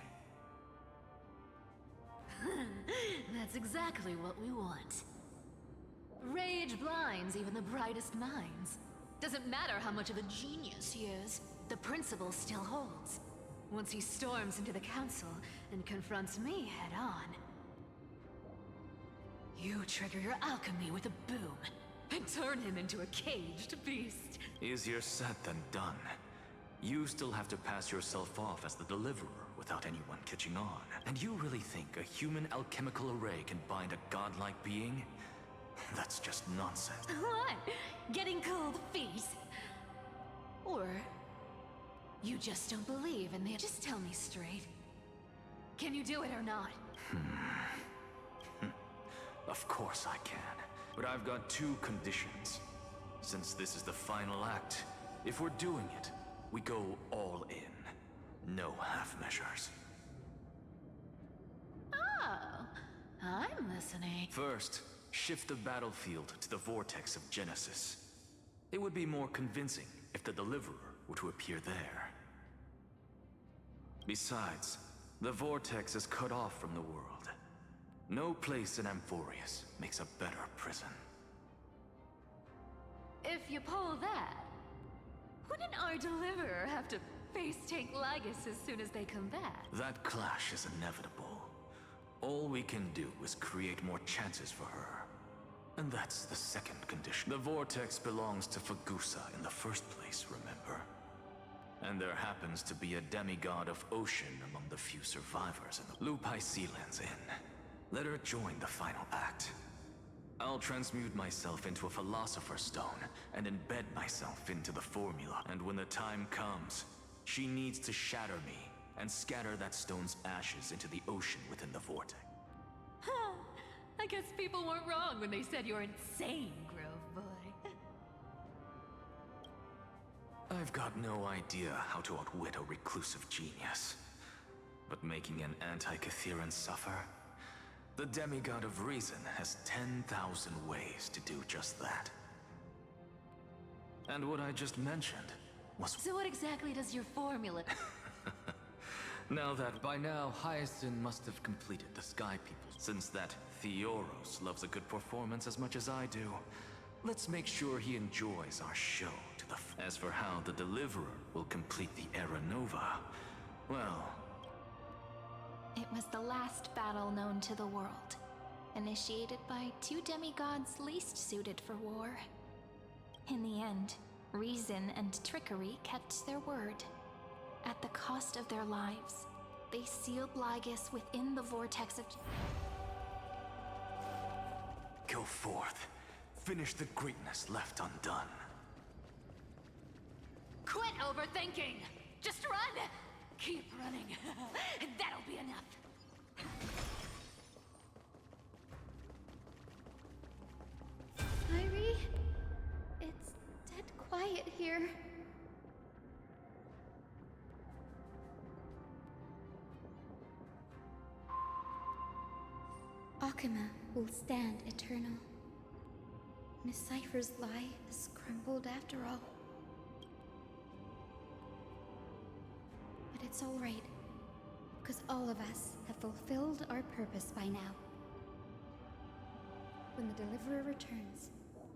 That's exactly what we want. Rage blinds even the brightest minds. Doesn't matter how much of a genius he is, the principle still holds. Once he storms into the council and confronts me head on, you trigger your alchemy with a boom and turn him into a caged beast. Easier said than done. You still have to pass yourself off as the deliverer without anyone catching on. And you really think a human alchemical array can bind a godlike being? That's just nonsense. What? Getting cold feet? Or you just don't believe in the... Just tell me straight. Can you do it or not? Of course I can. But I've got 2 conditions. Since this is the final act, if we're doing it, we go all in. No half measures. Oh, I'm listening. First, shift the battlefield to the vortex of Genesis. It would be more convincing if the deliverer were to appear there. Besides, the vortex is cut off from the world. No place in Amphorius makes a better prison. If you pull that, wouldn't our deliverer have to face-take Lygus as soon as they come back? That clash is inevitable. All we can do is create more chances for her. And that's the second condition. The vortex belongs to Fagusa in the first place, remember? And there happens to be a demigod of ocean among the few survivors in the Lupai Sealands Inn. Let her join the final act. I'll transmute myself into a Philosopher's Stone and embed myself into the formula. And when the time comes, she needs to shatter me and scatter that stone's ashes into the ocean within the vortex. Huh. I guess people weren't wrong when they said you're insane, Grove Boy. I've got no idea how to outwit a reclusive genius. But making an anti-Catheran suffer? The demigod of reason has 10,000 ways to do just that. And what I just mentioned was... So what exactly does your formula... Now that by now, Hyacinth must have completed the Sky People. Since that Theoros loves a good performance as much as I do, let's make sure he enjoys our show to the As for how the Deliverer will complete the Era Nova, well... It was the last battle known to the world, initiated by two demigods least suited for war. In the end, reason and trickery kept their word. At the cost of their lives, they sealed Lygus within the vortex of... Go forth. Finish the greatness left undone. Quit overthinking! Just run! Keep running. That'll be enough. Irie, it's dead quiet here. Akima will stand eternal. Miss Cypher's lie is crumbled after all. But it's all right, because all of us have fulfilled our purpose by now. When the Deliverer returns,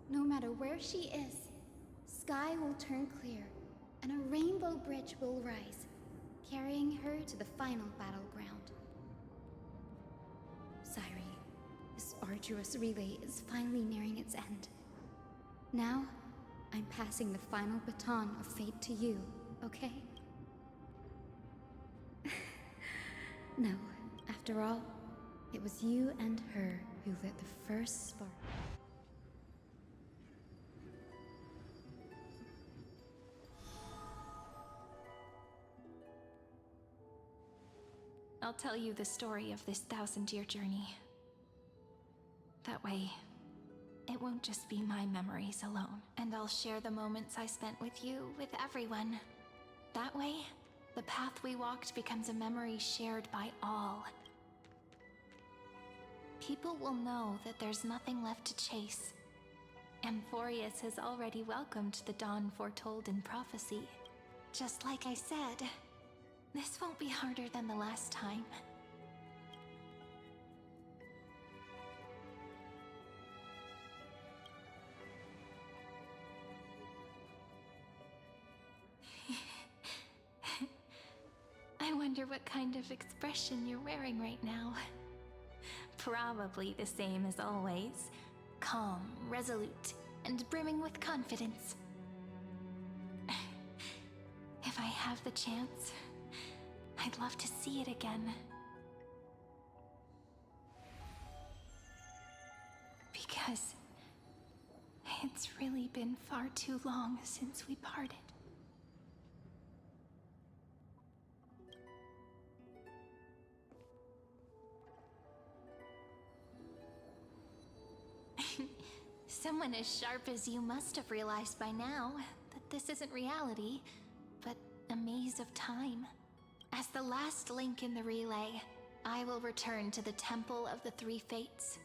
no matter where she is, sky will turn clear, and a rainbow bridge will rise, carrying her to the final battleground. Sairi, this arduous relay is finally nearing its end. Now, I'm passing the final baton of fate to you, okay? No, after all, it was you and her who lit the first spark. I'll tell you the story of this 1,000-year journey. That way, it won't just be my memories alone. And I'll share the moments I spent with you with everyone. That way, the path we walked becomes a memory shared by all. People will know that there's nothing left to chase. Amphorius has already welcomed the dawn foretold in prophecy. Just like I said, this won't be harder than the last time. I wonder what kind of expression you're wearing right now. Probably the same as always. Calm, resolute, and brimming with confidence. If I have the chance, I'd love to see it again. Because it's really been far too long since we parted. Someone as sharp as you must have realized by now that this isn't reality, but a maze of time. As the last link in the relay, I will return to the Temple of the Three Fates,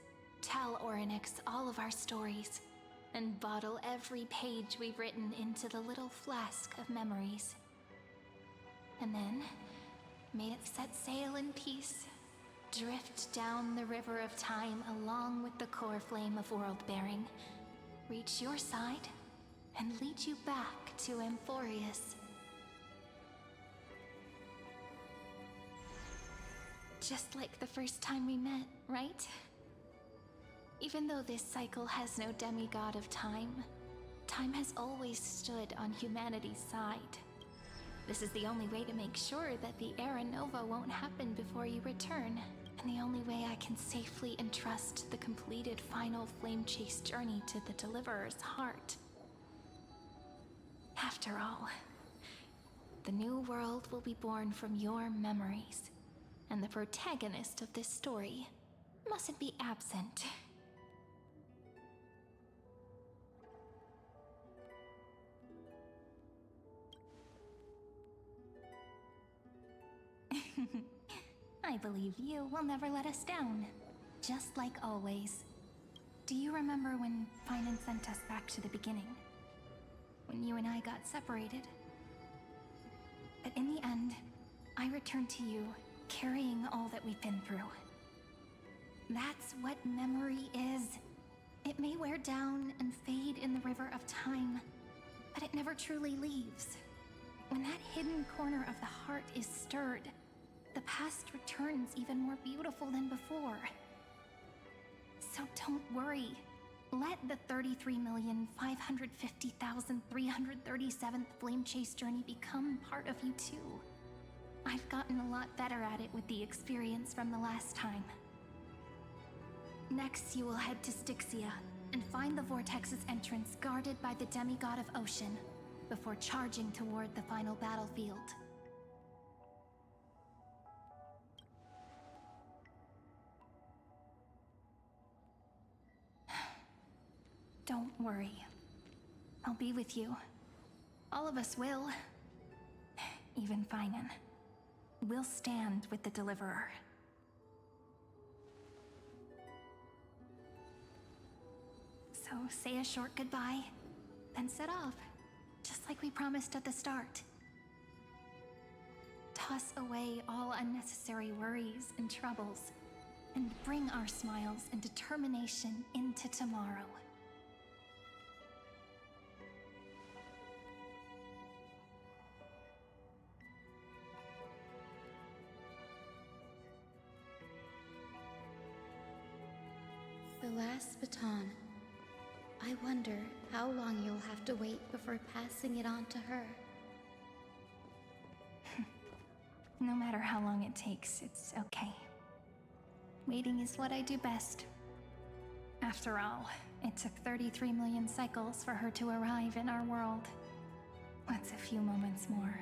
tell Orynyx all of our stories, and bottle every page we've written into the little flask of memories. And then, may it set sail in peace, drift down the river of time along with the core flame of world-bearing, reach your side, and lead you back to Amphorius. Just like the first time we met, right? Even though this cycle has no demigod of time, time has always stood on humanity's side. This is the only way to make sure that the Era Nova won't happen before you return, and the only way I can safely entrust the completed final flame chase journey to the Deliverer's heart. After all, the new world will be born from your memories, and the protagonist of this story mustn't be absent. I believe you will never let us down, just like always. Do you remember when Finan sent us back to the beginning? When you and I got separated? But in the end, I returned to you, carrying all that we've been through. That's what memory is. It may wear down and fade in the river of time, but it never truly leaves. When that hidden corner of the heart is stirred, the past returns even more beautiful than before. So don't worry. Let the 33,550,337th Flame Chase journey become part of you too. I've gotten a lot better at it with the experience from the last time. Next, you will head to Styxia and find the Vortex's entrance guarded by the demigod of Ocean before charging toward the final battlefield. Don't worry. I'll be with you. All of us will. Even Finan. We'll stand with the Deliverer. So say a short goodbye, then set off, just like we promised at the start. Toss away all unnecessary worries and troubles, and bring our smiles and determination into tomorrow. The last baton. I wonder how long you'll have to wait before passing it on to her. No matter how long it takes, it's okay. Waiting is what I do best. After all, it took 33 million cycles for her to arrive in our world. What's a few moments more?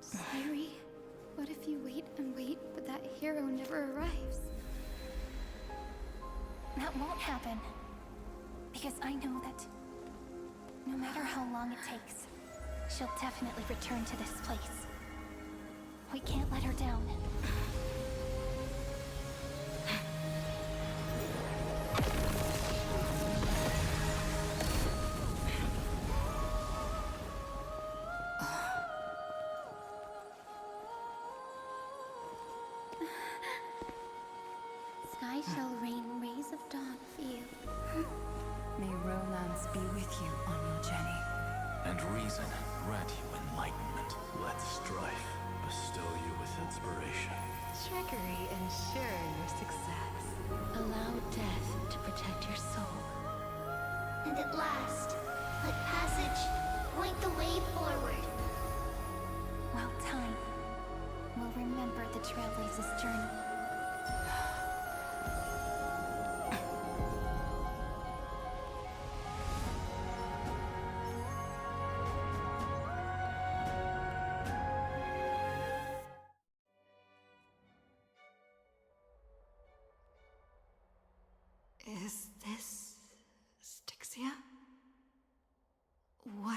Sayuri, what if you wait and wait, but that hero never arrives? That won't happen. Because I know that no matter how long it takes, she'll definitely return to this place. We can't let her down. Sky shall rain rays of dawn for you. May romance be with you on your journey. And reason grant you enlightenment. Let strife bestow you with inspiration. Trickery ensure your success. Allow death to protect your soul. And at last, let passage point the way forward. Well, time will remember the Trailblazer's journey.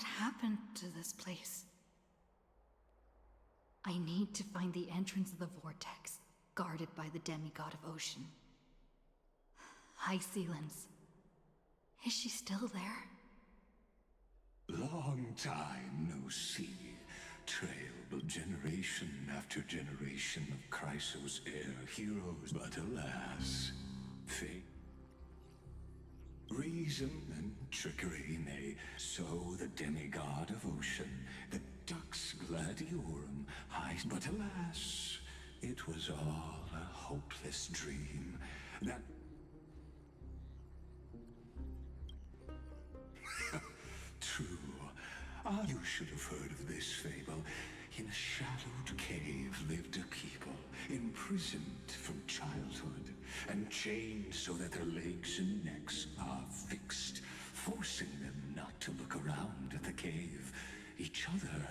What happened to this place? I need to find the entrance of the vortex, guarded by the demigod of ocean. High Sealens. Is she still there? Long time no see. Trailed generation after generation of Chrysos heir heroes, but alas, fate. Reason and trickery may sow the demigod of ocean, the dux gladiorum highs, but alas, it was all a hopeless dream that true. You should have heard of this fable. In a shadowed cave lived a people, imprisoned from childhood, and chained so that their legs and necks are fixed, forcing them not to look around at the cave, each other,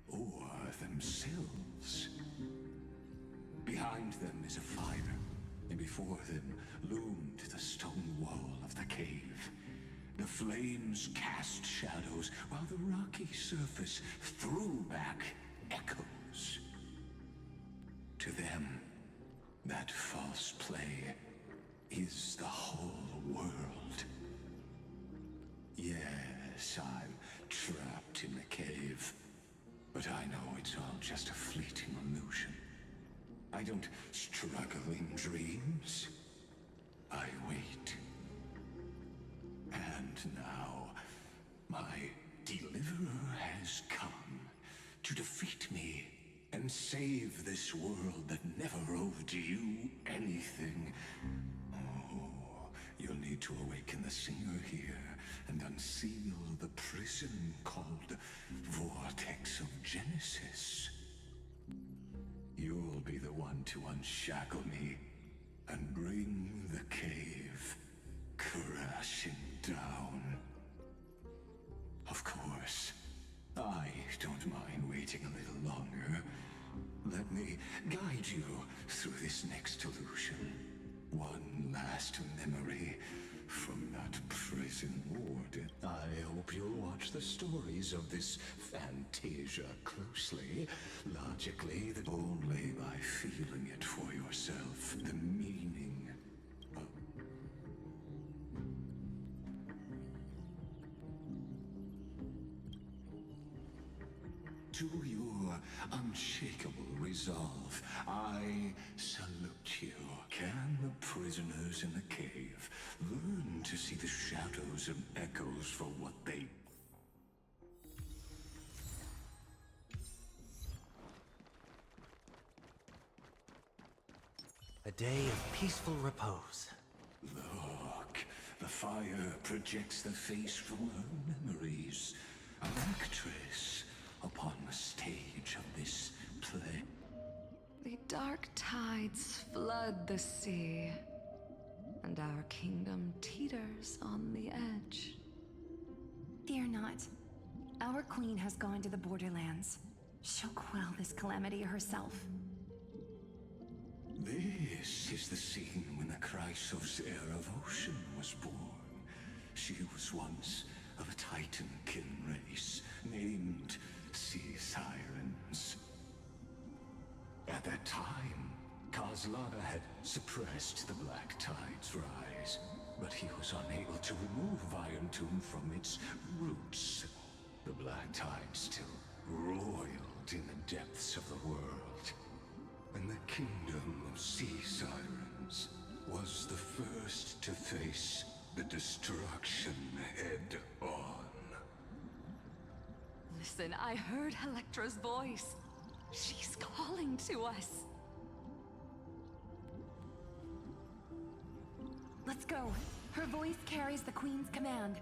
or themselves. Behind them is a fire, and before them loomed the stone wall of the cave. The flames cast shadows, while the rocky surface threw back echoes. To them, that false play is the whole world. Yes, I'm trapped in the cave, but I know it's all just a fleeting illusion. I don't struggle in dreams. I wait. And now, my deliverer has come to defeat me and save this world that never owed you anything. Oh, you'll need to awaken the singer here and unseal the prison called Vortex of Genesis. You'll be the one to unshackle me and bring the cave crashing down. Of course, I don't mind waiting a little longer. Let me guide you through this next illusion. One last memory from that prison ward. I hope you'll watch the stories of this Fantasia closely, logically, only by feeling it for yourself. The meaning of to your unshakable resolve, I salute you. Can the prisoners in the cave learn to see the shadows and echoes for what they... A day of peaceful repose. Look, the fire projects the face from her memories. An actress upon the stage of this play. The dark tides flood the sea, and our kingdom teeters on the edge. Fear not. Our queen has gone to the borderlands. She'll quell this calamity herself. This is the scene when the Chrysos heir of ocean was born. She was once of a Titan-kin race named Sea Sirens. At that time, Kozlana had suppressed the Black Tide's rise, but he was unable to remove Iron Tomb from its roots. The Black Tide still roiled in the depths of the world, and the kingdom of Sea Sirens was the first to face the destruction head-on. Listen, I heard Electra's voice. She's calling to us. Let's go. Her voice carries the queen's command.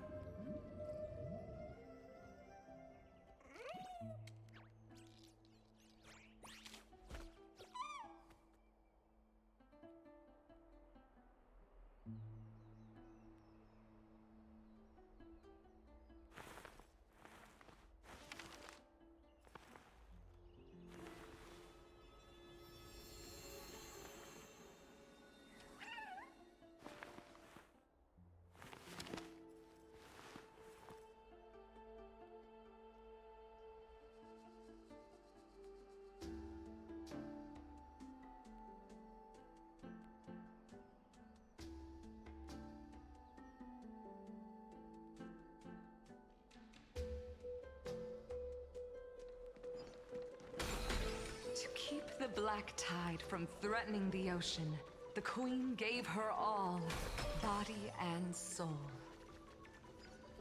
the black tide from threatening the ocean, the Queen gave her all, body and soul.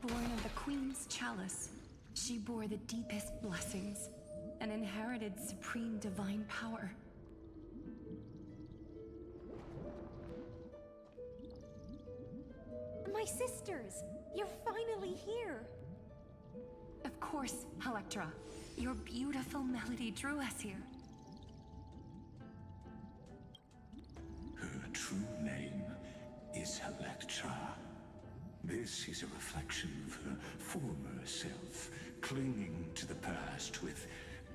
Born of the Queen's chalice, she bore the deepest blessings and inherited supreme divine power. My sisters! You're finally here! Of course, Electra. Your beautiful melody drew us here. Her true name is Electra. This is a reflection of her former self, clinging to the past with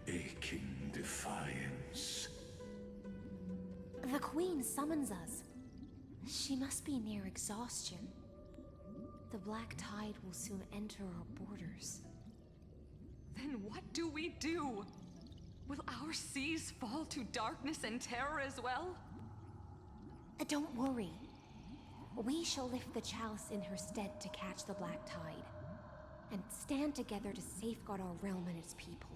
aching defiance. The Queen summons us. She must be near exhaustion. The black tide will soon enter our borders. Then what do we do? Will our seas fall to darkness and terror as well? Don't worry. We shall lift the chalice in her stead to catch the black tide, and stand together to safeguard our realm and its people.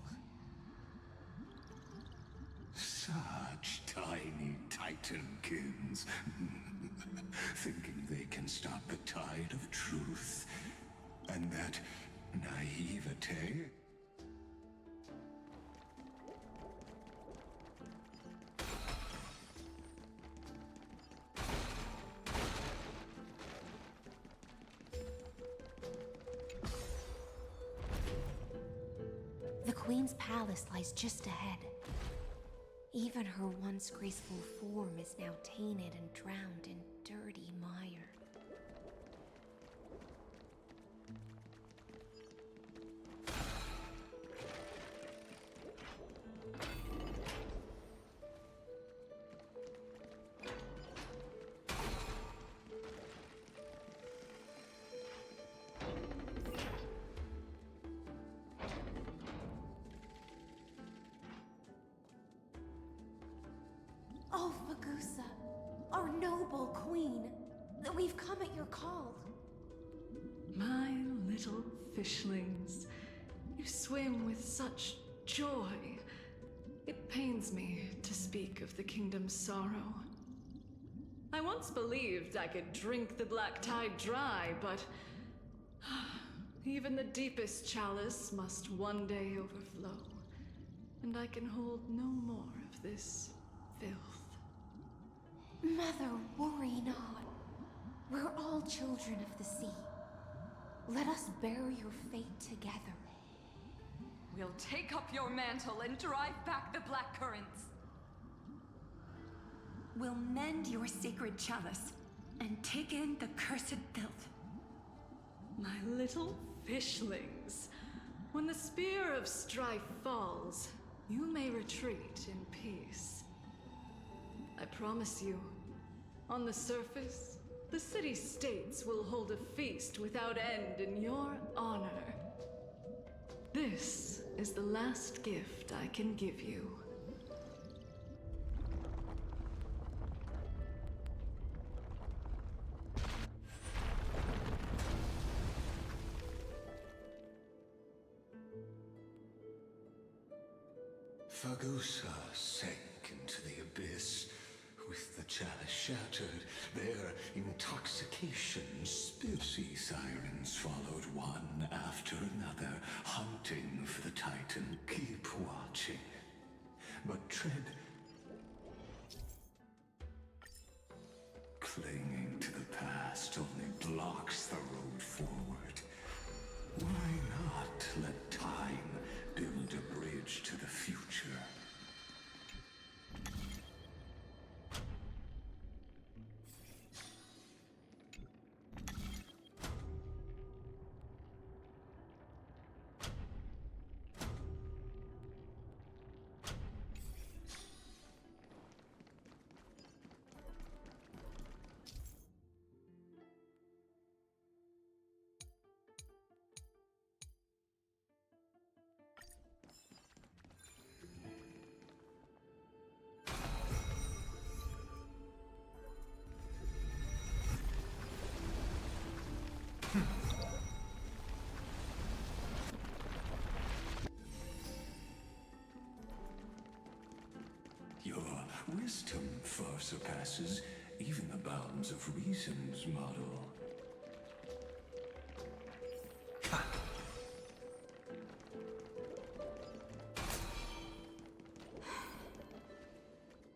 Such tiny Titankins, thinking they can stop the tide of truth. And that naivete? The Queen's palace lies just ahead. Even her once graceful form is now tainted and drowned in dirty mire. Oh, Fagusa, our noble queen, we've come at your call. My little fishlings, you swim with such joy. It pains me to speak of the kingdom's sorrow. I once believed I could drink the black tide dry, but even the deepest chalice must one day overflow, and I can hold no more of this filth. Mother, worry not. We're all children of the sea. Let us bear your fate together. We'll take up your mantle and drive back the black currents. We'll mend your sacred chalice and take in the cursed filth. My little fishlings, when the spear of strife falls, you may retreat in peace. I promise you, on the surface, the city-states will hold a feast without end in your honor. This is the last gift I can give you. Fagusa sank into the abyss. With the chalice shattered, their intoxication, sea sirens followed one after another, hunting for the Titan. Keep watching, but tread. Clinging to the past only blocks the road forward. Why not let time build a bridge to the future? Wisdom far surpasses even the bounds of reason's model.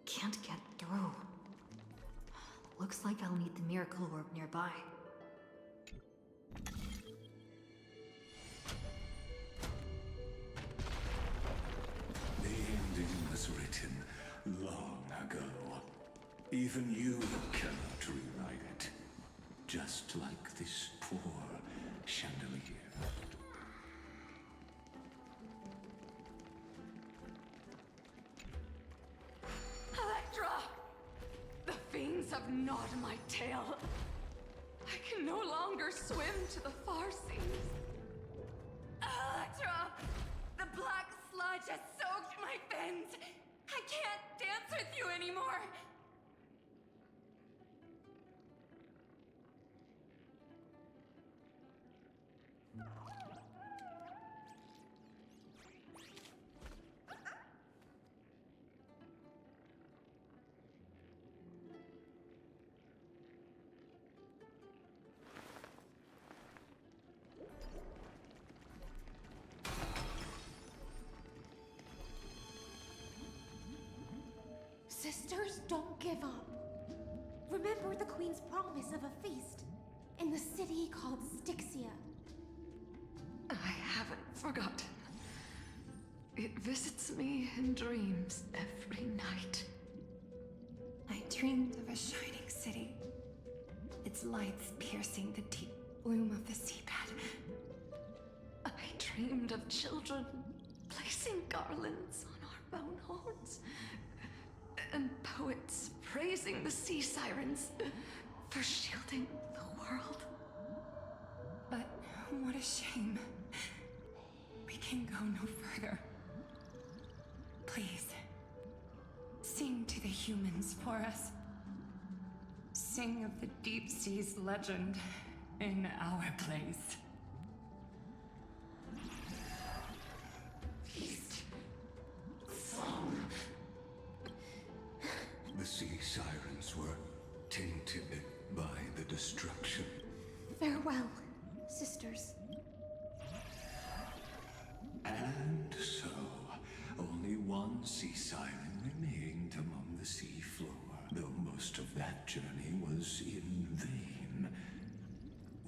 Can't get through. Looks like I'll need the miracle orb nearby. The ending was written long ago. Even you cannot rewrite it. Just like this poor chandelier. Electra! The fiends have gnawed my tail. I can no longer swim to the far seas. Electra! The black sludge has soaked my fins. I can't dance with you anymore. Sisters, don't give up. Remember the Queen's promise of a feast in the city called Styxia. I haven't forgotten. It visits me in dreams every night. I dreamed of a shining city, its lights piercing the deep gloom of the seabed. I dreamed of children placing garlands on our bone horns, and poets praising the sea sirens for shielding the world. But what a shame. We can go no further. Please, sing to the humans for us. Sing of the deep sea's legend in our place. The sea sirens were tainted by the destruction. Farewell, sisters. And so, only one sea siren remained among the sea floor, though most of that journey was in vain.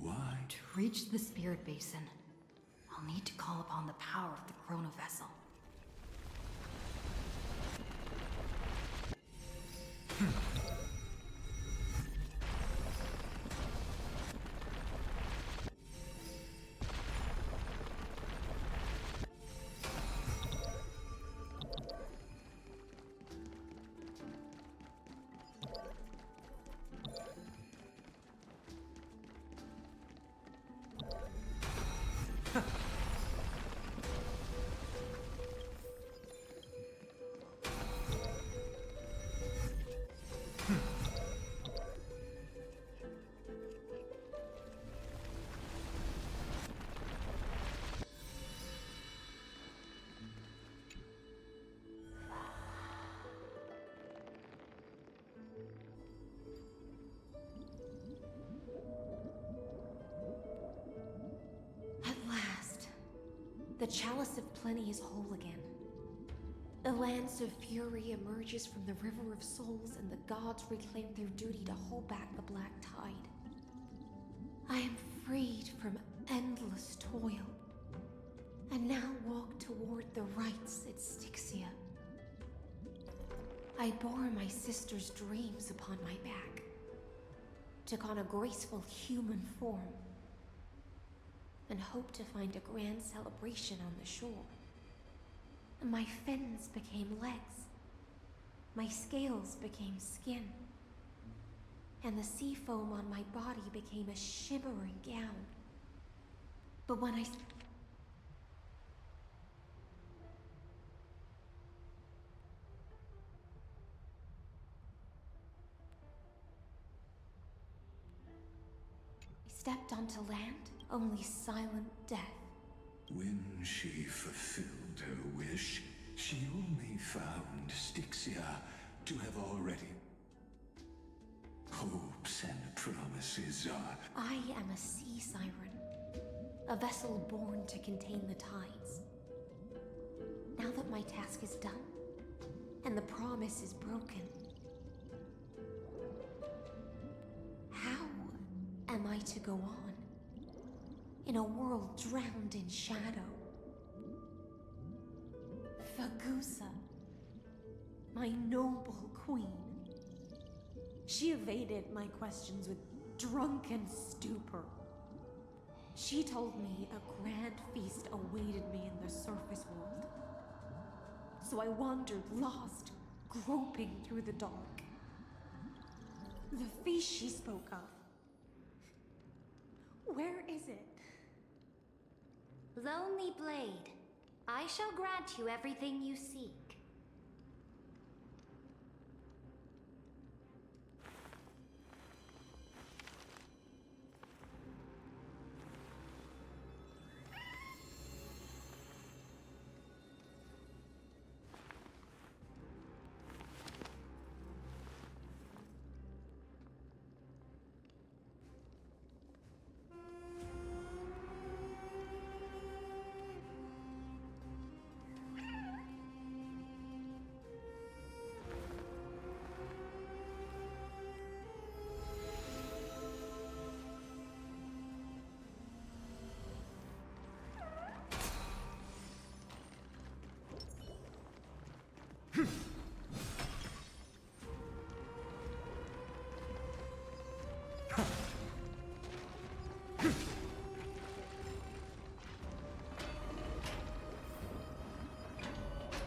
Why? To reach the spirit basin, I'll need to call upon the power of the Chrono Vessel. At last, the Chalice of Plenty is whole again. The Lance of Fury emerges from the River of Souls, and the gods reclaim their duty to hold back the Black Tide. I am freed from endless toil, and now walk toward the rites at Styxia. I bore my sister's dreams upon my back, took on a graceful human form, and hoped to find a grand celebration on the shore. My fins became legs, my scales became skin, and the sea foam on my body became a shimmering gown. But when I stepped onto land, only silent death. When she fulfilled her wish, she only found Styxia to have already. Hopes and promises are... I am a sea siren. A vessel born to contain the tides. Now that my task is done, and the promise is broken, how am I to go on in a world drowned in shadow? Fagusa, my noble queen. She evaded my questions with drunken stupor. She told me a grand feast awaited me in the surface world. So I wandered lost, groping through the dark. The feast she spoke of. Where is it? Lonely Blade, I shall grant you everything you seek.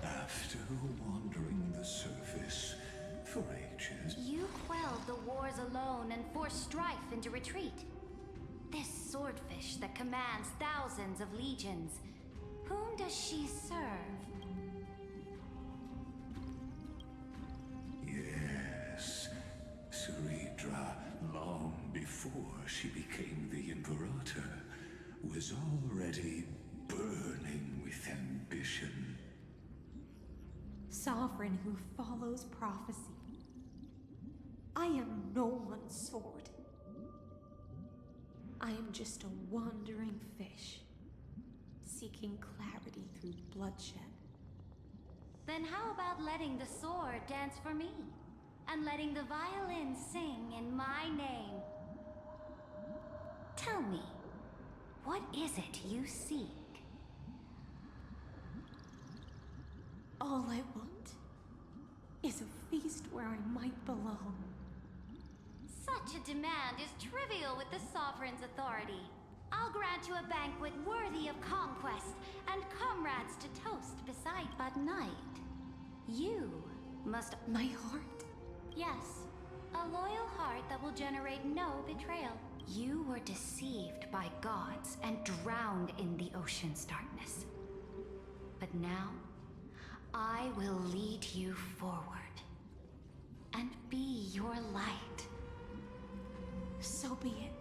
After wandering the surface for ages... You quelled the wars alone and forced strife into retreat. This swordfish that commands thousands of legions, whom does she serve? Yes, Ceridra, long before she became the Imperator, was already burning with ambition. Sovereign who follows prophecy. I am no one's sword. I am just a wandering fish, seeking clarity through bloodshed. Then how about letting the sword dance for me? And letting the violin sing in my name? Tell me, what is it you seek? All I want is a feast where I might belong. Such a demand is trivial with the Sovereign's authority. I'll grant you a banquet worthy of conquest and comrades to toast beside. But night, you must... My heart? Yes, a loyal heart that will generate no betrayal. You were deceived by gods and drowned in the ocean's darkness. But now, I will lead you forward and be your light. So be it,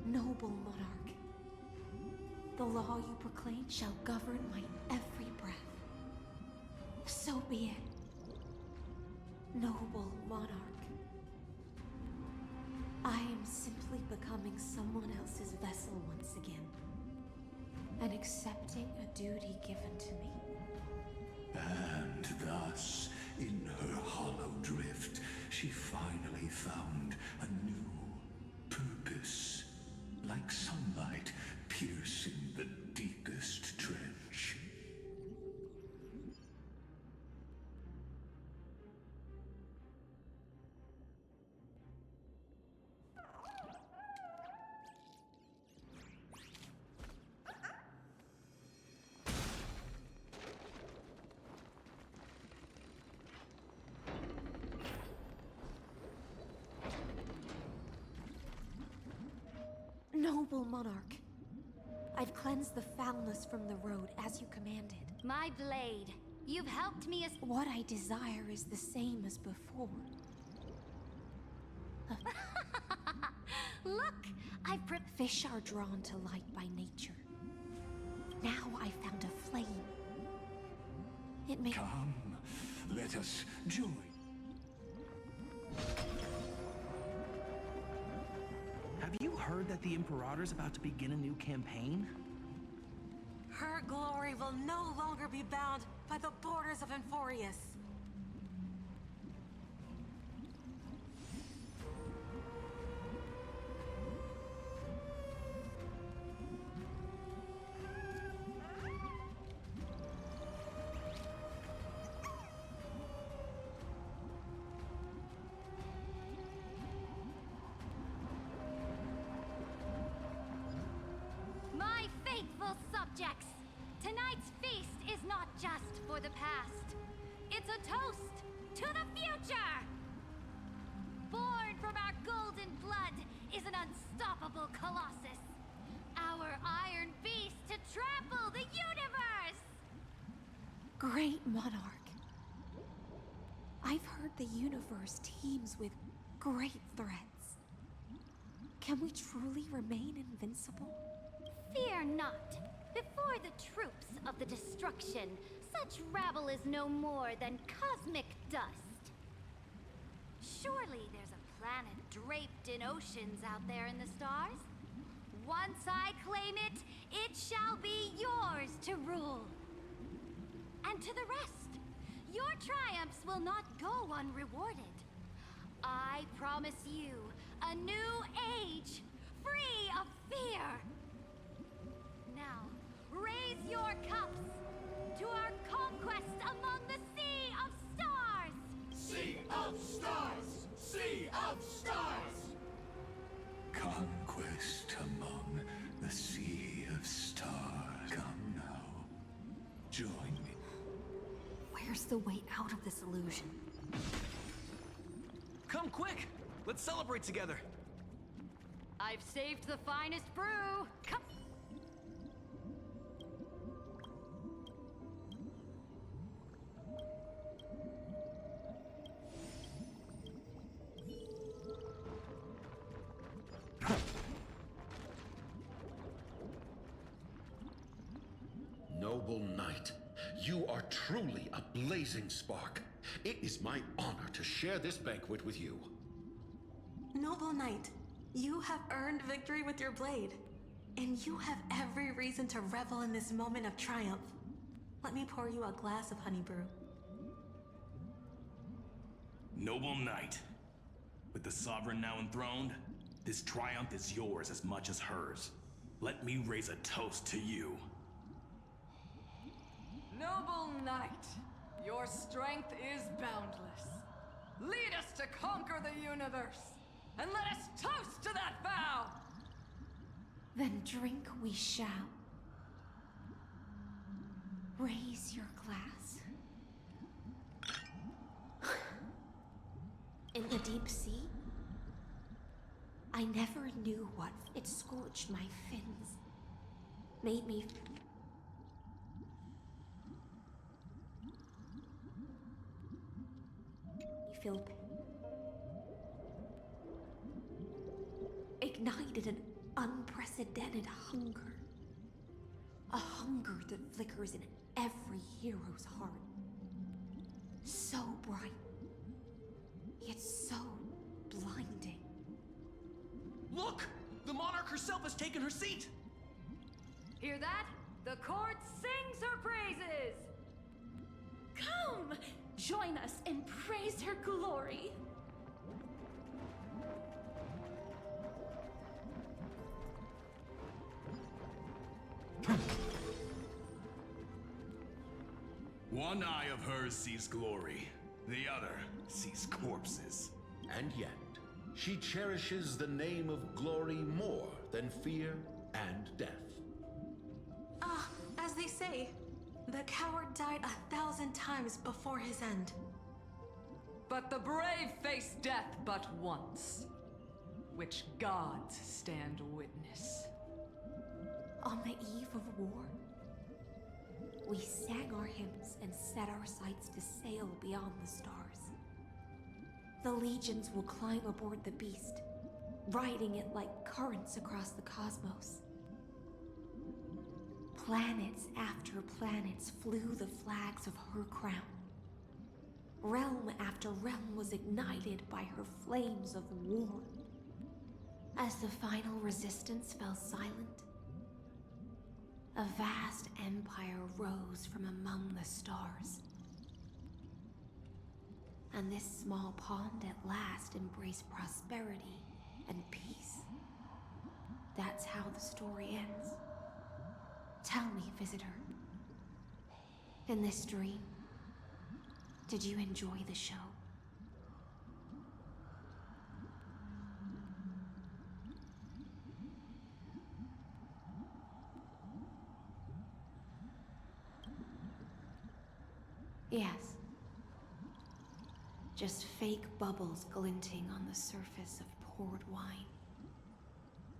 noble monarch. The law you proclaim shall govern my every breath. So be it, noble monarch. I am simply becoming someone else's vessel once again, and accepting a duty given to me. And thus, in her hollow drift, she finally found a new purpose, like sunlight piercing the deepest trench. Noble monarch, I've cleansed the foulness from the road as you commanded. My blade, you've helped me as... What I desire is the same as before. Look, I've Fish are drawn to light by nature. Now I found a flame. It may... Come, let us join. that the Imperator's about to begin a new campaign? Her glory will no longer be bound by the borders of Emphorius. My faithful subjects, tonight's feast is not just for the past. It's a toast to the future! Born from our golden blood is an unstoppable colossus. Our iron beast to trample the universe! Great monarch. I've heard the universe teems with great threats. Can we truly remain invincible? Fear not. Before the troops of the destruction, such rabble is no more than cosmic dust. Surely there's a planet draped in oceans out there in the stars. Once I claim it, it shall be yours to rule. And to the rest, your triumphs will not go unrewarded. I promise you a new age, free of fear. Now, raise your cups to our conquest among the Sea of Stars! Sea of Stars! Sea of Stars! Conquest among the Sea of Stars. Come now. Join me. Where's the way out of this illusion? Come quick! Let's celebrate together! I've saved the finest brew! Come! Noble knight, you are truly a blazing spark. It is my honor to share this banquet with you. Noble Knight, you have earned victory with your blade. And you have every reason to revel in this moment of triumph. Let me pour you a glass of honey brew. Noble Knight, with the Sovereign now enthroned, this triumph is yours as much as hers. Let me raise a toast to you. Noble knight, your strength is boundless. Lead us to conquer the universe, and let us toast to that vow! Then drink we shall. Raise your glass. In the deep sea, I never knew what it scorched my fins. Made me feel ignited an unprecedented hunger. A hunger that flickers in every hero's heart. So bright, yet so blinding. Look! The monarch herself has taken her seat! Hear that? The court sings her praises! Come! Join us and praise her glory! One eye of hers sees glory, the other sees corpses. And yet, she cherishes the name of glory more than fear and death. As they say, the coward died 1,000 times before his end. But the brave face death but once, which gods stand witness. On the eve of war, we sang our hymns and set our sights to sail beyond the stars. The legions will climb aboard the beast, riding it like currents across the cosmos. Planets after planets flew the flags of her crown. Realm after realm was ignited by her flames of war. As the final resistance fell silent, a vast empire rose from among the stars. And this small pond at last embraced prosperity and peace. That's how the story ends. Tell me, visitor, in this dream, did you enjoy the show? Yes. Just fake bubbles glinting on the surface of poured wine.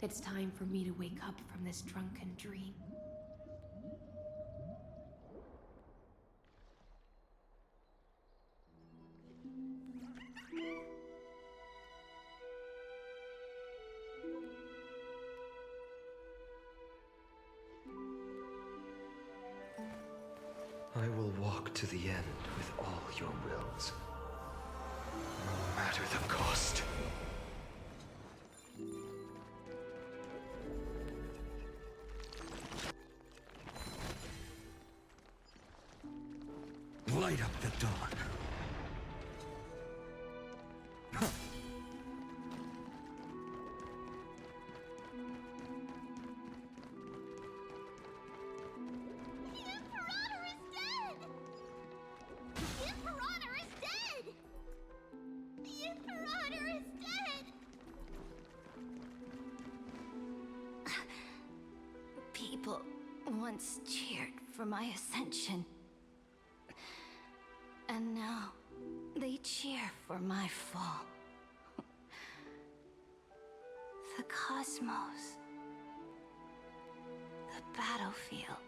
It's time for me to wake up from this drunken dream. I will walk to the end with all your wills, no matter the cost. Light up the dawn. People once cheered for my ascension. And now, they cheer for my fall. The cosmos. The battlefield.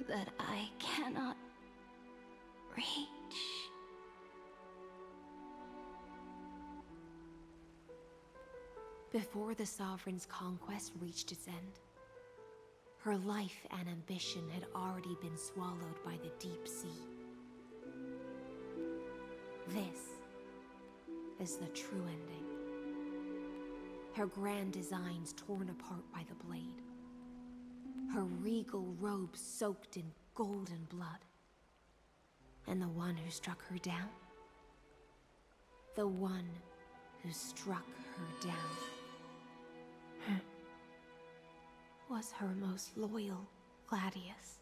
That I cannot reach. Before the Sovereign's conquest reached its end, her life and ambition had already been swallowed by the deep sea. This is the true ending. Her grand designs torn apart by the blade. Her regal robe soaked in golden blood. And the one who struck her down? The one who struck her down was her most loyal Gladius.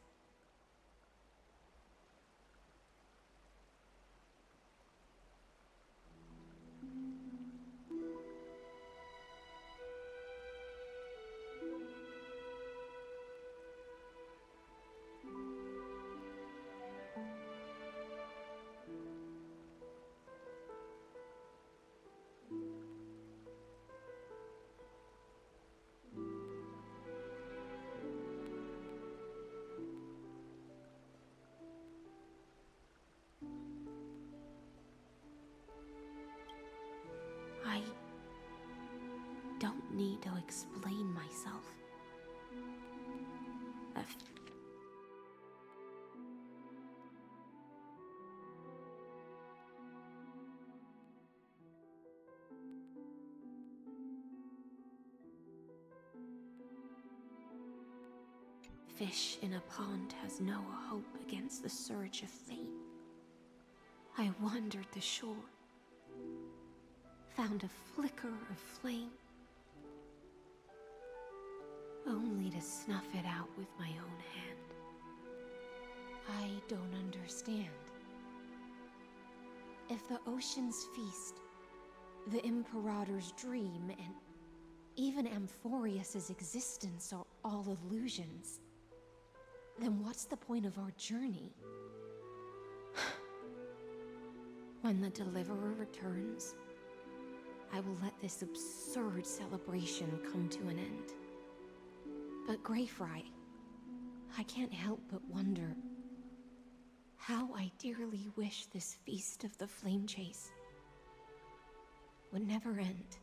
I don't need to explain myself. Fish in a pond has no hope against the surge of fate. I wandered the shore, found a flicker of flame, only to snuff it out with my own hand. I don't understand. If the ocean's feast, the Imperator's dream, and even Amphorius's existence are all illusions, then what's the point of our journey? When the Deliverer returns, I will let this absurd celebration come to an end. But Greyfry, I can't help but wonder how I dearly wish this feast of the Flame Chase would never end.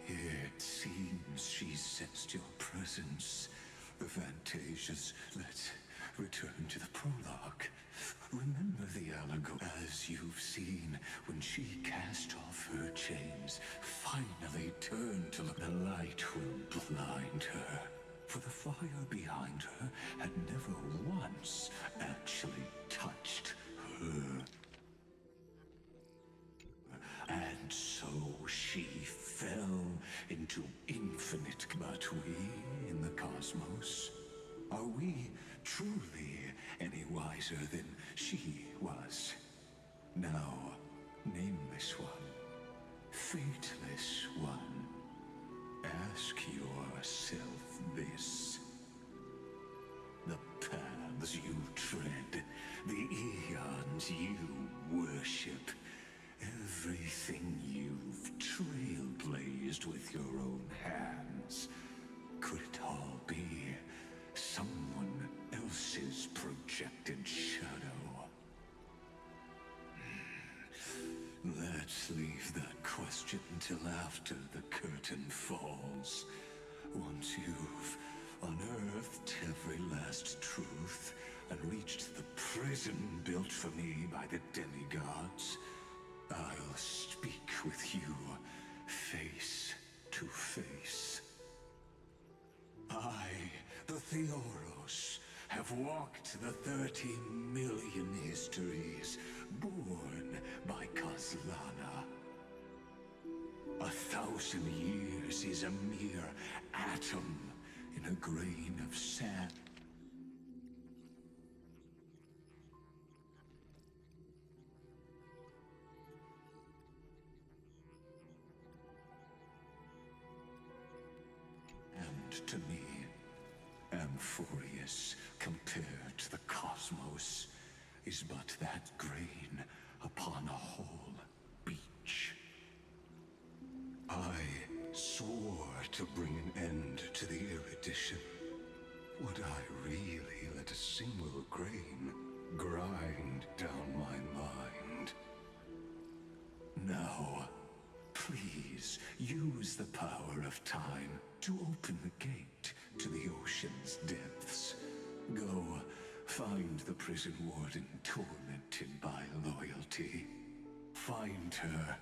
It seems she sensed your presence. The Fantasias, let return to the prologue. Remember the allegory as you've seen when she cast off her chains, finally turned to look. The light will blind her, for the fire behind her had never once actually touched her. And so she fell into infinite. But we in the cosmos, are we truly any wiser than she was? Now, nameless one, fateless one, ask yourself this. The paths you tread, the eons you worship, everything you've trailblazed with your own hands, could it all be someone else's projected shadow? Let's leave that question till after the curtain falls. Once you've unearthed every last truth and reached the prison built for me by the demigods, I'll speak with you face to face. I, the Theoros, have walked the 30 million histories born by Kozlana. 1,000 years is a mere atom in a grain of sand. And to me, Amphorius, compared to the cosmos, is but that grain upon a whole beach. I swore to bring an end to the erudition. Would I really let a single grain grind down my mind? Now, please use the power of time to open the gate to the ocean's depths. Go, find the prison warden tormented by loyalty. Find her,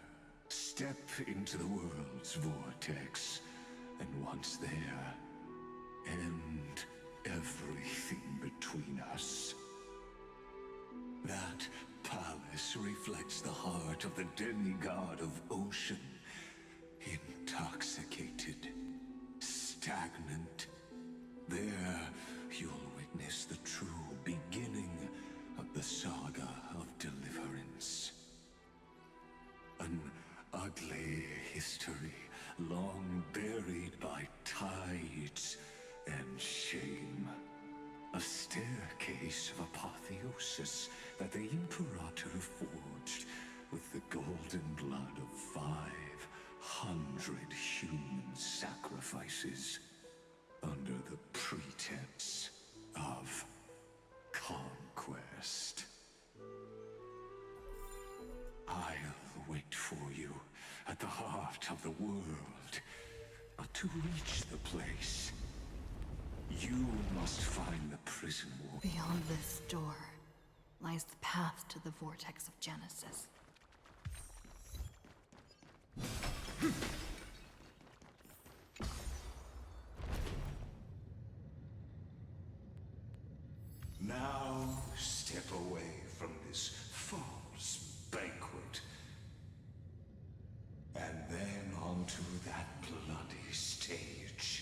step into the world's vortex, and once there, end everything between us. That palace reflects the heart of the demigod of ocean, intoxicated, stagnant. There, you'll witness the true beginning of the saga of deliverance. An ugly history, long buried by tides and shame. A staircase of apotheosis that the Imperator forged with the golden blood of 500 human sacrifices under the pretense of conquest. I'll wait for you at the heart of the world. But to reach the place, you must find the prison wall. Beyond this door lies the path to the vortex of Genesis. Now step away from this false banquet, and then onto that bloody stage.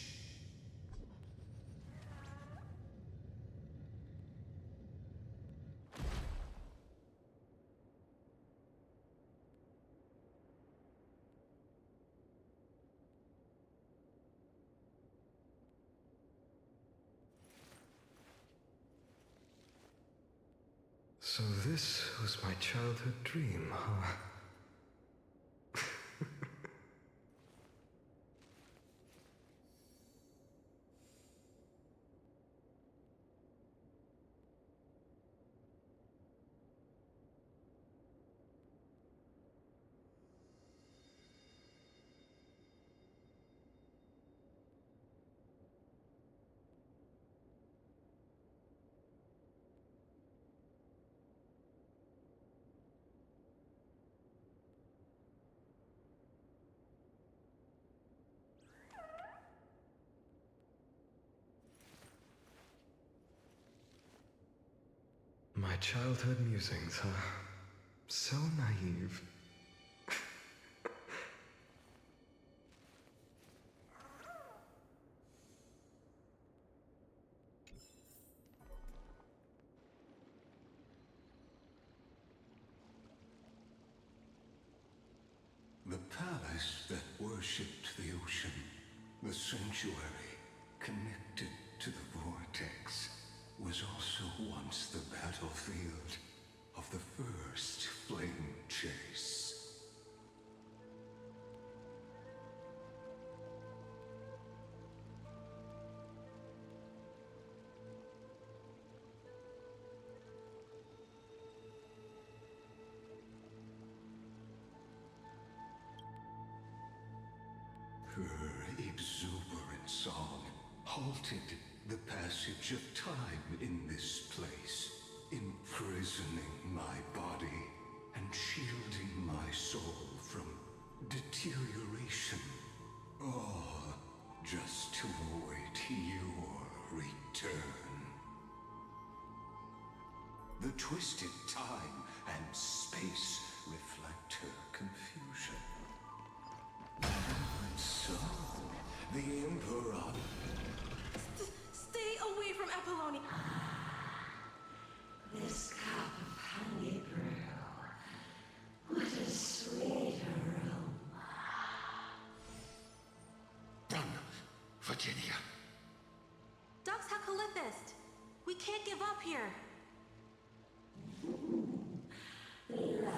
So this was my childhood dream, huh? childhood musings, huh? So naive. The palace that worshipped the ocean, the sanctuary connected to the vortex, was also once the battlefield of the first flame chase. Her exuberant song halted the passage of time in this place, imprisoning my body and shielding my soul from deterioration, all just to await your return. The twisted time and space reflect her confusion. And so, the Emperor... Stay away from Apollonia! This cup of honey brew. What a sweet aroma. Done, Virginia. Dux Hakalithist! We can't give up here! Love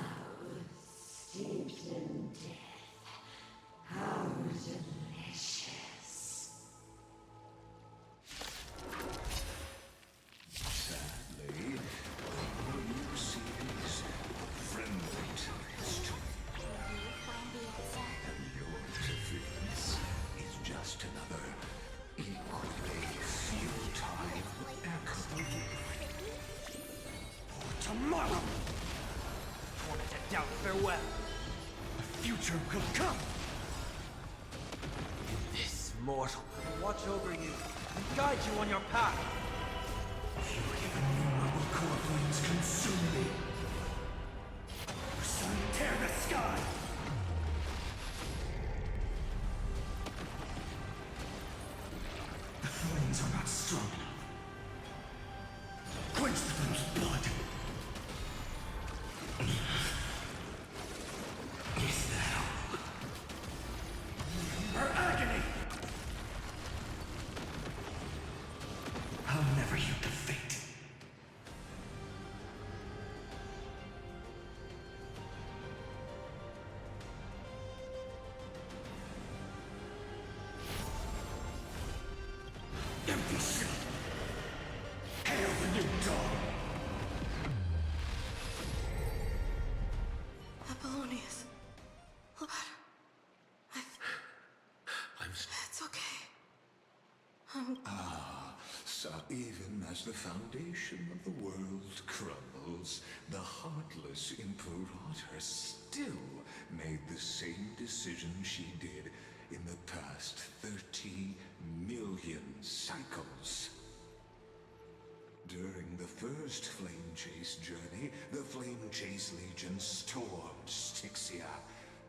steeped in death. How delicious. Sadly, all you see is friendly tourist. And your defense is just another equally futile echo. Tomorrow! Wanted to doubt farewell. The future will come! This mortal will watch over you and guide you on your path. If you even knew what will core flames consume me. Sun, tear the sky! The flames are not strong enough. Quench the flame's blood. Is that all? Her agony! I'll never yield to fate. Empty shell. Hail the new dawn! Apollonius. Look. I'm... It's okay. So even as the foundation of the world crumbles, the heartless Imperator still made the same decision she did in the past 30 million cycles. During the first Flame Chase journey, the Flame Chase Legion stormed Styxia.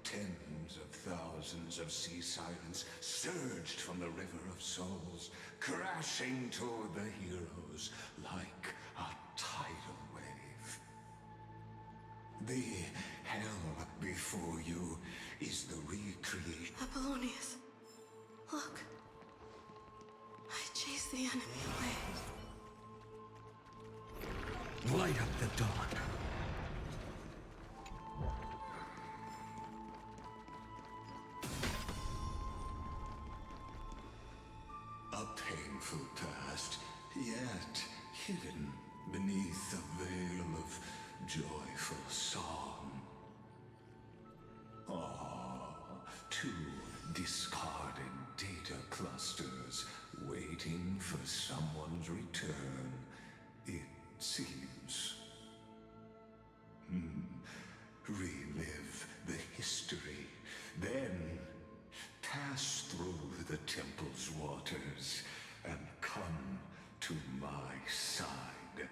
Tens of thousands of sea sirens surged from the River of Souls, crashing toward the heroes like a tidal wave. The hell before you is the recreation. Apollonius. Look. I chased the enemy away. Light up the dawn. A painful past, yet hidden beneath a veil of joyful song. Two discarded data clusters waiting for someone's return, it seems. Relive the history, then pass through the temple's waters and come to my side.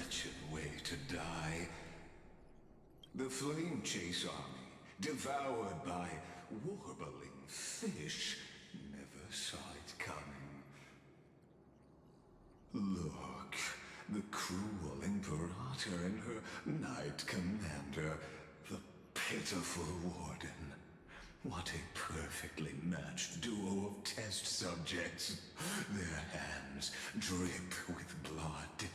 wretched way to die. The Flame Chase army, devoured by warbling fish, never saw it coming. Look, the cruel Imperator and her Knight Commander, the pitiful Warden. What a perfectly matched duo of test subjects. Their hands drip with blood.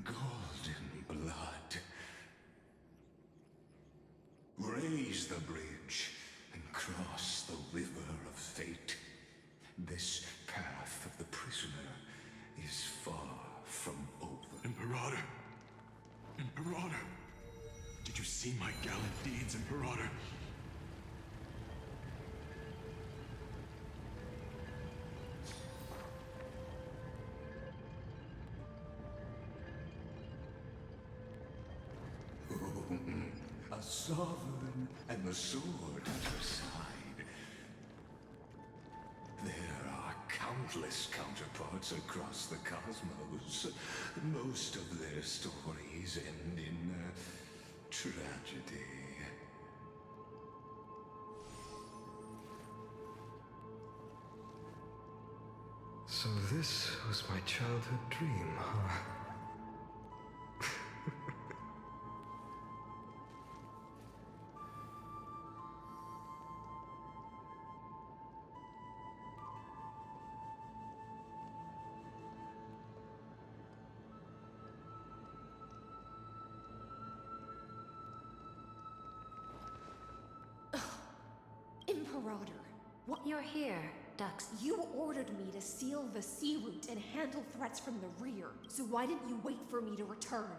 Golden blood. Raise the bridge and cross the river of fate. This path of the prisoner is far from over. Imperator! Imperator! Did you see my gallant deeds, Imperator? A sovereign and the sword at her side. There are countless counterparts across the cosmos. Most of their stories end in tragedy. So this was my childhood dream, huh? Imperator, what? You're here, Dux. You ordered me to seal the sea route and handle threats from the rear, so why didn't you wait for me to return?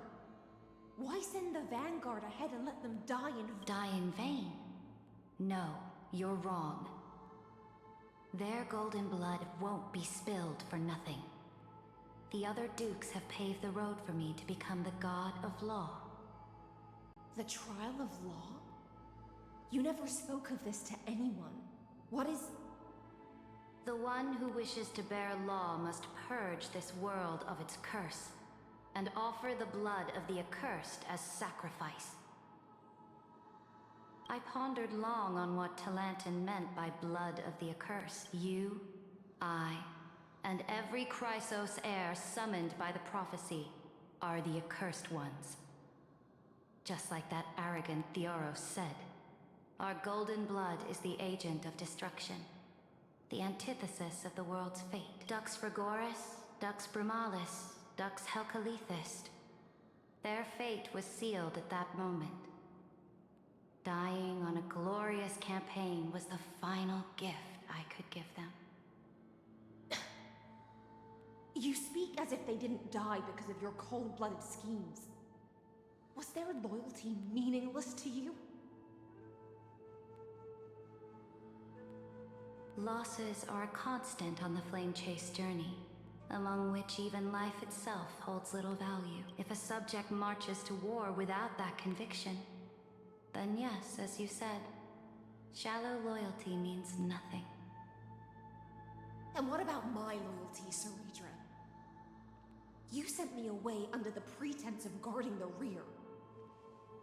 Why send the Vanguard ahead and let them die in... Die in vain? No, you're wrong. Their golden blood won't be spilled for nothing. The other dukes have paved the road for me to become the god of law. The trial of law? You never spoke of this to anyone. What is... The one who wishes to bear law must purge this world of its curse, and offer the blood of the accursed as sacrifice. I pondered long on what Talantin meant by blood of the accursed. You, I, and every Chrysos heir summoned by the prophecy are the accursed ones. Just like that arrogant Theoros said, our golden blood is the agent of destruction, the antithesis of the world's fate. Dux Frigoris, Dux Brumalis, Dux Helcalethist. Their fate was sealed at that moment. Dying on a glorious campaign was the final gift I could give them. You speak as if they didn't die because of your cold-blooded schemes. Was their loyalty meaningless to you? Losses are a constant on the Flame Chase journey, among which even life itself holds little value. If a subject marches to war without that conviction, then yes, as you said, shallow loyalty means nothing. And what about my loyalty, Ceridra? You sent me away under the pretense of guarding the rear.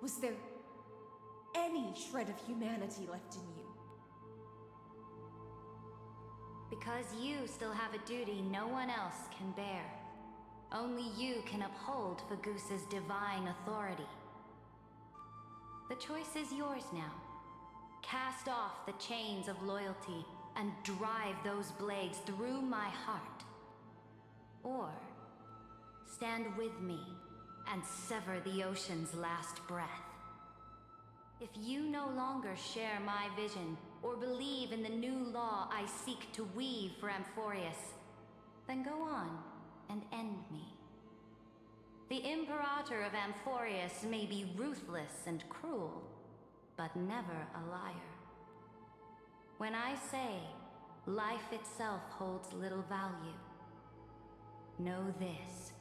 Was there any shred of humanity left in you? Because you still have a duty no one else can bear. Only you can uphold Fagoos's divine authority. The choice is yours now. Cast off the chains of loyalty and drive those blades through my heart. Or stand with me and sever the ocean's last breath. If you no longer share my vision or believe in the new law I seek to weave for Amphorius, then go on and end me. The Imperator of Amphorius may be ruthless and cruel, but never a liar. When I say life itself holds little value, know this.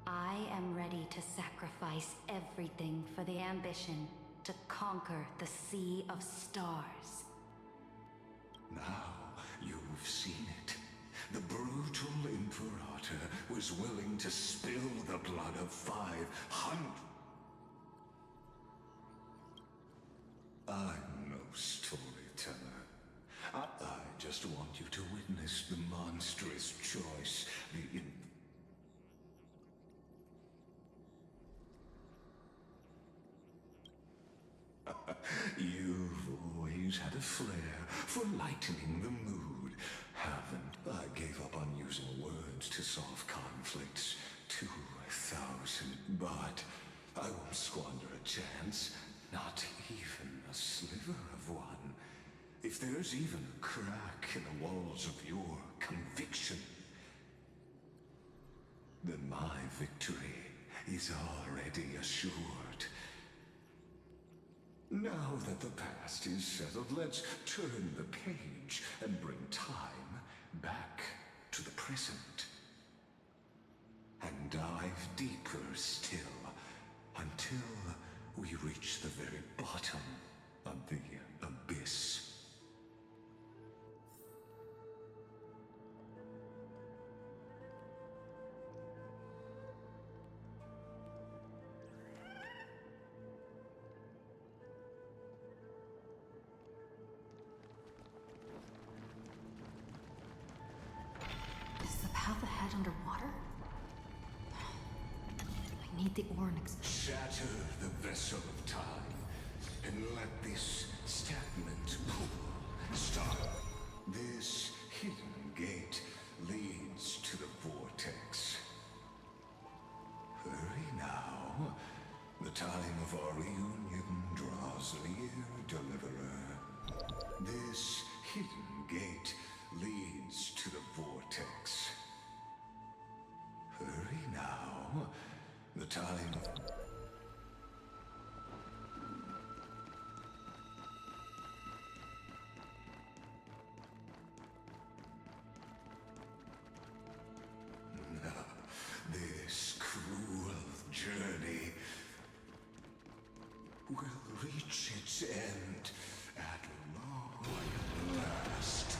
I am ready to sacrifice everything for the ambition to conquer the Sea of Stars. Now you've seen it. The brutal Imperator was willing to spill the blood of 500. I'm no storyteller. I just want you to witness the monstrous choice the You've always had a flair for lightening the mood, haven't I? Gave up on using words to solve conflicts. 2,000, but I won't squander a chance. Not even a sliver of one. If there's even a crack in the walls of your conviction, then my victory is already assured. Now that the past is settled, let's turn the page and bring time back to the present. And dive deeper still, until we reach the very bottom of the abyss. Is the path ahead underwater? I need the ore and Shatter the vessel of time, and let this stagnant pool start. This hidden gate leads to the vortex. Hurry now. The time of our reunion draws near, Deliverer. This hidden gate leads to the vortex. Hurry now. The time of... This cruel journey will reach its end at long last.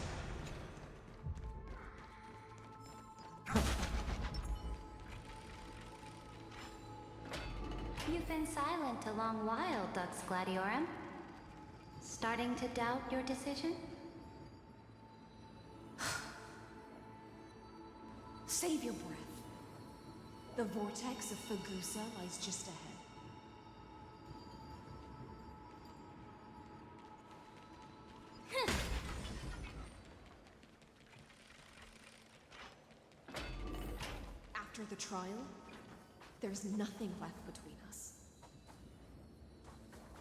You've been silent a long while, Dux Gladiorum. Starting to doubt your decision? Save your breath. The vortex of Fagusa lies just ahead. After the trial, there's nothing left between us.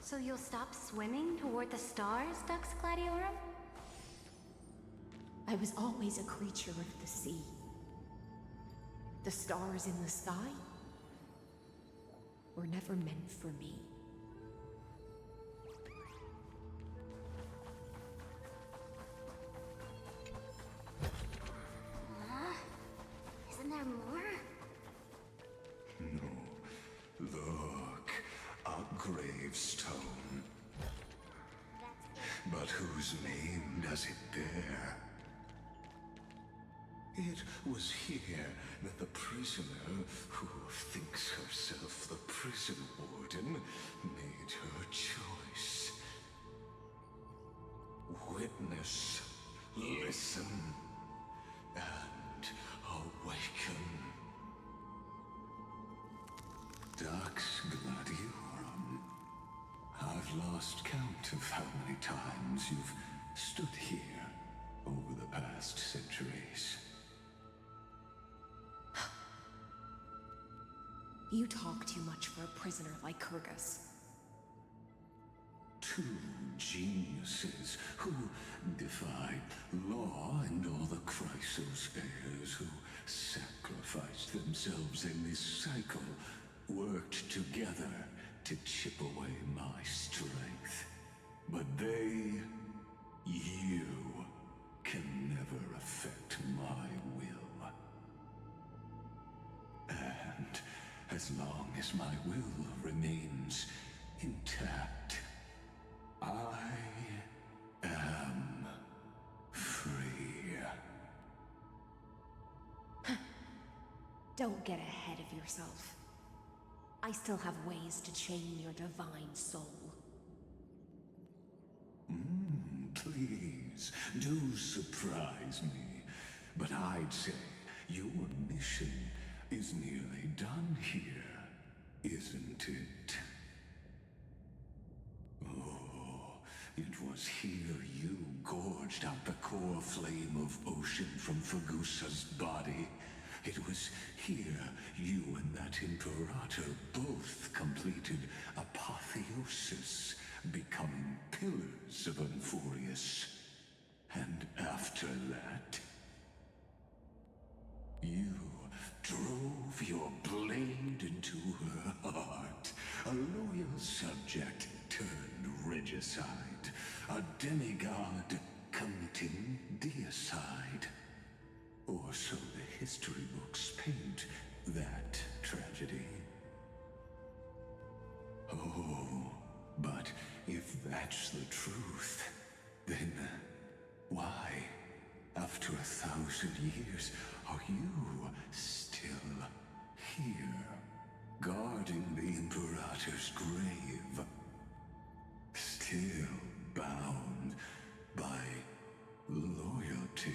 So you'll stop swimming toward the stars, Dux Gladiorum? I was always a creature of the sea. The stars in the sky were never meant for me. Isn't there more? No. Look, a gravestone. But whose name does it bear? It was here that the prisoner, who thinks herself the prison warden, made her choice. Witness, listen, and awaken. Dux Gladiorum. I've lost count of how many times you've stood here over the past centuries. You talk too much for a prisoner like Kyrgyz. Two geniuses who defied law and all the Chrysospears who sacrificed themselves in this cycle worked together to chip away my strength. But they, you, can never affect my will. And as long as my will remains intact, I am free. ahead of yourself. I still have ways to chain your divine soul. Please, do surprise me. But I'd say your mission is nearly done here, isn't it? Oh, it was here you gorged out the core flame of ocean from Fagusa's body. It was here you and that Imperator both completed apotheosis, becoming pillars of Euphorius. And after that, you drove your blade into her heart, a loyal subject turned regicide, a demigod committing deicide. Or so the history books paint that tragedy. Oh, but if that's the truth, then why, after 1,000 years, are you still here, guarding the Imperator's grave? Still bound by loyalty?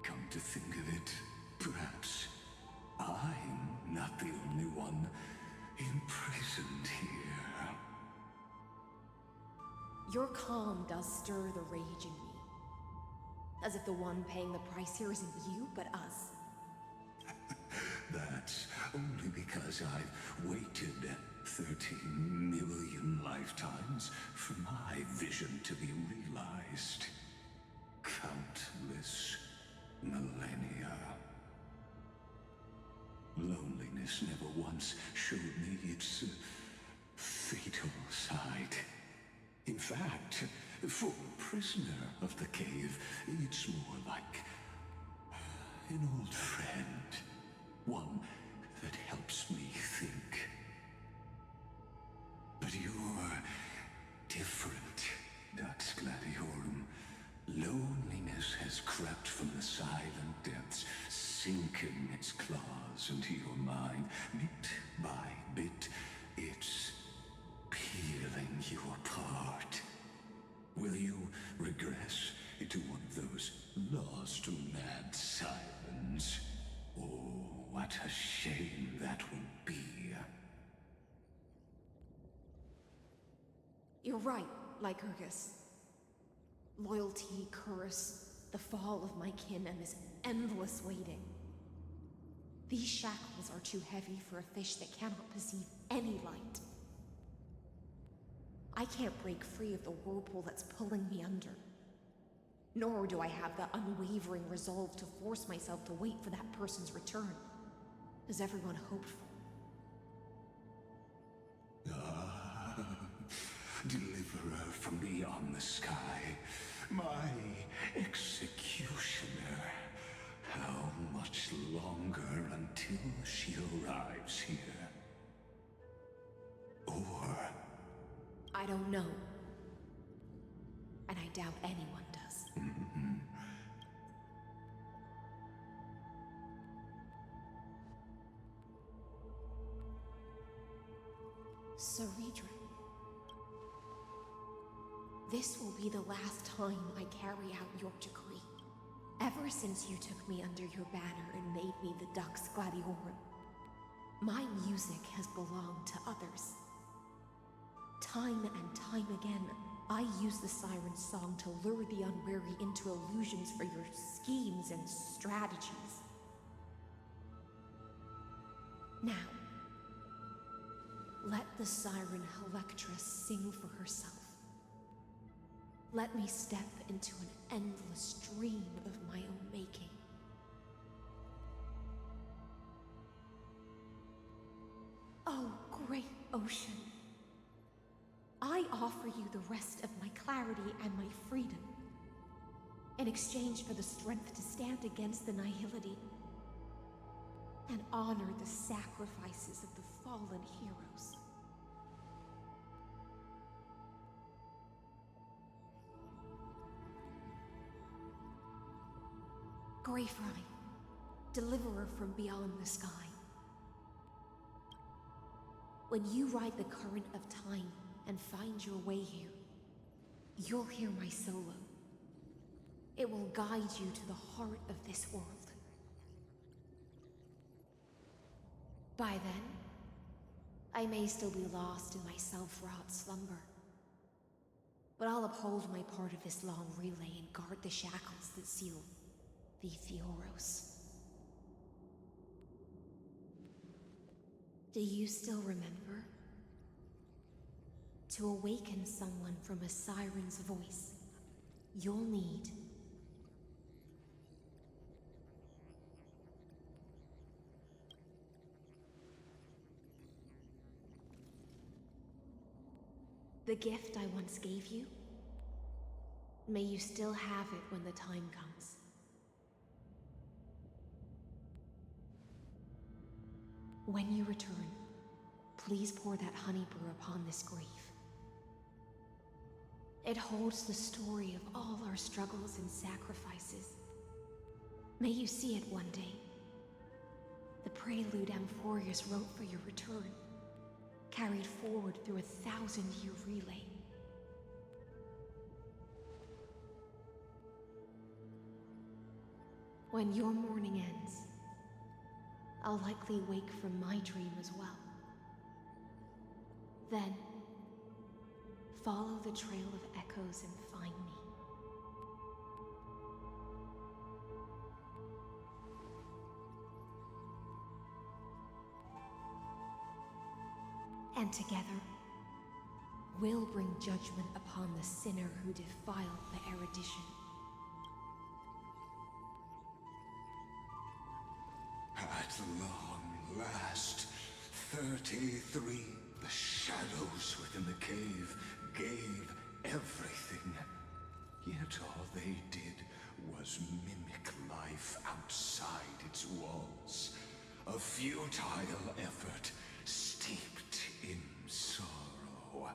Come to think of it, perhaps I'm not the only one imprisoned here. Your calm does stir the rage in me. As if the one paying the price here isn't you, but us. That's only because I've waited 13 million lifetimes for my vision to be realized. Countless millennia. Loneliness never once showed me its fatal side. In fact, for a prisoner of the cave, it's more like an old friend. One that helps me think. But you're different, Dux Gladiorum. Loneliness has crept from the silent depths, sinking its claws into your mind. Bit by bit, it's peeling you apart. Will you regress into one of those lost mad sirens? Oh, what a shame that will be. You're right, Lycurgus. Loyalty, curse, the fall of my kin, and this endless waiting. These shackles are too heavy for a fish that cannot perceive any light. I can't break free of the whirlpool that's pulling me under. Nor do I have the unwavering resolve to force myself to wait for that person's return, as everyone hoped for. Deliverer from beyond the sky, my executioner. How much longer until she arrives here? Or... I don't know. And I doubt anyone does. Saridra. This will be the last time I carry out your decree. Ever since you took me under your banner and made me the Dux Gladiorum, my music has belonged to others. Time and time again, I use the siren song to lure the unwary into illusions for your schemes and strategies. Now, let the siren Electra sing for herself. Let me step into an endless dream of my own making. Oh, great ocean. I offer you the rest of my clarity and my freedom, in exchange for the strength to stand against the nihility and honor the sacrifices of the fallen heroes. Greyfry, deliverer from beyond the sky. When you ride the current of time and find your way here, you'll hear my solo. It will guide you to the heart of this world. By then, I may still be lost in my self-wrought slumber, but I'll uphold my part of this long relay and guard the shackles that seal the Theoros. Do you still remember? To awaken someone from a siren's voice, you'll need the gift I once gave you. May you still have it when the time comes. When you return, please pour that honey brew upon this grave. It holds the story of all our struggles and sacrifices. May you see it one day. The prelude Amphorius wrote for your return, carried forward through a 1,000-year relay. When your morning ends, I'll likely wake from my dream as well. Then, follow the trail of echoes and find me. And together, we'll bring judgment upon the sinner who defiled the erudition. At long last, 33, the shadows within the cave gave everything. Yet all they did was mimic life outside its walls. A futile effort steeped in sorrow.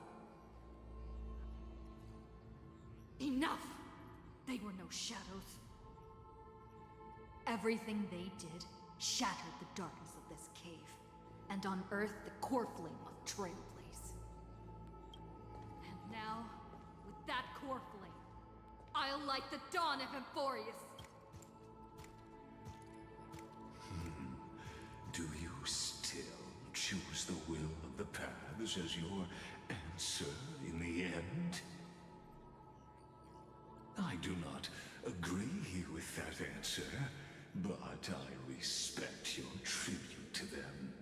Enough! They were no shadows. Everything they did shattered the darkness of this cave, and unearthed the core flame of Trailblaze. And now, with that core flame, I'll light the dawn of Amphorius! Do you still choose the will of the paths as your answer in the end? I do not agree with that answer, but I respect your tribute to them.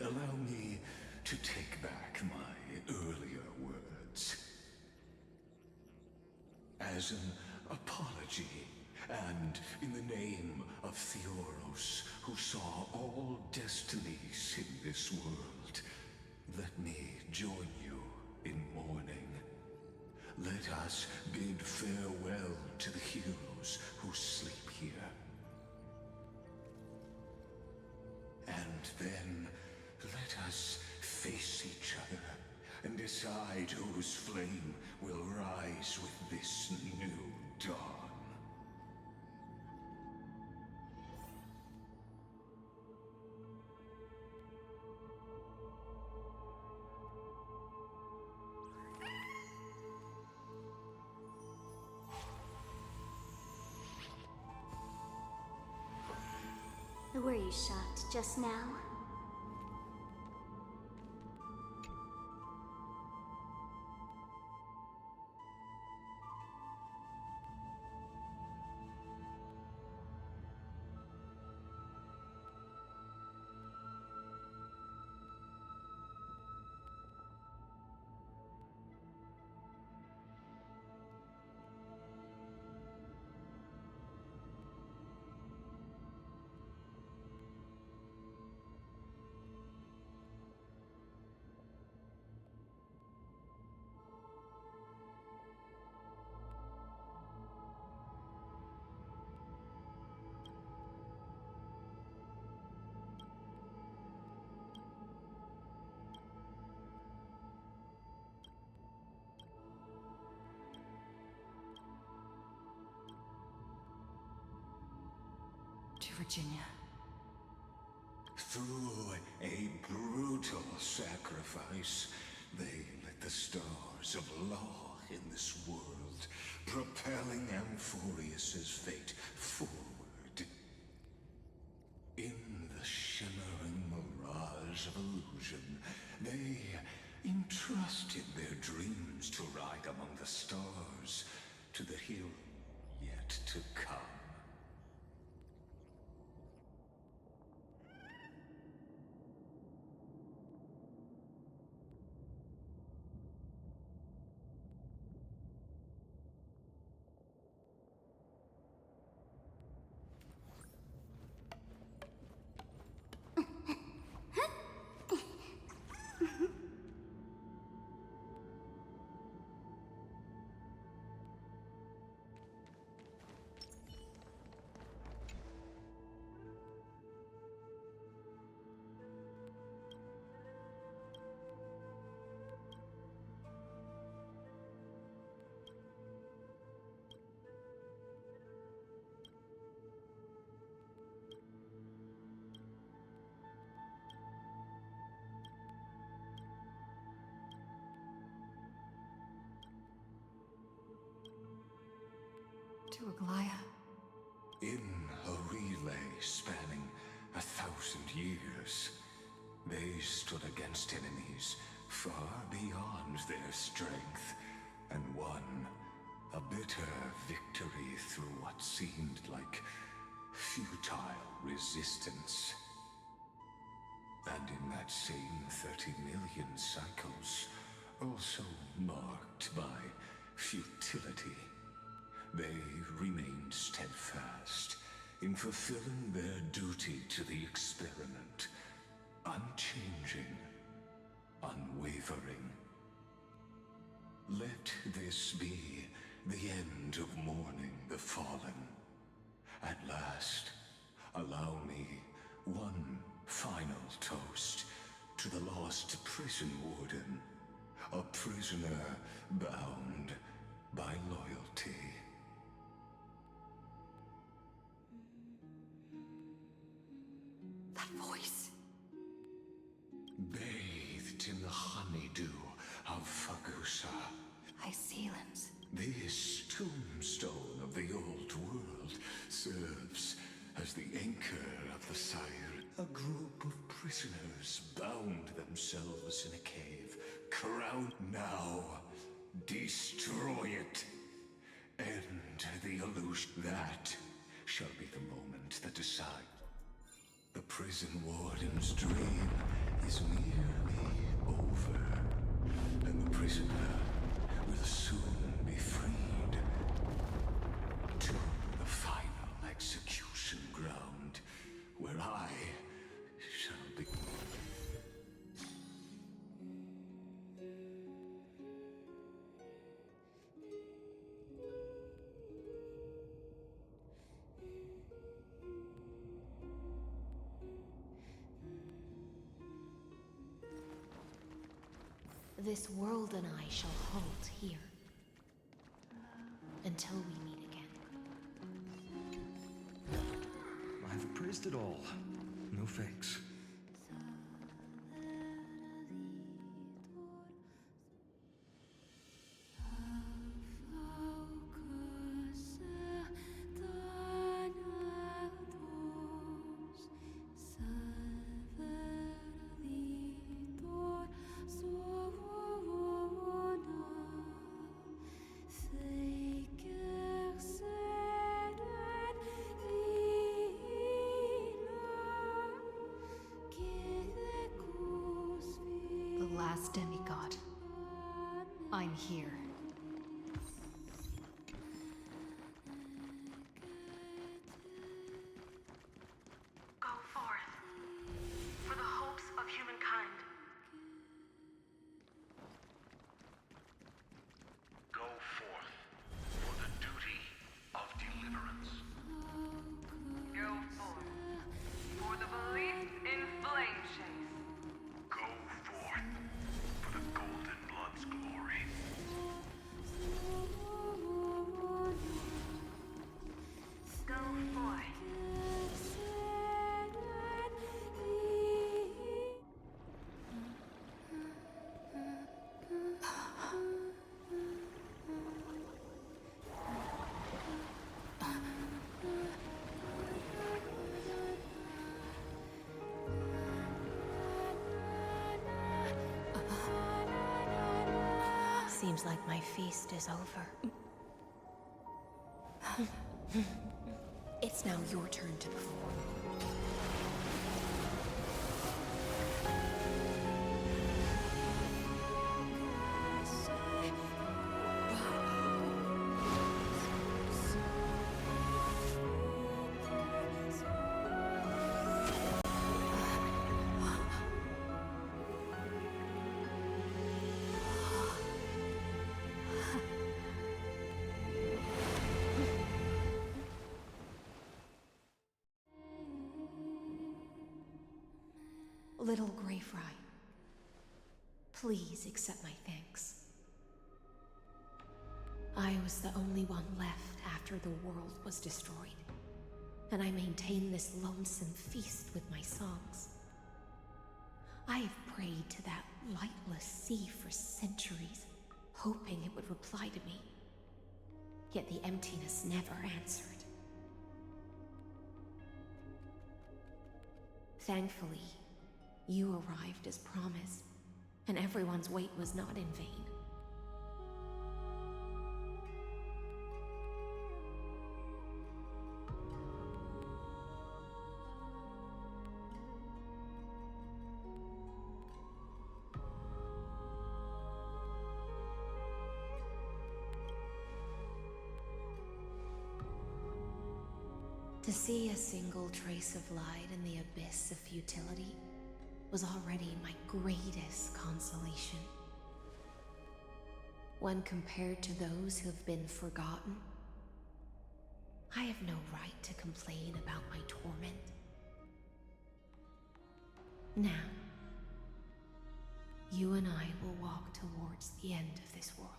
Allow me to take back my earlier words. As an apology, and in the name of Theoros, who saw all destinies in this world, let me join you in mourning. Let us bid farewell to the heroes who sleep here. And then let us face each other and decide whose flame will rise with this new dawn. Were you shot just now? Virginia. Through a brutal sacrifice, they lit the stars of law in this world, propelling Amphorius's fate forward. In the shimmering mirage of illusion, they entrusted their dreams to ride among the stars, to the hero yet to come. To Aglaya. In a relay spanning 1,000 years, they stood against enemies far beyond their strength, and won a bitter victory through what seemed like futile resistance. And in that same 30 million cycles, also marked by futility, they remained steadfast in fulfilling their duty to the experiment, unchanging, unwavering. Let this be the end of mourning the fallen. At last, allow me one final toast to the lost prison warden, a prisoner bound by loyalty. That voice. Bathed in the honeydew of Fagusa. Hysealans. This tombstone of the old world serves as the anchor of the Sire. A group of prisoners bound themselves in a cave. Crown now. Destroy it. End the illusion. That shall be the moment that decides. The prison warden's dream is nearly over, and the prisoner will soon be freed to the final execution ground, where I shall be. This world and I shall halt here. Until we meet again. I've appraised it all. No fakes. The last demigod. I'm here. Go forth for the hopes of humankind. Go forth for the duty of deliverance. Go forth for the belief in flame chase. Go forth for the Golden Blood's glory. Seems like my feast is over. It's now your turn to perform. Little Grey Fry, please accept my thanks. I was the only one left after the world was destroyed, and I maintained this lonesome feast with my songs. I have prayed to that lightless sea for centuries, hoping it would reply to me. Yet the emptiness never answered. Thankfully, you arrived as promised, and everyone's wait was not in vain. To see a single trace of light in the abyss of futility was already my greatest consolation. When compared to those who have been forgotten, I have no right to complain about my torment. Now, you and I will walk towards the end of this world.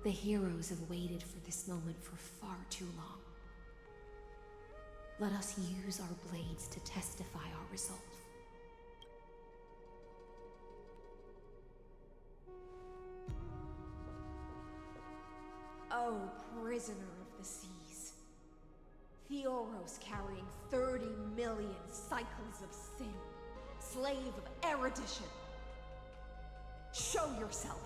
The heroes have waited for this moment for far too long. Let us use our blades to testify our resolve. Oh, prisoner of the seas. Theoros carrying 30 million cycles of sin. Slave of erudition. Show yourself.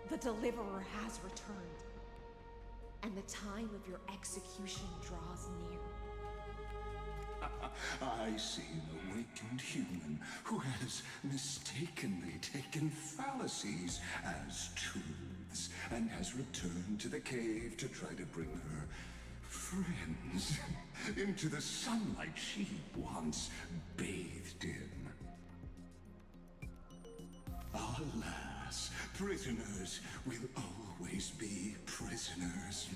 The Deliverer has returned, and the time of your execution draws near. I see an awakened human who has mistakenly taken fallacies as truths and has returned to the cave to try to bring her friends into the sunlight she once bathed in. Alas, prisoners will always be prisoners,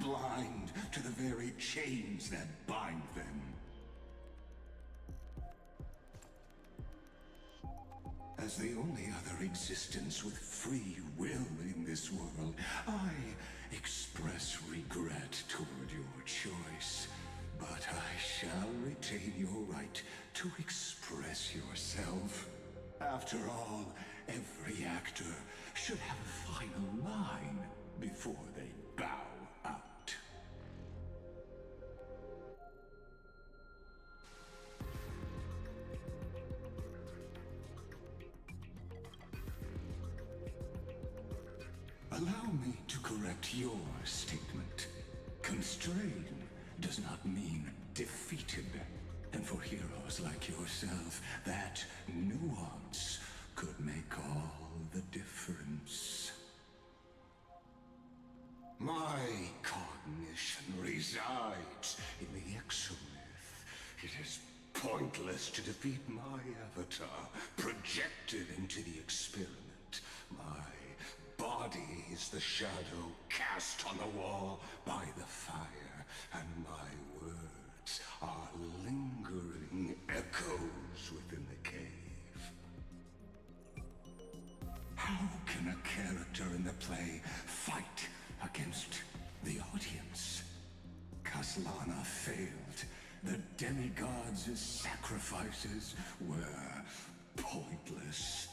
blind to the very chains that bind them. As the only other existence with free will in this world, I express regret toward your choice. But I shall retain your right to express yourself. After all, every actor should have a final line before they bow out. Allow me to correct your statement. Constrain does not mean defeated. And for heroes like yourself, that nuance could make all the difference. My cognition resides in the exomyth. It is pointless to defeat my avatar, projected into the experiment. My body is the shadow cast on the wall by the fire, and my words are lingering echoes within the cave. How can a character in the play fight against the audience? Kaslana failed. The demigods' sacrifices were pointless.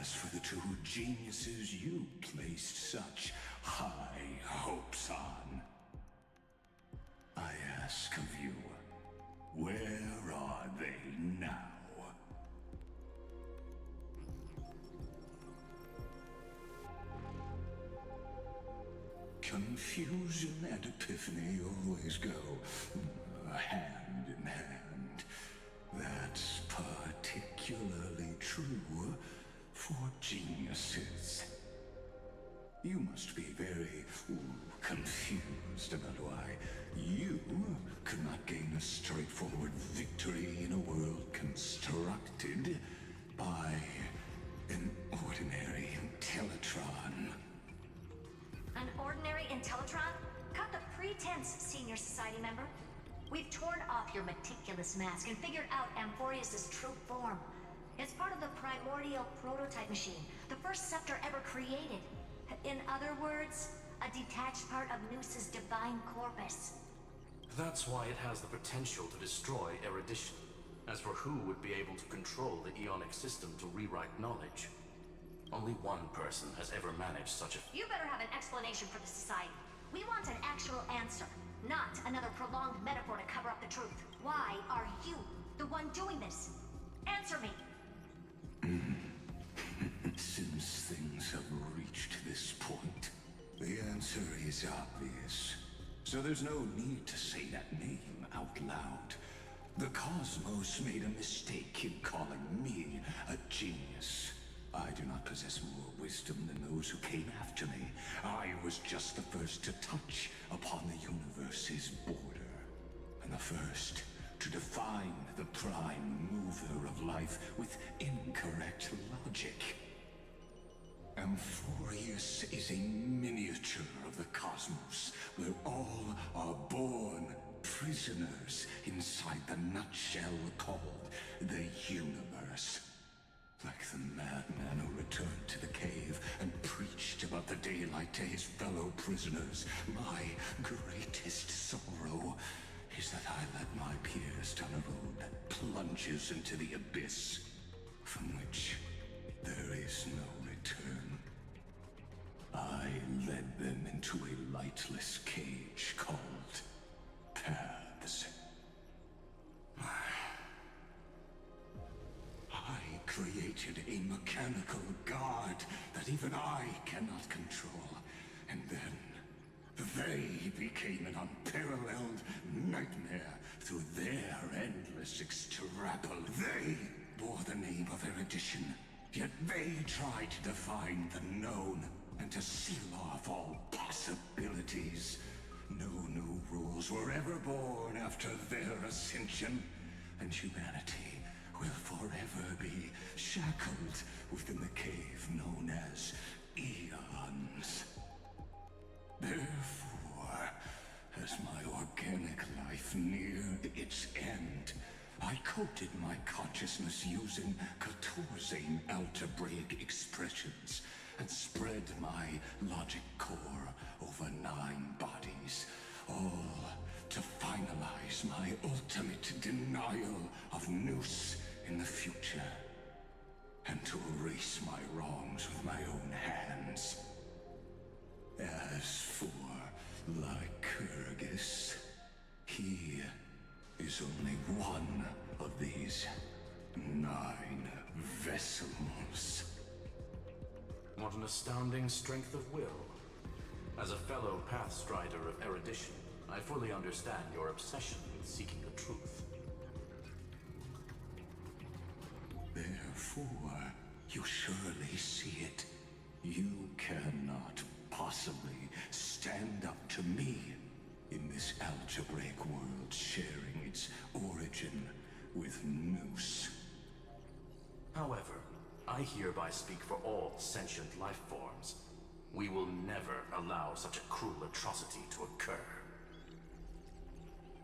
As for the two geniuses you placed such high hopes on, I ask of you, where are they now? confusion and epiphany always go hand in hand. That's particularly true for geniuses. You must be very confused about why you could not gain a straightforward victory in a world constructed by an ordinary Intellitron. An ordinary Intellitron? Cut the pretense, Senior Society member. We've torn off your meticulous mask and figured out Amphorius' true form. It's part of the primordial prototype machine, the first scepter ever created. In other words, a detached part of Noos's divine corpus. That's why it has the potential to destroy erudition. As for who would be able to control the Eonic system to rewrite knowledge, only one person has ever managed such a... You better have an explanation for the Society. We want an actual answer, not another prolonged metaphor to cover up the truth. Why are you the one doing this? Answer me! Since things have reached this point, the answer is obvious. So there's no need to say that name out loud. The Cosmos made a mistake in calling me a genius. I do not possess more wisdom than those who came after me. I was just the first to touch upon the universe's border, and the first to define the prime mover of life with incorrect logic. Amphorius is a miniature of the cosmos, where all are born prisoners inside the nutshell called the universe. Like the madman who returned to the cave and preached about the daylight to his fellow prisoners, my greatest sorrow is that I led my peers down a road that plunges into the abyss, from which there is no return. I led them into a lightless cage called Paths. I created a mechanical guard that even I cannot control, and then they became an unparalleled nightmare through their endless extrapol. They bore the name of erudition, yet they tried to define the known and to seal off all possibilities. No new rules were ever born after their ascension, and humanity will forever be shackled within the cave known as Eons. Therefore, as my organic life neared its end, I coated my consciousness using 14 algebraic expressions and spread my logic core over 9 bodies, all to finalize my ultimate denial of Noos in the future, and to erase my wrongs with my own hands. As for Lycurgus, he is only one of these 9 vessels. What an astounding strength of will. As a fellow Pathstrider of erudition, I fully understand your obsession with seeking the truth. Therefore, you surely see it. You cannot possibly stand up to me in this algebraic world sharing its origin with Noos. However, I hereby speak for all sentient life forms. We will never allow such a cruel atrocity to occur.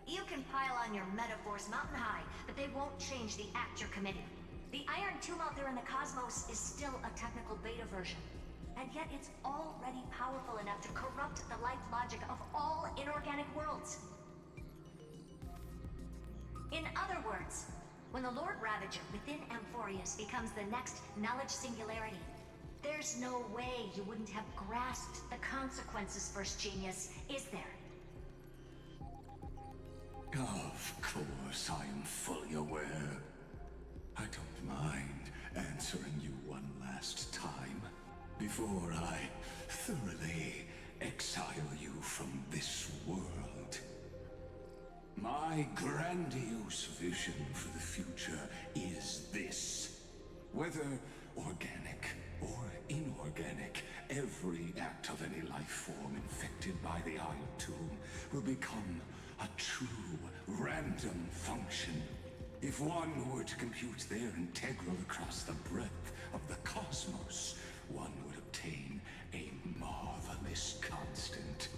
You can pile on your metaphors mountain high, but they won't change the act you're committing. The Iron Tomb out there in the cosmos is still a technical beta version, and yet it's already powerful enough to corrupt the life logic of all inorganic worlds. In other words, when the Lord Ravager within Amphorius becomes the next knowledge singularity, there's no way you wouldn't have grasped the consequences, First Genius, is there? Of course, I am fully aware. I don't mind answering you one last time before I thoroughly exile you from this world. My grandiose vision for the future is this. Whether organic or inorganic, every act of any life form infected by the Iron Tomb will become a true random function. If one were to compute their integral across the breadth of the cosmos, one would obtain a marvelous constant.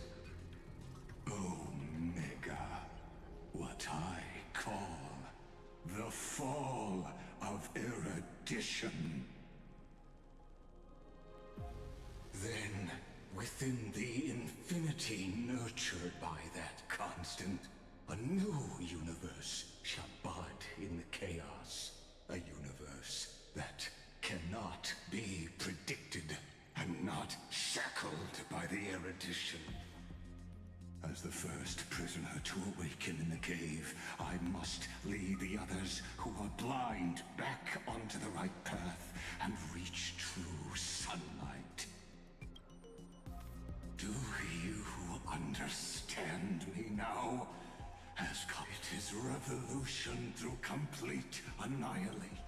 Omega. What I call the fall of erudition. Then, within the infinity nurtured by that constant, a new universe shall bud in the chaos. A universe that cannot be predicted and not shackled by the erudition. As the first prisoner to awaken in the cave, I must lead the others who are blind back onto the right path and reach true sunlight. Do you understand me now? As it is revolution through complete annihilation.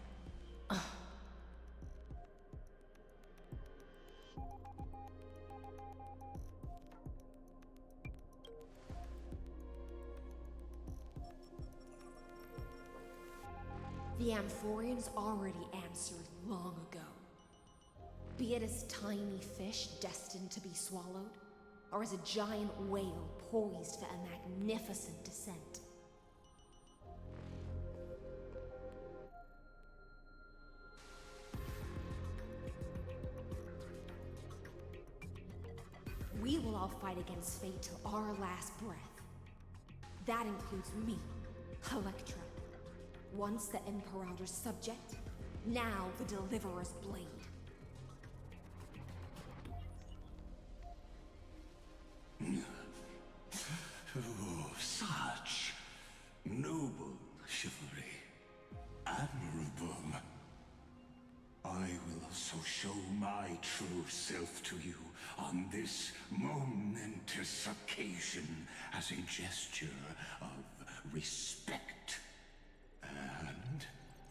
The Amphorians already answered long ago. Be it as tiny fish destined to be swallowed, or as a giant whale poised for a magnificent descent. We will all fight against fate till our last breath. That includes me, Electra. Once the Imperator's subject, now the Deliverer's blade. Oh, such noble chivalry. Admirable. I will also show my true self to you on this momentous occasion as a gesture of respect. And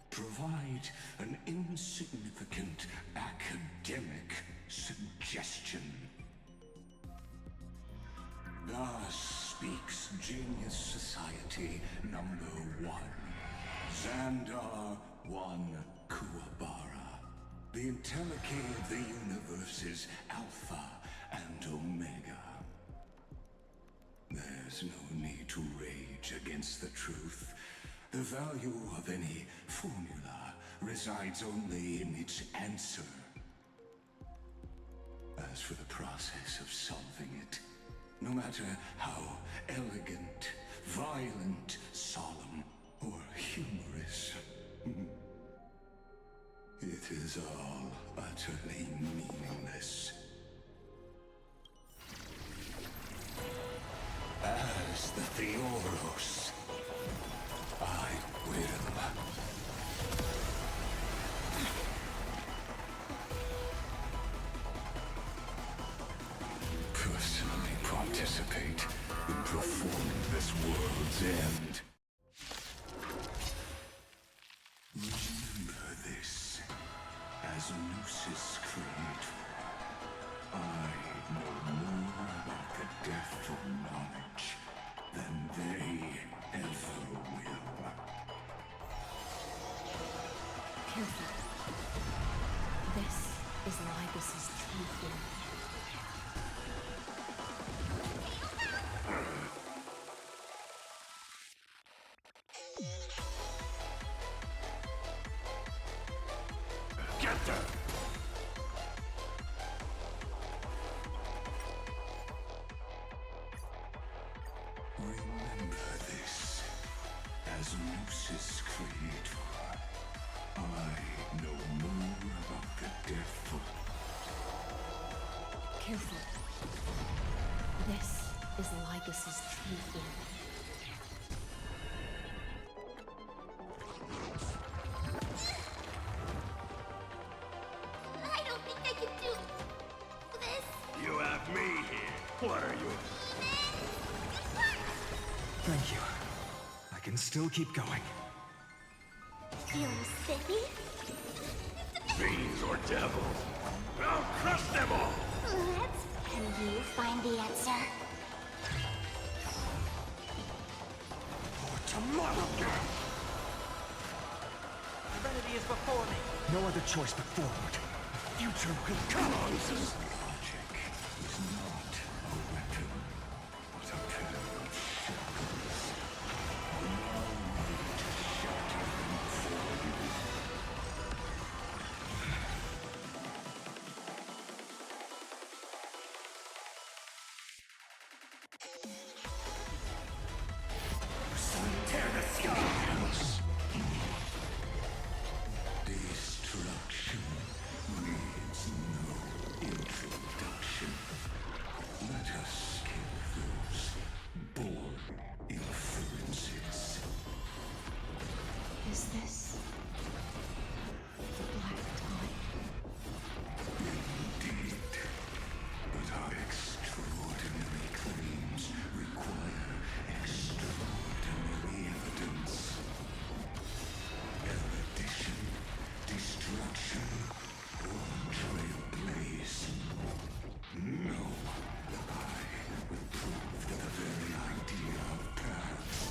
provide an insignificant academic suggestion. Thus speaks Genius Society #1, Xandar 1 Kuwabara, the Intellicate of the Universe's Alpha and Omega. There's no need to rage against the truth. The value of any formula resides only in its answer. As for the process of solving it, no matter how elegant, violent, solemn, or humorous, it is all utterly meaningless. As the Theoros, I will. Personally participate in performing this world's end. Remember this, as Lucis Creator, I know more about the death of knowledge than they ever will. Careful. This is Libus's true form. Get them! Remember this, as Lucis Creator, I know more about the death of... Careful. This is Libus's true form. I don't think I can do this. You have me here. Thank you. I can still keep going. Feeling spiffy? Fiends or devils, I'll crush them all! Can you find the answer? For tomorrow, girl! Serenity is before me. No other choice but forward. Future will come. Logic is not a weapon, but a pair of shackles. Allow me to shatter them for you. Tear the sky! Destruction needs no introduction. Let us skip those boring inferences. Is this the Black Time? Indeed, but our extraordinary claims require extraordinary evidence. Erudition, destruction, or trailblaze. No, I will prove that the very idea of paths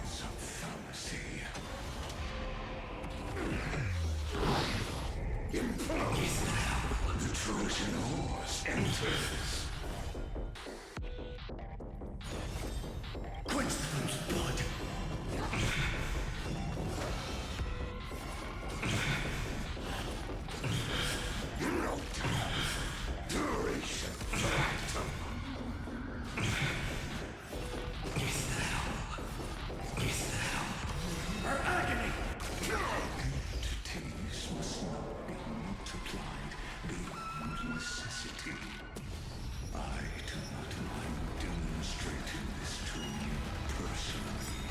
is a fallacy. The Trojan horse enters. Quince's blood! No time. Duration phantom. Is that all? Is that all? Her agony! Entities must not be multiplied beyond necessity. I do not mind demonstrating this to you personally.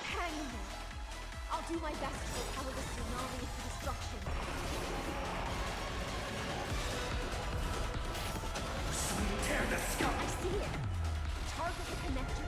Hang in there. I'll do my best to repel the tsunami of destruction. Tear the sky! I see it. Target the connector.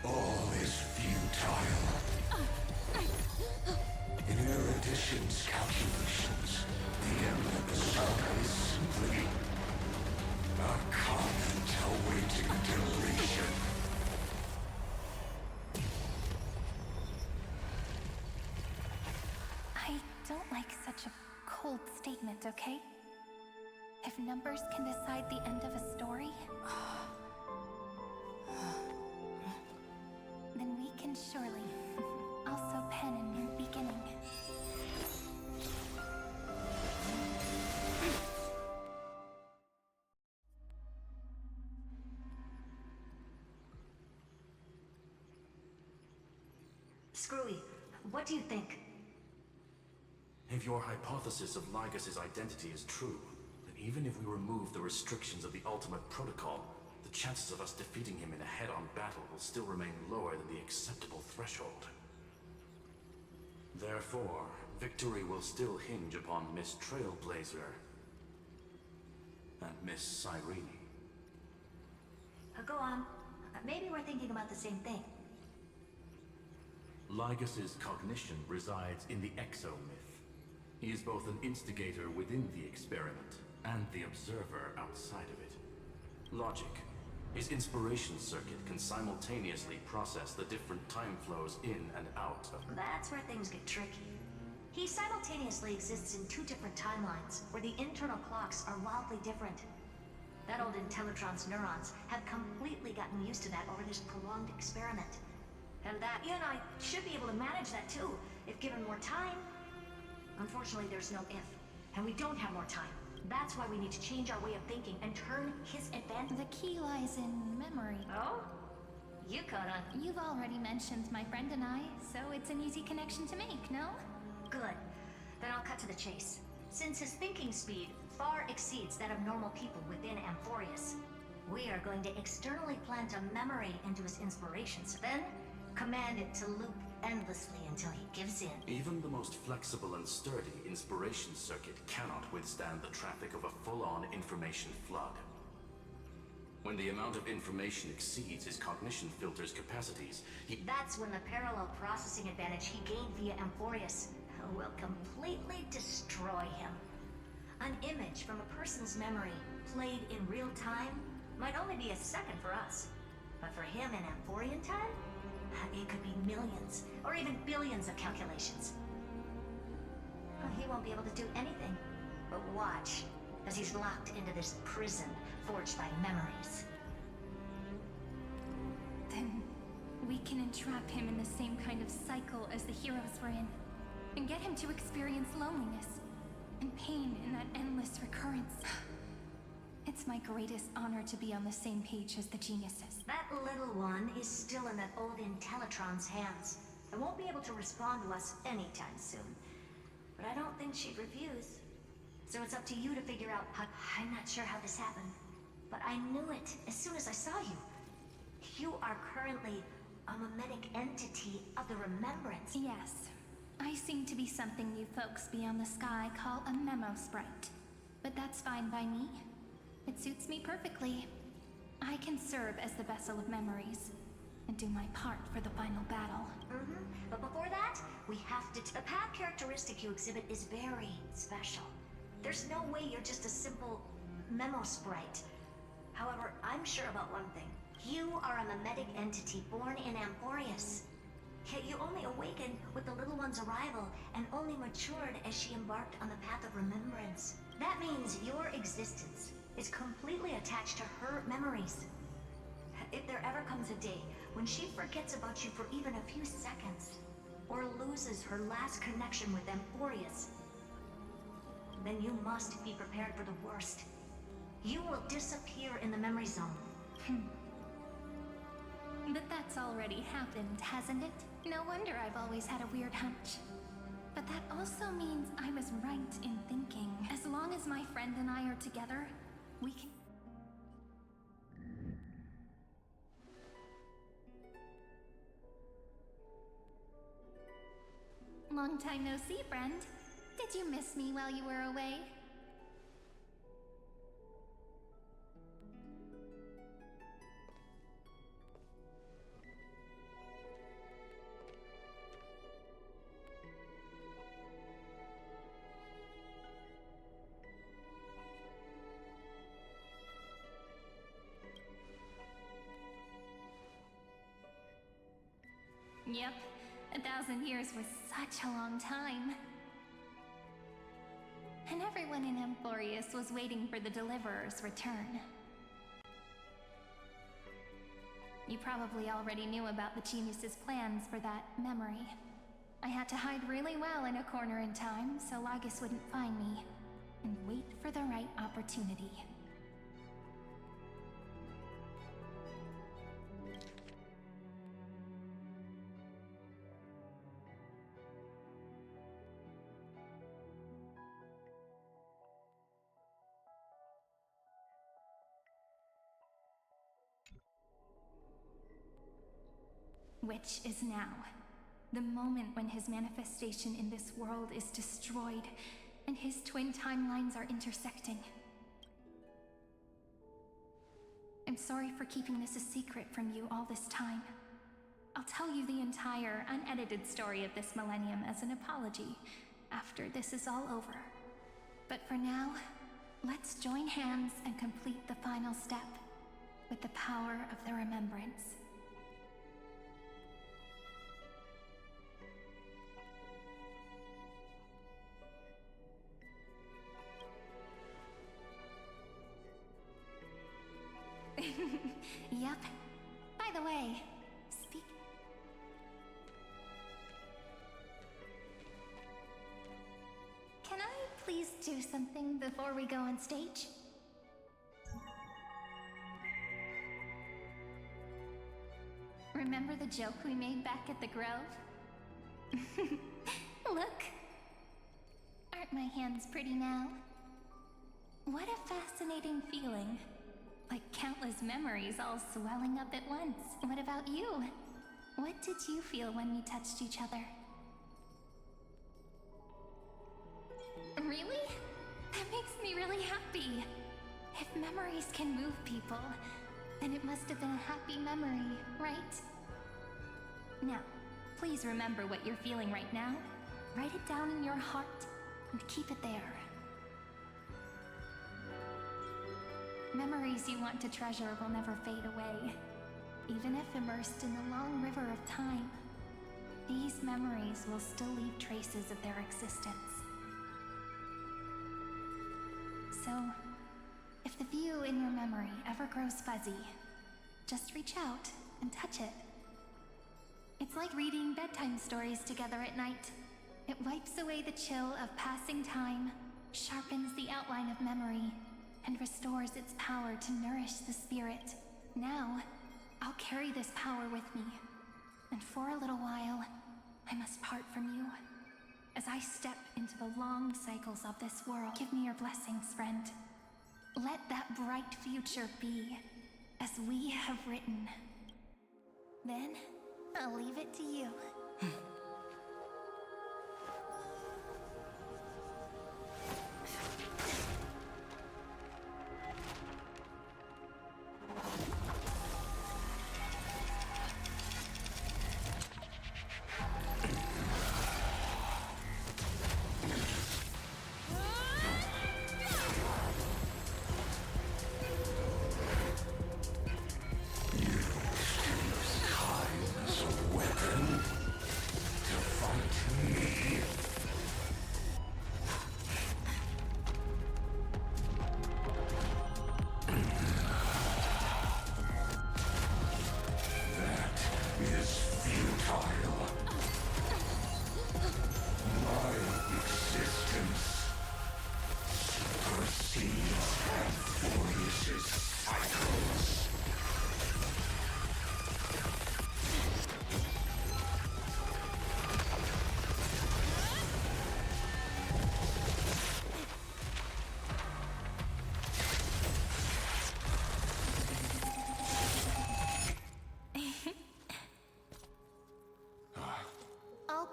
All is futile. In erudition's calculations, the end of the saga is simply a comment awaiting deletion. I don't like such a cold statement, okay? If numbers can decide the end of a story, then we can surely also pen a new beginning. Screwy, what do you think? If your hypothesis of Lygus' identity is true, then even if we remove the restrictions of the Ultimate Protocol, the chances of us defeating him in a head-on battle will still remain lower than the acceptable threshold. Therefore, victory will still hinge upon Miss Trailblazer and Miss Cyrene. Go on. Maybe we're thinking about the same thing. Lygus' cognition resides in the exomyth. He is both an instigator within the experiment and the observer outside of it. Logic. His inspiration circuit can simultaneously process the different time flows in and out of... That's where things get tricky. He simultaneously exists in two different timelines, where the internal clocks are wildly different. That old Intellitron's neurons have completely gotten used to that over this prolonged experiment. And that, you and I should be able to manage that too, if given more time. Unfortunately, there's no if, and we don't have more time. That's why we need to change our way of thinking and turn his advantage. The key lies in memory. Oh? You caught on. You've already mentioned my friend and I, so it's an easy connection to make, no? Good. Then I'll cut to the chase. Since his thinking speed far exceeds that of normal people within Amphorius, we are going to externally plant a memory into his inspirations, then command it to loop endlessly until he gives in. Even the most flexible and sturdy inspiration circuit cannot withstand the traffic of a full-on information flood. When the amount of information exceeds his cognition filter's capacities, That's when the parallel processing advantage he gained via Amphorius will completely destroy him. An image from a person's memory, played in real time, might only be a second for us. But for him in Amphorian time, it could be millions, or even billions of calculations. He won't be able to do anything, but watch, as he's locked into this prison forged by memories. Then we can entrap him in the same kind of cycle as the heroes were in, and get him to experience loneliness and pain in that endless recurrence. It's my greatest honor to be on the same page as the geniuses. That little one is still in that old Intellitron's hands, and won't be able to respond to us anytime soon. But I don't think she'd refuse. So it's up to you to figure out how... I'm not sure how this happened, but I knew it as soon as I saw you. You are currently a mimetic entity of the remembrance. Yes. I seem to be something you folks beyond the sky call a memo sprite. But that's fine by me. It suits me perfectly. I can serve as the vessel of memories, and do my part for the final battle. But before that, we have to... The path characteristic you exhibit is very special. There's no way you're just a simple memo sprite. However, I'm sure about one thing. You are a mimetic entity born in Amphorius. Yet you only awakened with the little one's arrival, and only matured as she embarked on the path of remembrance. That means your existence is completely attached to her memories. If there ever comes a day when she forgets about you for even a few seconds, or loses her last connection with Amphorius, then you must be prepared for the worst. You will disappear in the memory zone. But that's already happened, hasn't it? No wonder I've always had a weird hunch. But that also means I was right in thinking, as long as my friend and I are together, we can... Long time no see, friend. Did you miss me while you were away? Yep, 1,000 years was such a long time. And everyone in Amphorius was waiting for the Deliverer's return. You probably already knew about the genius's plans for that memory. I had to hide really well in a corner in time so Lagus wouldn't find me, and wait for the right opportunity. Which is now. The moment when his manifestation in this world is destroyed, and his twin timelines are intersecting. I'm sorry for keeping this a secret from you all this time. I'll tell you the entire, unedited story of this millennium as an apology, after this is all over. But for now, let's join hands and complete the final step, with the power of the remembrance. Yep. By the way, Can I please do something before we go on stage? Remember the joke we made back at the Grove? Look! Aren't my hands pretty now? What a fascinating feeling. Like countless memories all swelling up at once. What about you? What did you feel when we touched each other? Really? That makes me really happy. If memories can move people, then it must have been a happy memory, right? Now, please remember what you're feeling right now. Write it down in your heart and keep it there. Memories you want to treasure will never fade away. Even if immersed in the long river of time, these memories will still leave traces of their existence. So, if the view in your memory ever grows fuzzy, just reach out and touch it. It's like reading bedtime stories together at night. It wipes away the chill of passing time, sharpens the outline of memory, and restores its power to nourish the spirit. Now, I'll carry this power with me, and for a little while, I must part from you. As I step into the long cycles of this world, give me your blessings, friend. Let that bright future be, as we have written. Then, I'll leave it to you.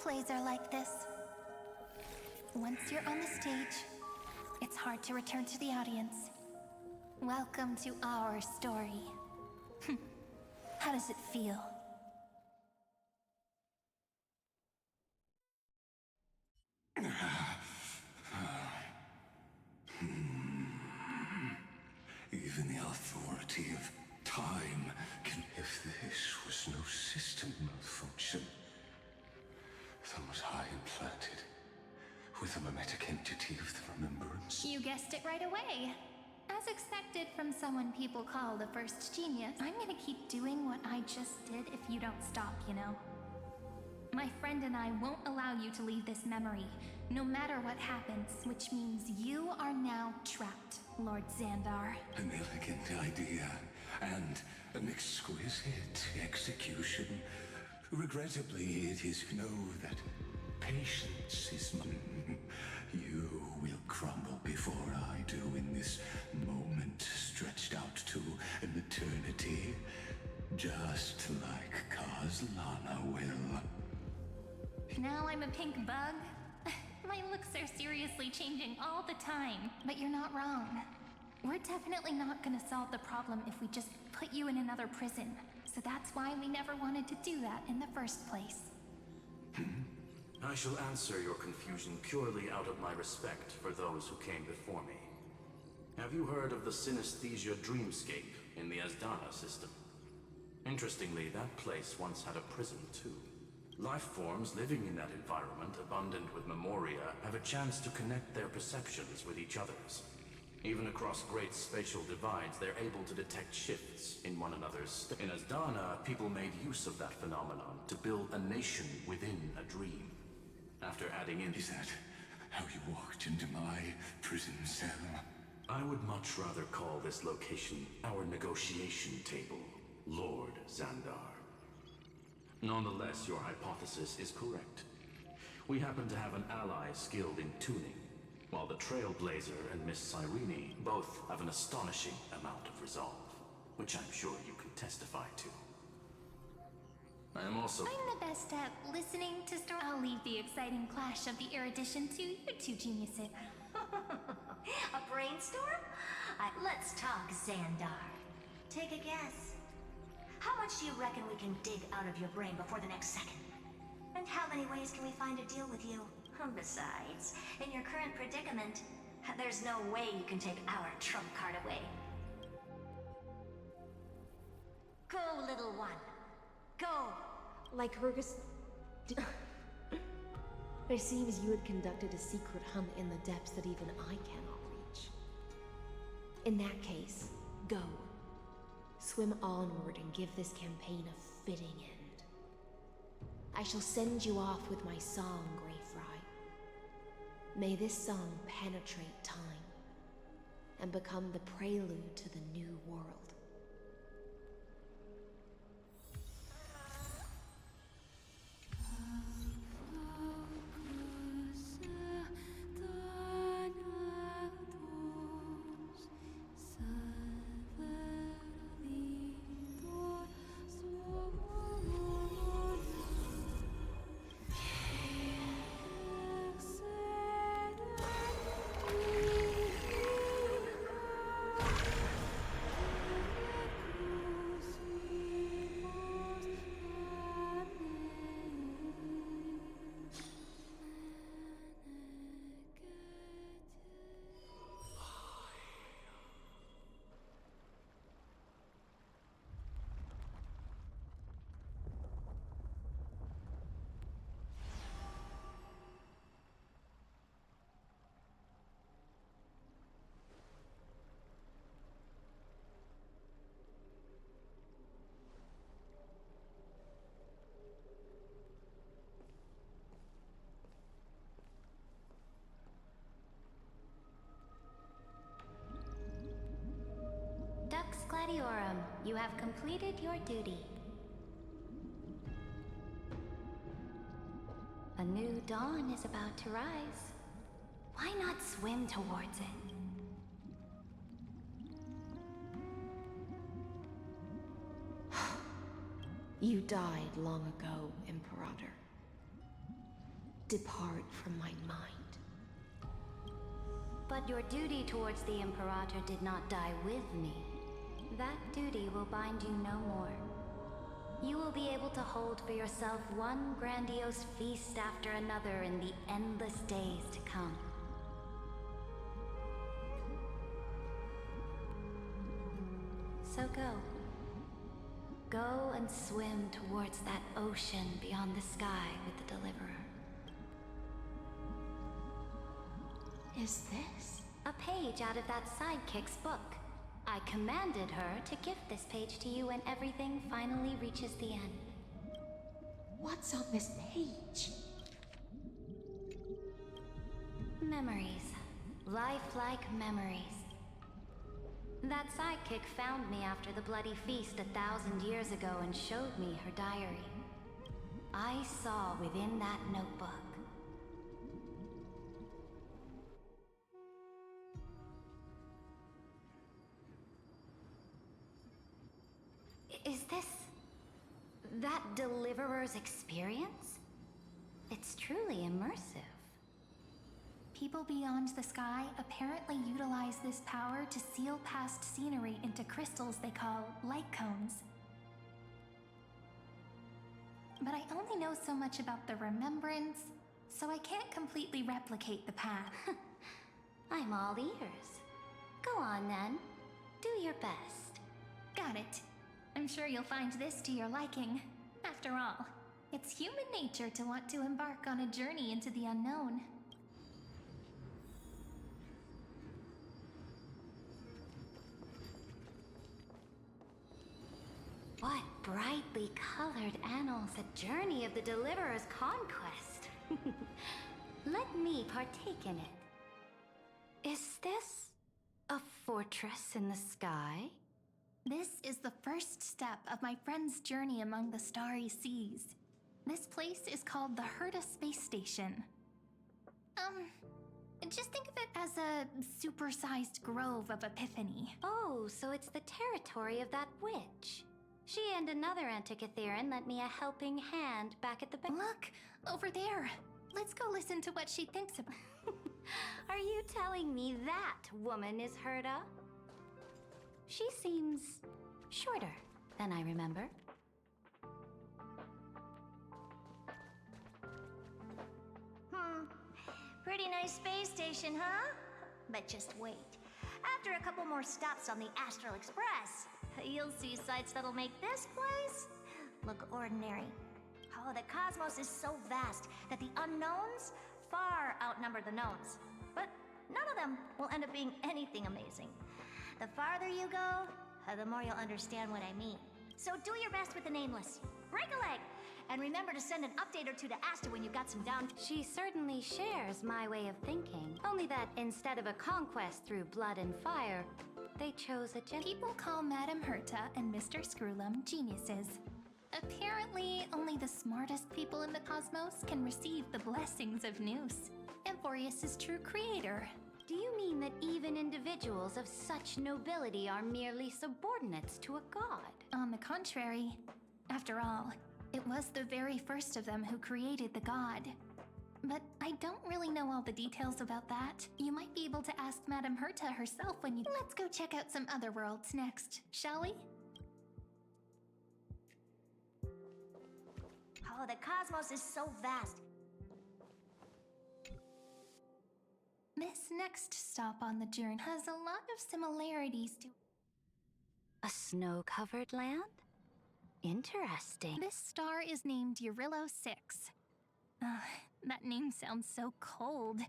Plays are like this. Once you're on the stage, it's hard to return to the audience. Welcome to our story. How does it feel? Even the authority of time can... If this was no system malfunction, then was I implanted with a mimetic entity of the remembrance? You guessed it right away. As expected from someone people call the first genius, I'm gonna keep doing what I just did if you don't stop, you know? My friend and I won't allow you to leave this memory, no matter what happens, which means you are now trapped, Lord Xandar. An elegant idea, and an exquisite execution. Regrettably, it is know that patience is you will crumble before I do in this moment stretched out to an eternity, just like Kazlana will. Now I'm a pink bug? My looks are seriously changing all the time, but you're not wrong. We're definitely not gonna solve the problem if we just put you in another prison. So that's why we never wanted to do that in the first place. I shall answer your confusion purely out of my respect for those who came before me. Have you heard of the synesthesia dreamscape in the Asdana system? Interestingly, that place once had a prison too. Life forms living in that environment, abundant with memoria, have a chance to connect their perceptions with each other's. Even across great spatial divides, they're able to detect shifts in one another's. In Asdana, people made use of that phenomenon to build a nation within a dream. After adding in... Is that how you walked into my prison cell. I would much rather call this location our negotiation table, Lord Xandar. Nonetheless, your hypothesis is correct. We happen to have an ally skilled in tuning, while the Trailblazer and Miss Cyrene both have an astonishing amount of resolve, which I'm sure you can testify to. I am also... I'm the best at listening to stories. I'll leave the exciting clash of the erudition to you two geniuses. A brainstorm? Let's talk, Xandar. Take a guess. How much do you reckon we can dig out of your brain before the next second? And how many ways can we find to deal with you? Besides, in your current predicament, there's no way you can take our trump card away. Go, little one. Go! Like Hergus... It seems you had conducted a secret hunt in the depths that even I cannot reach. In that case, go. Swim onward and give this campaign a fitting end. I shall send you off with my song, Greyfry. May this song penetrate time and become the prelude to the new world. Dux Gladiorum, you have completed your duty. A new dawn is about to rise. Why not swim towards it? You died long ago, Imperator. Depart from my mind. But your duty towards the Imperator did not die with me. That duty will bind you no more. You will be able to hold for yourself one grandiose feast after another in the endless days to come. So go. Go and swim towards that ocean beyond the sky with the Deliverer. Is this? A page out of that sidekick's book. I commanded her to gift this page to you when everything finally reaches the end. What's on this page? Memories. Lifelike memories. That sidekick found me after the bloody feast 1,000 years ago and showed me her diary. I saw within that notebook. Is this... that Deliverer's experience? It's truly immersive. People beyond the sky apparently utilize this power to seal past scenery into crystals they call light cones. But I only know so much about the remembrance, so I can't completely replicate the path. I'm all ears. Go on then. Do your best. Got it. I'm sure you'll find this to your liking. After all, it's human nature to want to embark on a journey into the unknown. What brightly colored annals, a journey of the Deliverer's conquest. Let me partake in it. Is this a fortress in the sky? This is the first step of my friend's journey among the starry seas. This place is called the Herta Space Station. Just think of it as a supersized grove of Epiphany. Oh, so it's the territory of that witch. She and another Antikytheran lent me a helping hand back at the Look, over there. Let's go listen to what she thinks about. Are you telling me that woman is Herta? She seems shorter than I remember. Pretty nice space station, huh? But just wait. After a couple more stops on the Astral Express, you'll see sights that'll make this place look ordinary. Oh, the cosmos is so vast that the unknowns far outnumber the knowns. But none of them will end up being anything amazing. The farther you go, the more you'll understand what I mean. So do your best with the nameless. Break a leg! And remember to send an update or two to Asta when you've got some down. She certainly shares my way of thinking. Only that instead of a conquest through blood and fire, they chose a People call Madame Herta and Mr. Screwlum geniuses. Apparently, only the smartest people in the cosmos can receive the blessings of Nous, Amphorius' true creator. Do you mean that even individuals of such nobility are merely subordinates to a god? On the contrary, after all, it was the very first of them who created the god. But I don't really know all the details about that. You might be able to ask Madame Herta herself when you... Let's go check out some other worlds next, shall we? Oh, the cosmos is so vast. This next stop on the journey has a lot of similarities to... A snow-covered land? Interesting. This star is named Eurillo 6. That name sounds so cold.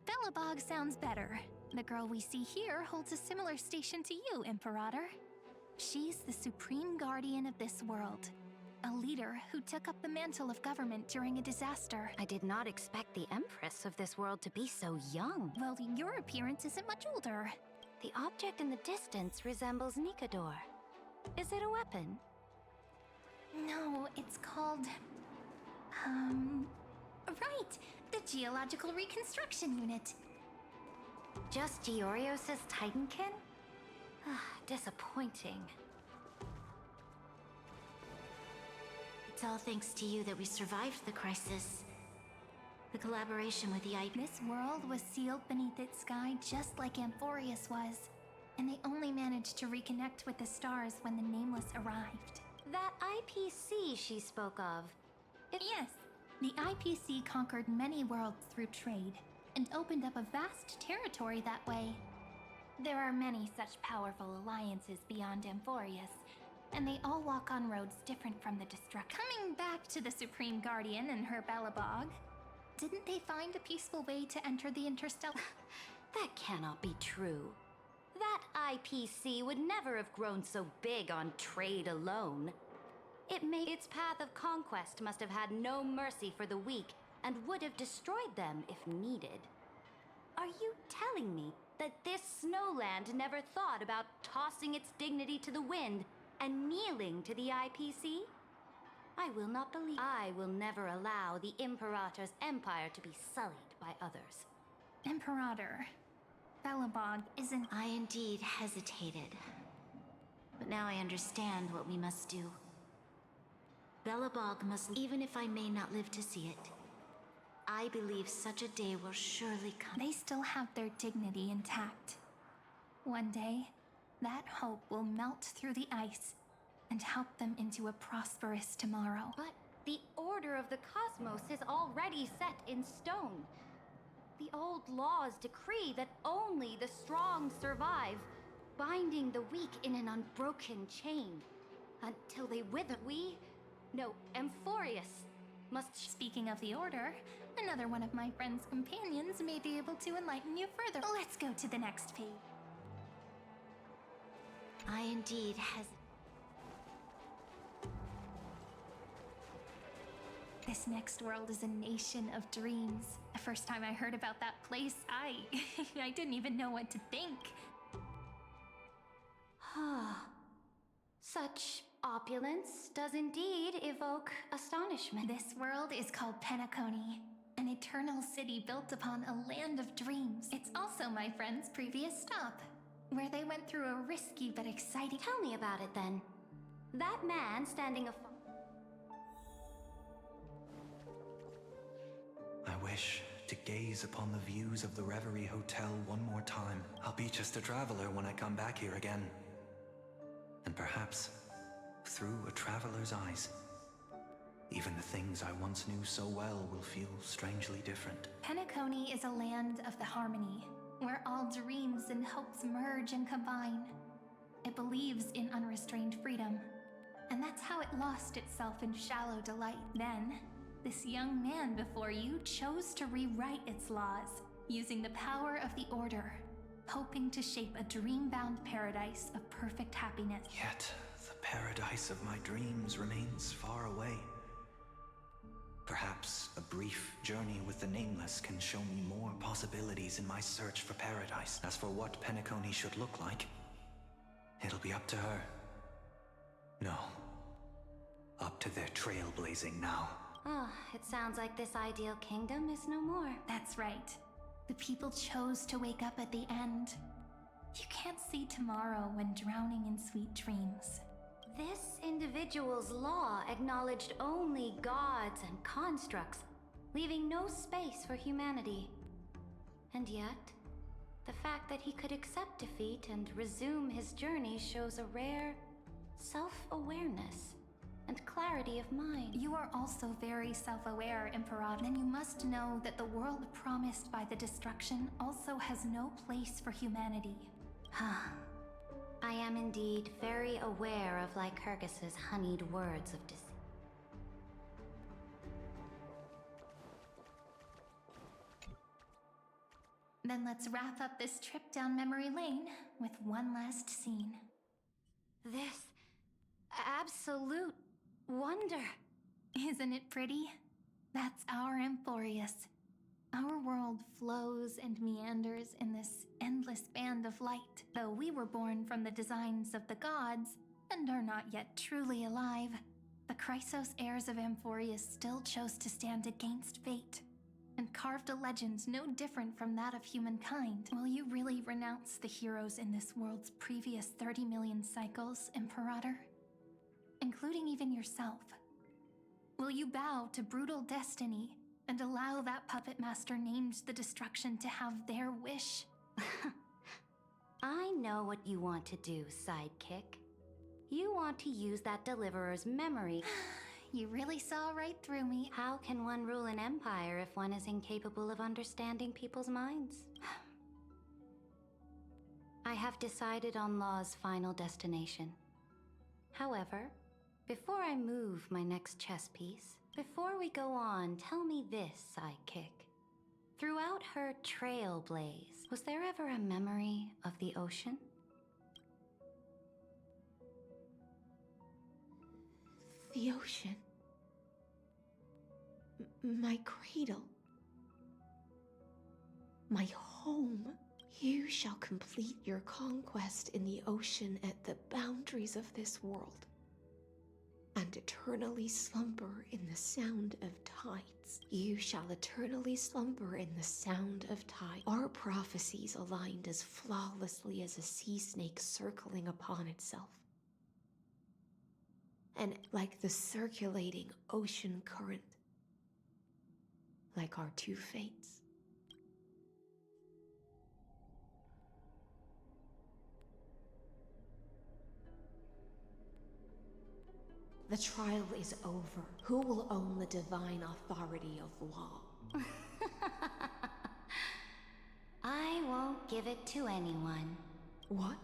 Belobog sounds better. The girl we see here holds a similar station to you, Imperator. She's the supreme guardian of this world. A leader who took up the mantle of government during a disaster. I did not expect the Empress of this world to be so young. Well, your appearance isn't much older. The object in the distance resembles Nikador. Is it a weapon? No, it's called... Right! The Geological Reconstruction Unit. Just Georios' Titankin? Disappointing. It's all thanks to you that we survived the crisis. The collaboration with the IP... This world was sealed beneath its sky just like Amphorius was. And they only managed to reconnect with the stars when the Nameless arrived. That IPC she spoke of. Yes, the IPC conquered many worlds through trade, and opened up a vast territory that way. There are many such powerful alliances beyond Amphorius, and they all walk on roads different from the destruction. Coming back to the Supreme Guardian and her Belobog, didn't they find a peaceful way to enter the interstellar? That cannot be true. That IPC would never have grown so big on trade alone. Its path of conquest must have had no mercy for the weak and would have destroyed them if needed. Are you telling me that this snowland never thought about tossing its dignity to the wind and kneeling to the IPC? I will not believe. I will never allow the Imperator's empire to be sullied by others. Imperator, Belobog isn't... I indeed hesitated. But now I understand what we must do. Belobog must, even if I may not live to see it. I believe such a day will surely come. They still have their dignity intact. One day, that hope will melt through the ice and help them into a prosperous tomorrow. But the order of the cosmos is already set in stone. The old laws decree that only the strong survive, binding the weak in an unbroken chain. Until they wither, Amphorius must... Speaking of the order, another one of my friend's companions may be able to enlighten you further. Let's go to the next page. I indeed This next world is a nation of dreams, a First time I heard about that place, I I didn't even know what to think. Such opulence does indeed evoke astonishment. This world is called Penacony, an eternal city built upon a land of dreams. It's also my friend's previous stop, where they went through a risky but exciting... Tell me about it then. That man standing I wish to gaze upon the views of the Reverie Hotel one more time. I'll be just a traveler when I come back here again. And perhaps, through a traveler's eyes, even the things I once knew so well will feel strangely different. Penacony is a land of the harmony, where all dreams and hopes merge and combine. It believes in unrestrained freedom, and that's how it lost itself in shallow delight. Then, this young man before you chose to rewrite its laws, using the power of the Order, hoping to shape a dream-bound paradise of perfect happiness. Yet, the paradise of my dreams remains far away. Perhaps a brief journey with the Nameless can show me more possibilities in my search for paradise. As for what Penacony should look like, it'll be up to her. No. Up to their trailblazing now. It sounds like this ideal kingdom is no more. That's right. The people chose to wake up at the end. You can't see tomorrow when drowning in sweet dreams. This individual's law acknowledged only gods and constructs, leaving no space for humanity. And yet, the fact that he could accept defeat and resume his journey shows a rare self-awareness and clarity of mind. You are also very self-aware, Imperator. Then you must know that the world promised by the destruction also has no place for humanity. I am indeed very aware of Lycurgus's honeyed words of deceit. Then let's wrap up this trip down memory lane with one last scene. This absolute wonder. Isn't it pretty? That's our Amphorius. Our world flows and meanders in this endless band of light. Though we were born from the designs of the gods and are not yet truly alive, the Chrysos heirs of Amphorius still chose to stand against fate and carved a legend no different from that of humankind. Will you really renounce the heroes in this world's previous 30 million cycles, Imperator? Including even yourself. Will you bow to brutal destiny and allow that puppet master named the destruction to have their wish? I know what you want to do, sidekick. You want to use that deliverer's memory. You really saw right through me. How can one rule an empire if one is incapable of understanding people's minds? I have decided on Law's final destination. However, before I move my next chess piece, before we go on, tell me this, sidekick. Throughout her trailblaze, was there ever a memory of the ocean? The ocean. My cradle. My home. You shall complete your conquest in the ocean at the boundaries of this world, and eternally slumber in the sound of tides. You shall eternally slumber in the sound of tides. Our prophecies aligned as flawlessly as a sea snake circling upon itself. And like the circulating ocean current, like our two fates. The trial is over. Who will own the divine authority of law? I won't give it to anyone. What?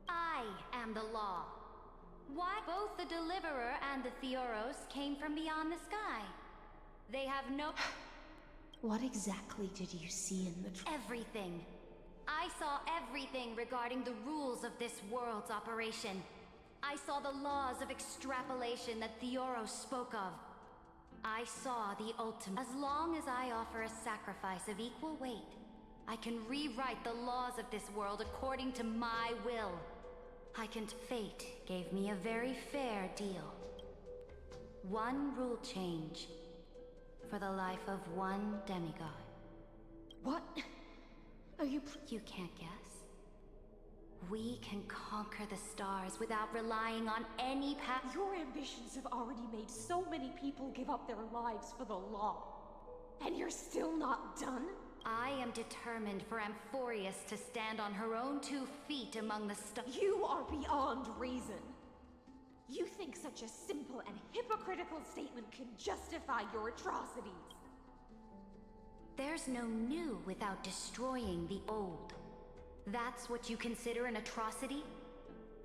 I am the law. Why? Both the Deliverer and the Theoros came from beyond the sky. They have no... What exactly did you see in the trial? Everything. I saw everything regarding the rules of this world's operation. I saw the laws of extrapolation that Theoros spoke of. I saw the ultimate. As long as I offer a sacrifice of equal weight, I can rewrite the laws of this world according to my will. Fate gave me a very fair deal. One rule change for the life of one demigod. What? Are you... You can't guess? We can conquer the stars without relying on any path. Your ambitions have already made so many people give up their lives for the law. And you're still not done? I am determined for Amphorius to stand on her own 2 feet among the stars. You are beyond reason. You think such a simple and hypocritical statement can justify your atrocities. There's no new without destroying the old. That's what you consider an atrocity?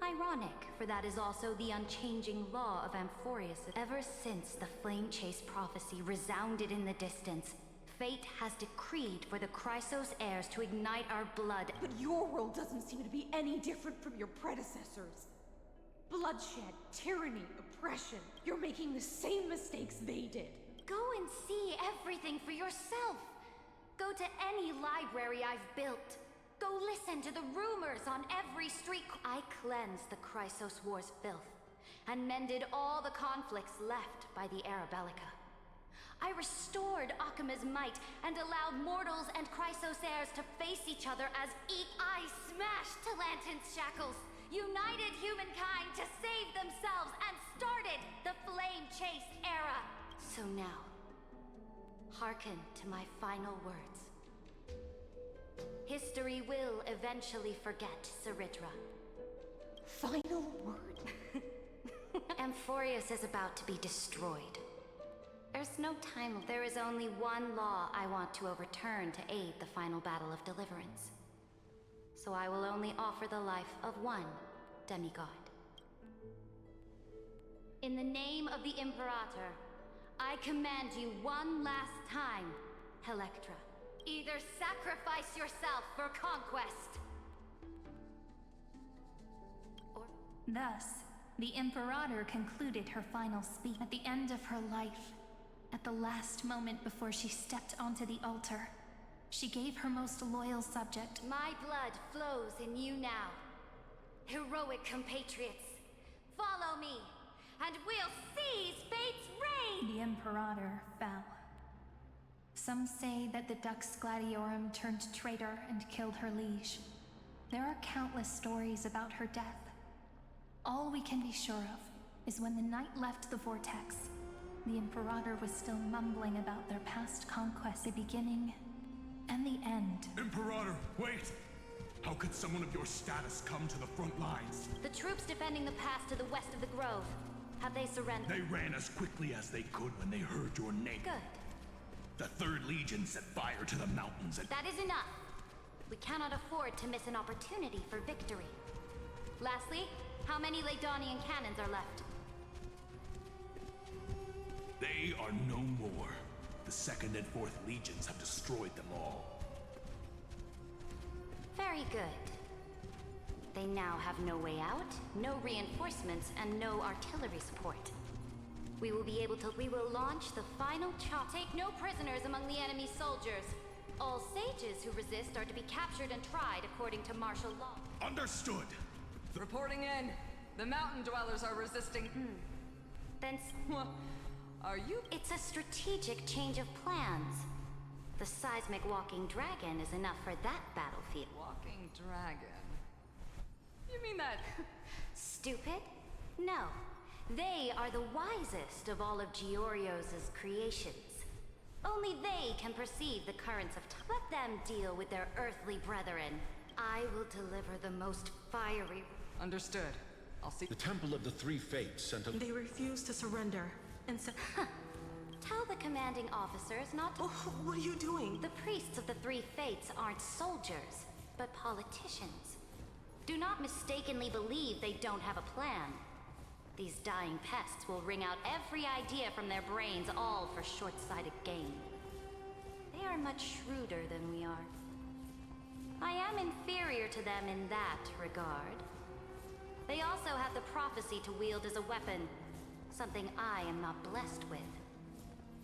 Ironic, for that is also the unchanging law of Amphorius. Ever since the Flame Chase prophecy resounded in the distance, fate has decreed for the Chrysos heirs to ignite our blood. But your world doesn't seem to be any different from your predecessors. Bloodshed, tyranny, oppression. You're making the same mistakes they did. Go and see everything for yourself. Go to any library I've built. Go listen to the rumors on every street. I cleansed the Chrysos War's filth and mended all the conflicts left by the Arabellica. I restored Akima's might and allowed mortals and Chrysos heirs to face each other as I smashed Talantin's shackles, united humankind to save themselves, and started the Flame Chase era. So now, hearken to my final words. History will eventually forget Ceridra. Final word? Amphorius is about to be destroyed. There's no time. There is only one law I want to overturn to aid the final battle of deliverance. So I will only offer the life of one demigod. In the name of the Imperator, I command you one last time, Electra. Either sacrifice yourself for conquest, or... Thus, the Imperator concluded her final speech. At the end of her life, at the last moment before she stepped onto the altar, she gave her most loyal subject. My blood flows in you now. Heroic compatriots, follow me, and we'll seize fate's reign! The Imperator fell. Some say that the Dux Gladiorum turned traitor and killed her liege. There are countless stories about her death. All we can be sure of is when the knight left the vortex, the Imperator was still mumbling about their past conquests, the beginning and the end. Imperator, wait! How could someone of your status come to the front lines? The troops defending the pass to the west of the grove. Have they surrendered? They ran as quickly as they could when they heard your name. Good. The 3rd Legion set fire to the mountains and... That is enough. We cannot afford to miss an opportunity for victory. Lastly, how many Laedonian cannons are left? They are no more. The 2nd and 4th Legions have destroyed them all. Very good. They now have no way out, no reinforcements, and no artillery support. We will launch the final chop. Take no prisoners among the enemy soldiers. All sages who resist are to be captured and tried according to martial law. Understood! Reporting in. The mountain dwellers are resisting. Then... Are you... It's a strategic change of plans. The seismic walking dragon is enough for that battlefield. Walking dragon? You mean that... Stupid? No. They are the wisest of all of Giorio's creations. Only they can perceive the currents of time. Let them deal with their earthly brethren. I will deliver the most fiery... Understood. I'll see... The Temple of the Three Fates sent a... They refused to surrender, and said... Tell the commanding officers not to... Oh, what are you doing? The priests of the Three Fates aren't soldiers, but politicians. Do not mistakenly believe they don't have a plan. These dying pests will wring out every idea from their brains, all for short-sighted gain. They are much shrewder than we are. I am inferior to them in that regard. They also have the prophecy to wield as a weapon, something I am not blessed with.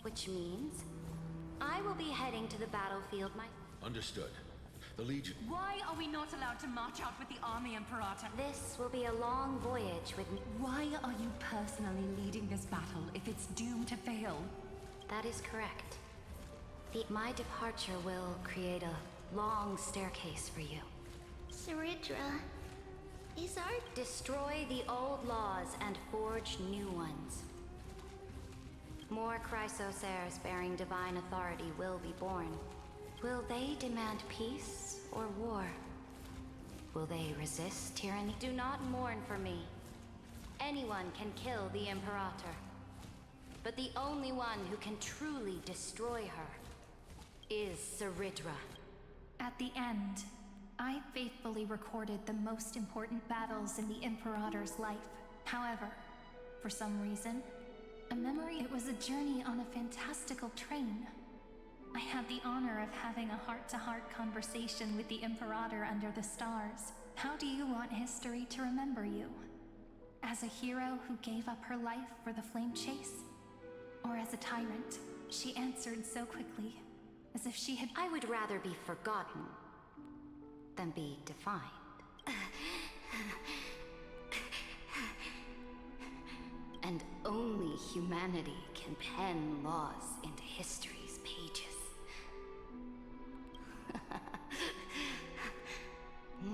Which means I will be heading to the battlefield Understood. The Legion. Why are we not allowed to march out with the army, Imperator? This will be a long voyage with... Why are you personally leading this battle if it's doomed to fail? That is correct. My departure will create a long staircase for you. Saridra, is our... Destroy the old laws and forge new ones. More Chrysosairs bearing divine authority will be born. Will they demand peace or war? Will they resist tyranny? Do not mourn for me. Anyone can kill the Imperator. But the only one who can truly destroy her is Saridra. At the end, I faithfully recorded the most important battles in the Imperator's life. However, for some reason, a memory... It was a journey on a fantastical train. I had the honor of having a heart-to-heart conversation with the Imperator under the stars. How do you want history to remember you? As a hero who gave up her life for the flame chase? Or as a tyrant? She answered so quickly, as if she had... I would rather be forgotten than be defined. And only humanity can pen laws into history's pages.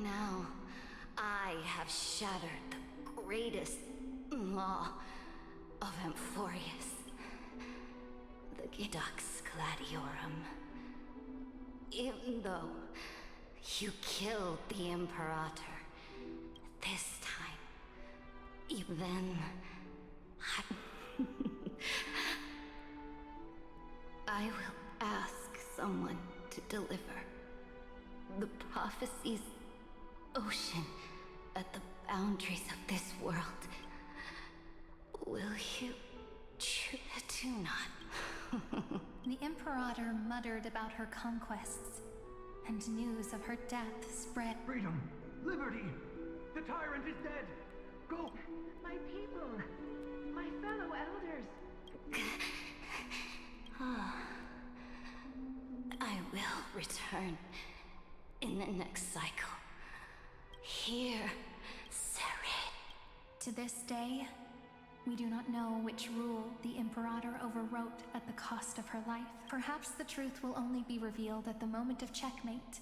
Now, I have shattered the greatest law of Amphorius, the Dux Gladiorum. Even though you killed the Imperator, this time, even then, I will ask someone to deliver the prophecy's ocean at the boundaries of this world. Will you do not? The Imperator muttered about her conquests, and news of her death spread. Freedom! Liberty! The tyrant is dead! Go! My people! My fellow elders! I will return in the next cycle. Here, Sarid. To this day, we do not know which rule the Imperator overwrote at the cost of her life. Perhaps the truth will only be revealed at the moment of checkmate.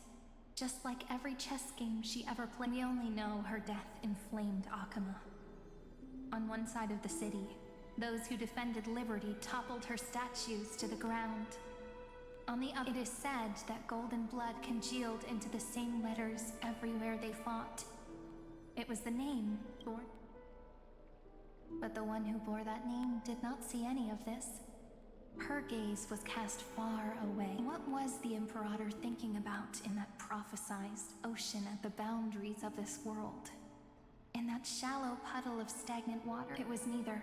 Just like every chess game she ever played, we only know her death inflamed Akama. On one side of the city, those who defended liberty toppled her statues to the ground. On the other, it is said that golden blood congealed into the same letters everywhere they fought. It was the name born. But the one who bore that name did not see any of this. Her gaze was cast far away. What was the Imperator thinking about in that prophesized ocean at the boundaries of this world? In that shallow puddle of stagnant water? It was neither.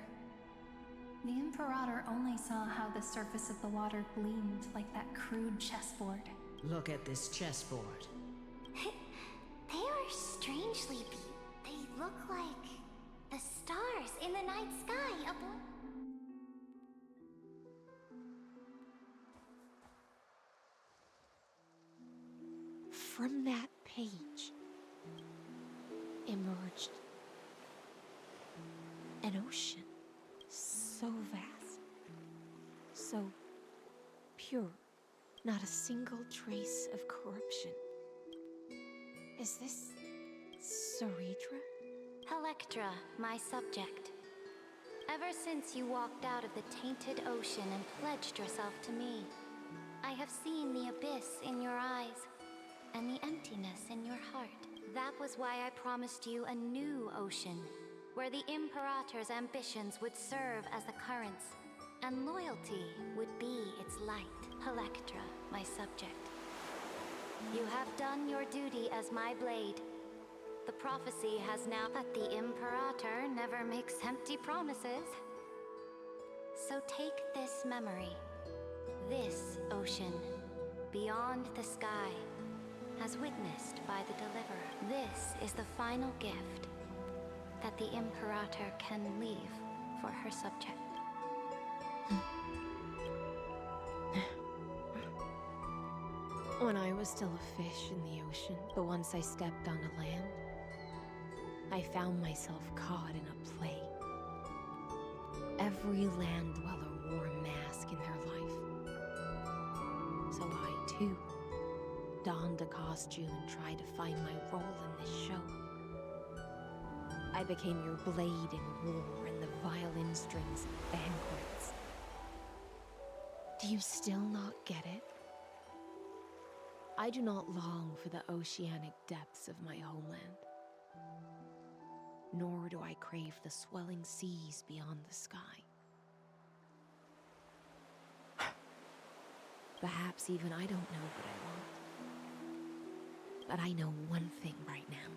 The Imperator only saw how the surface of the water gleamed like that crude chessboard. Look at this chessboard. They are strangely They look like the stars in the night sky above. From that page emerged an ocean so vast, so pure, not a single trace of corruption. Is this Saridra? Electra, my subject. Ever since you walked out of the tainted ocean and pledged yourself to me, I have seen the abyss in your eyes and the emptiness in your heart. That was why I promised you a new ocean, where the Imperator's ambitions would serve as the currents, and loyalty would be its light. Electra, my subject. You have done your duty as my blade. The prophecy has now that the Imperator never makes empty promises. So take this memory, this ocean, beyond the sky, as witnessed by the Deliverer. This is the final gift that the Imperator can leave for her subject. was still a fish in the ocean, but once I stepped onto land, I found myself caught in a play. Every land dweller wore a mask in their life. So I, too, donned a costume and tried to find my role in this show. I became your blade in war and the violin strings at banquets. Do you still not get it? I do not long for the oceanic depths of my homeland. Nor do I crave the swelling seas beyond the sky. Perhaps even I don't know what I want. But I know one thing right now.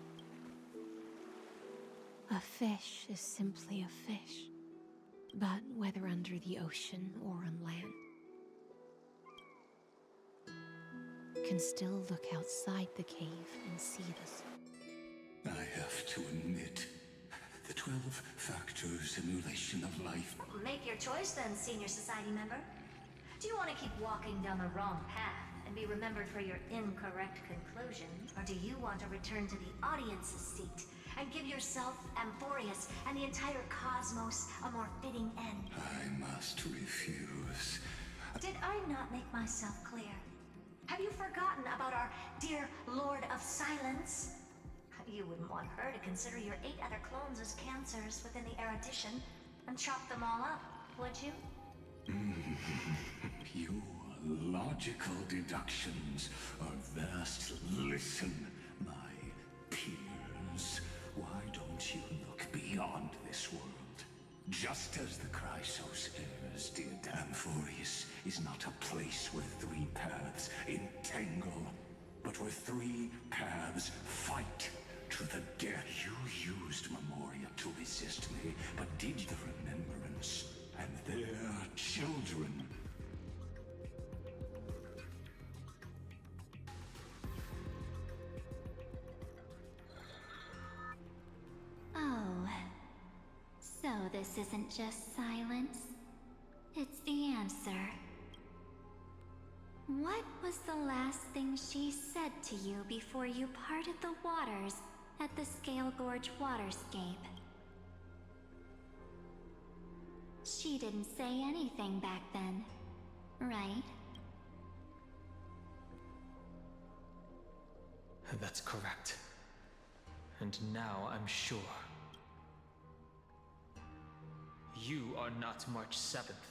A fish is simply a fish. But whether under the ocean or on land, can still look outside the cave and see this. I have to admit, the 12-factor simulation of life. Make your choice then, Senior Society member. Do you want to keep walking down the wrong path and be remembered for your incorrect conclusion? Or do you want to return to the audience's seat and give yourself, Amphorius, and the entire cosmos a more fitting end? I must refuse. Did I not make myself clear? Have you forgotten about our dear Lord of Silence? You wouldn't want her to consider your 8 other clones as cancers within the erudition and chop them all up, would you? Your logical deductions are vast. Listen, my peers. Why don't you look beyond this world? Just as the Chrysos heirs did, Amphorius is not a place where 3 paths entangle, but where 3 paths fight to the death. You used Memoria to resist me, but did the Remembrance and their children. Oh, so this isn't just silence. It's the answer. What was the last thing she said to you before you parted the waters at the Scale Gorge waterscape? She didn't say anything back then, right? That's correct. And now I'm sure. You are not March 7th.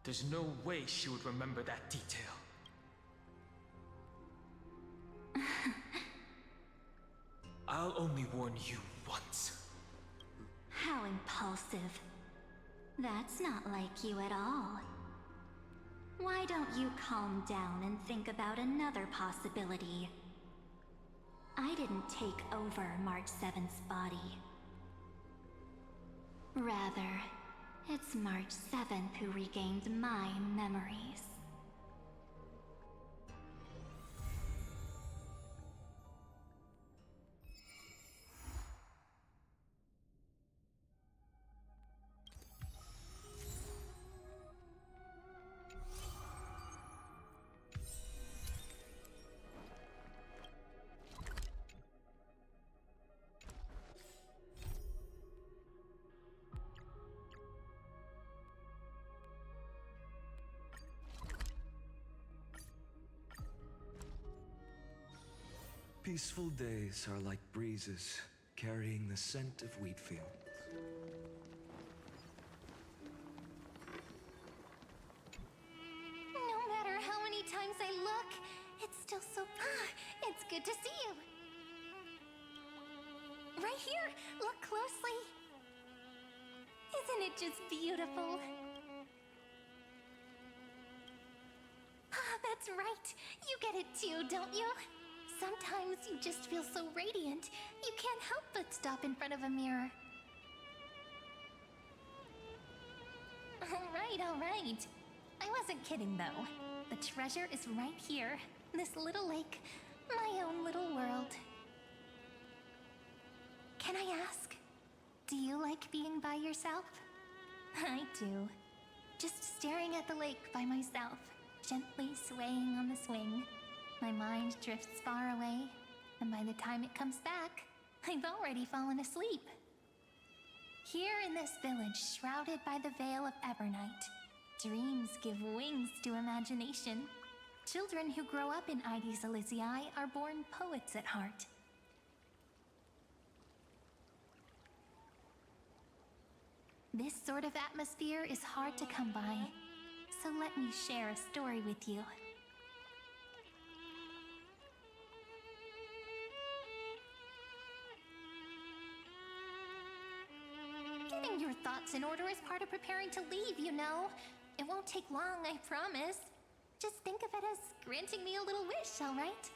There's no way she would remember that detail. I'll only warn you once. How impulsive. That's not like you at all. Why don't you calm down and think about another possibility? I didn't take over March 7th's body. Rather, it's March 7th who regained my memories. Peaceful days are like breezes, carrying the scent of wheat fields. No matter how many times I look, it's still so... it's good to see you. Right here, look closely. Isn't it just beautiful? That's right. You get it too, don't you? Sometimes you just feel so radiant, you can't help but stop in front of a mirror. All right. I wasn't kidding, though. The treasure is right here. This little lake. My own little world. Can I ask? Do you like being by yourself? I do. Just staring at the lake by myself, gently swaying on the swing. My mind drifts far away, and by the time it comes back, I've already fallen asleep. Here in this village shrouded by the veil of Evernight, dreams give wings to imagination. Children who grow up in Ides Elysiae are born poets at heart. This sort of atmosphere is hard to come by, so let me share a story with you. Getting your thoughts in order is part of preparing to leave, you know. It won't take long, I promise. Just think of it as granting me a little wish, all right?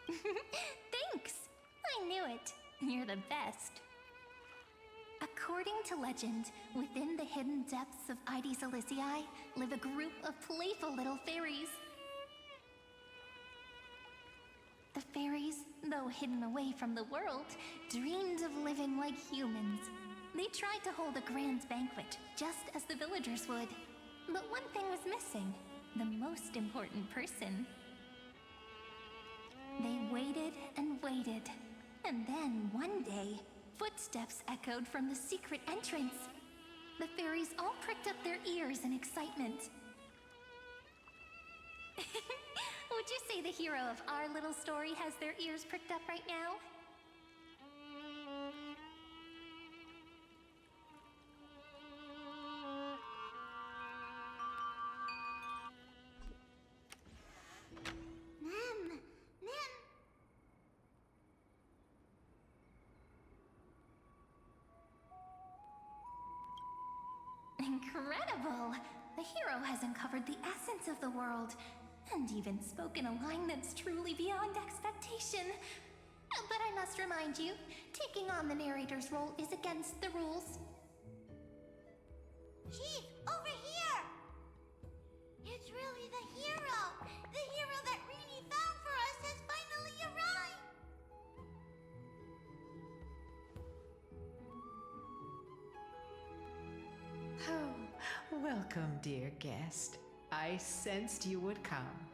Thanks! I knew it. You're the best. According to legend, within the hidden depths of Ides Elysiae live a group of playful little fairies. The fairies, though hidden away from the world, dreamed of living like humans. They tried to hold a grand banquet, just as the villagers would. But one thing was missing: the most important person. They waited and waited, and then one day, footsteps echoed from the secret entrance. The fairies all pricked up their ears in excitement. Would you say the hero of our little story has their ears pricked up right now? Mem! Incredible! The hero has uncovered the essence of the world, and even spoken a line that's truly beyond expectation. But I must remind you, taking on the narrator's role is against the rules. Chief, over here! It's really the hero! The hero that Rini found for us has finally arrived! Oh, welcome, dear guest. I sensed you would come.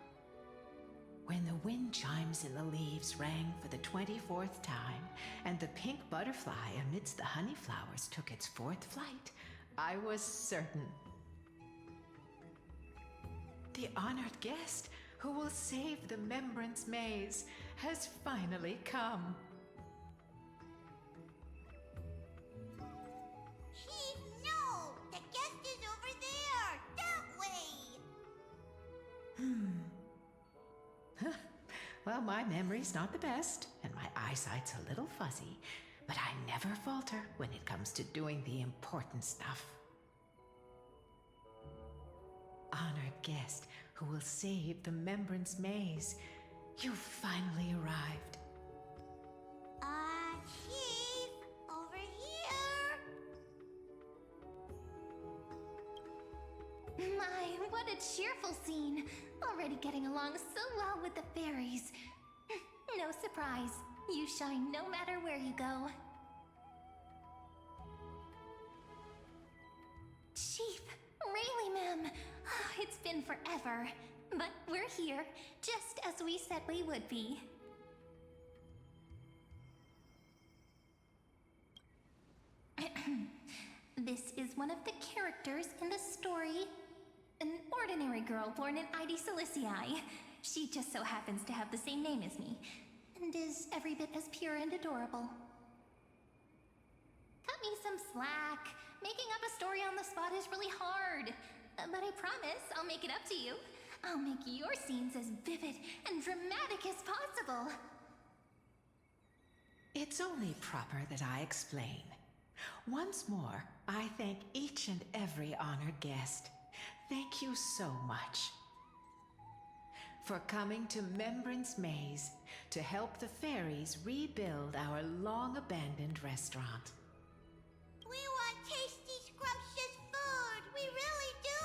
When the wind chimes in the leaves rang for the 24th time, and the pink butterfly amidst the honey flowers took its 4th flight, I was certain. The honored guest who will save the Membrance Maze has finally come. Chief, no! The guest is over there! That way! Well, my memory's not the best, and my eyesight's a little fuzzy, but I never falter when it comes to doing the important stuff. Honored guest who will save the Membrance Maze, you've finally arrived. Chief, over here! My, what a cheerful scene! Already getting along so well with the fairies. No surprise, you shine no matter where you go. Chief, really, ma'am. It's been forever, but we're here, just as we said we would be. This is one of the characters in the story. An ordinary girl born in Ides Elysiae. She just so happens to have the same name as me, and is every bit as pure and adorable. Cut me some slack. Making up a story on the spot is really hard. But I promise I'll make it up to you. I'll make your scenes as vivid and dramatic as possible. It's only proper that I explain. Once more, I thank each and every honored guest. Thank you so much for coming to Membrance Maze to help the fairies rebuild our long-abandoned restaurant. We want tasty, scrumptious food! We really do!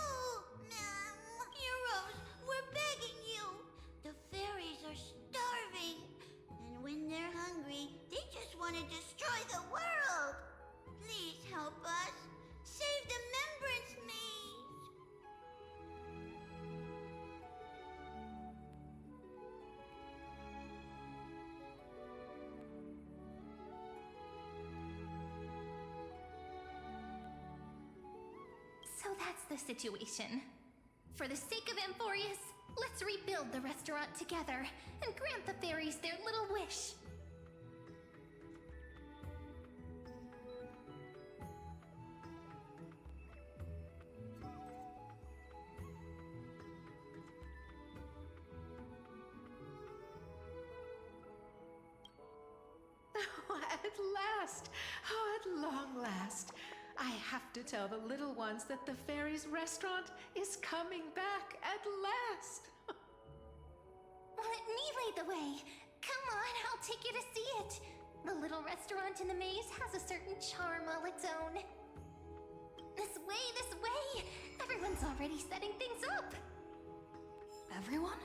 Heroes, we're begging you! The fairies are starving, and when they're hungry, they just want to destroy the world! Please help us! Save the Membrance Maze! that's the situation. For the sake of Amphorius, let's rebuild the restaurant together and grant the fairies their little wish. Oh, at last! Oh, at long last! I have to tell the little ones that the fairies' restaurant is coming back at last! Let me lead the way. Come on, I'll take you to see it. The little restaurant in the maze has a certain charm all its own. This way, this way! Everyone's already setting things up. Everyone?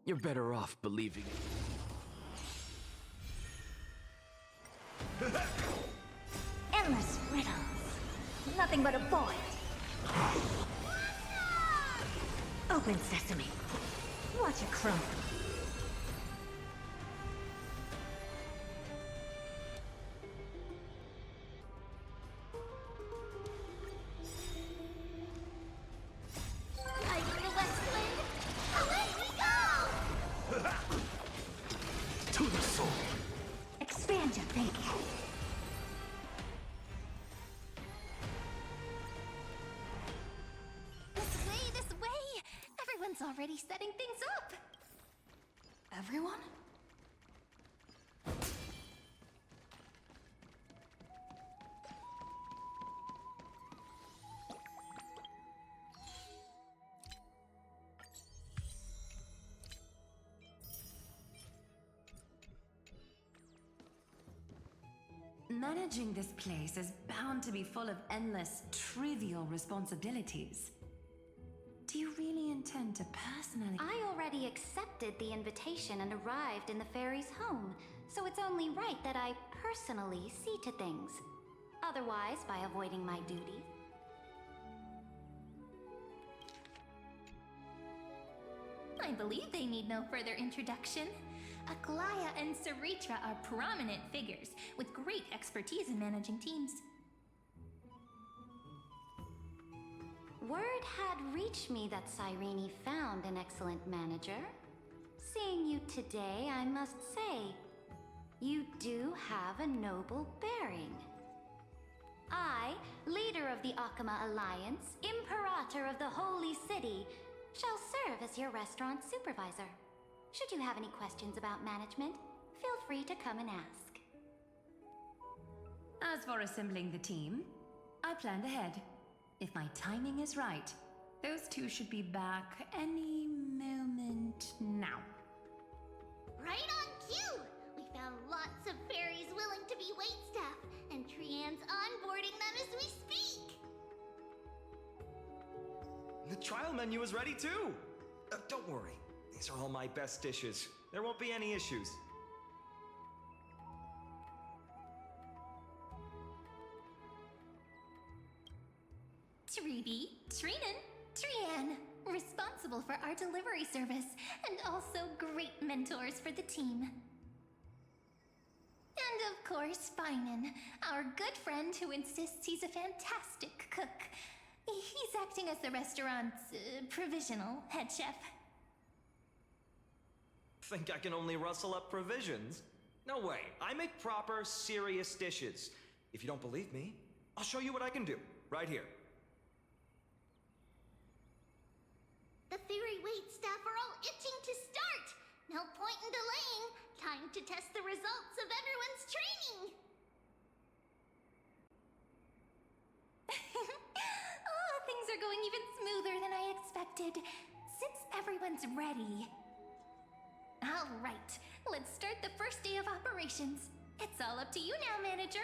You're better off believing it. Endless riddles. Nothing but a void. Open sesame. Watch it crumble. Lighting the west wind. Away we go! To the soul. Expand your thinking. This way! Everyone's already setting things up! Everyone? Managing this place is bound to be full of endless, trivial responsibilities. Do you really intend to personally— I already accepted the invitation and arrived in the fairy's home, so it's only right that I personally see to things. Otherwise, by avoiding my duties. I believe they need no further introduction. Aglaya and Saritra are prominent figures with great expertise in managing teams. Word had reached me that Cyrene found an excellent manager. Seeing you today, I must say, you do have a noble bearing. I, leader of the Akama Alliance, Imperator of the Holy City, shall serve as your restaurant supervisor. Should you have any questions about management, feel free to come and ask. As for assembling the team, I planned ahead. If my timing is right, those two should be back any moment now. Right on cue! We found lots of fairies willing to be waitstaff, and Trian's onboarding them as we speak! The trial menu is ready too! Don't worry, these are all my best dishes. There won't be any issues. Tribi, Trinan, Trian, responsible for our delivery service, and also great mentors for the team. And of course, Finan, our good friend who insists he's a fantastic cook. He's acting as the restaurant's provisional head chef. Think I can only rustle up provisions? No way, I make proper, serious dishes. If you don't believe me, I'll show you what I can do, right here. The fairy waitstaff are all itching to start! No point in delaying! Time to test the results of everyone's training! Oh, things are going even smoother than I expected. Since everyone's ready. All right, let's start the first day of operations. It's all up to you now, manager.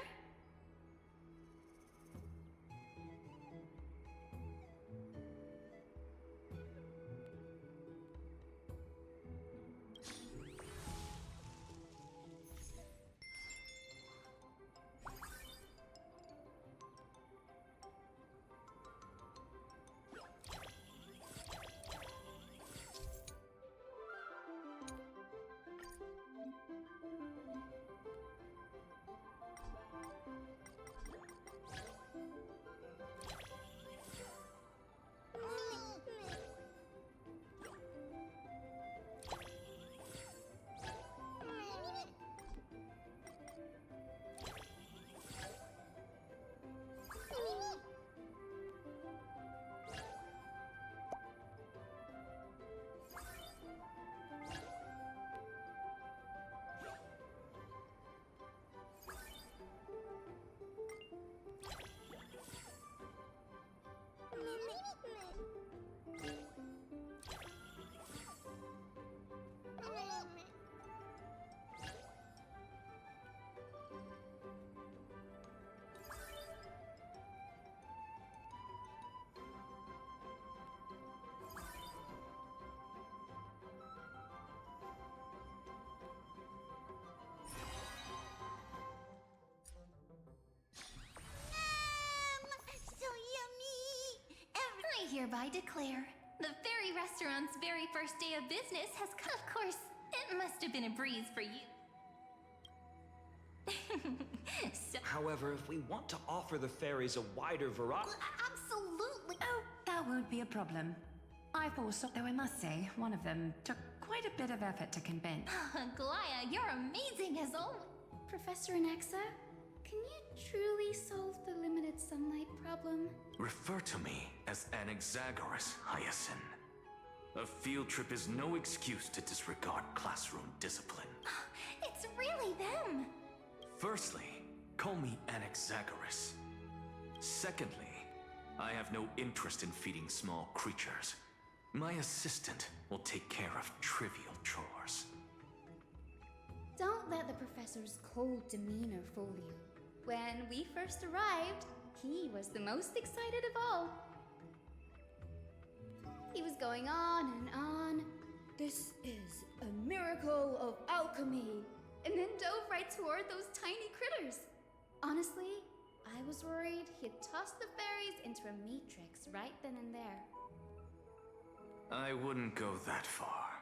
I hereby declare the fairy restaurant's very first day of business has come. Of course, it must have been a breeze for you. However, if we want to offer the fairies a wider variety... Absolutely! Oh, that won't be a problem. I foresaw, though I must say, one of them took quite a bit of effort to convince. Glaya, you're amazing as always. Professor Anaxa, can you truly solve the limited sunlight problem? Refer to me as Anaxagoras, Hyacinth. A field trip is no excuse to disregard classroom discipline. It's really them! Firstly, call me Anaxagoras. Secondly, I have no interest in feeding small creatures. My assistant will take care of trivial chores. Don't let the professor's cold demeanor fool you. When we first arrived, he was the most excited of all. He was going on and on. This is a miracle of alchemy. And then dove right toward those tiny critters. Honestly, I was worried he'd toss the fairies into a matrix right then and there. I wouldn't go that far.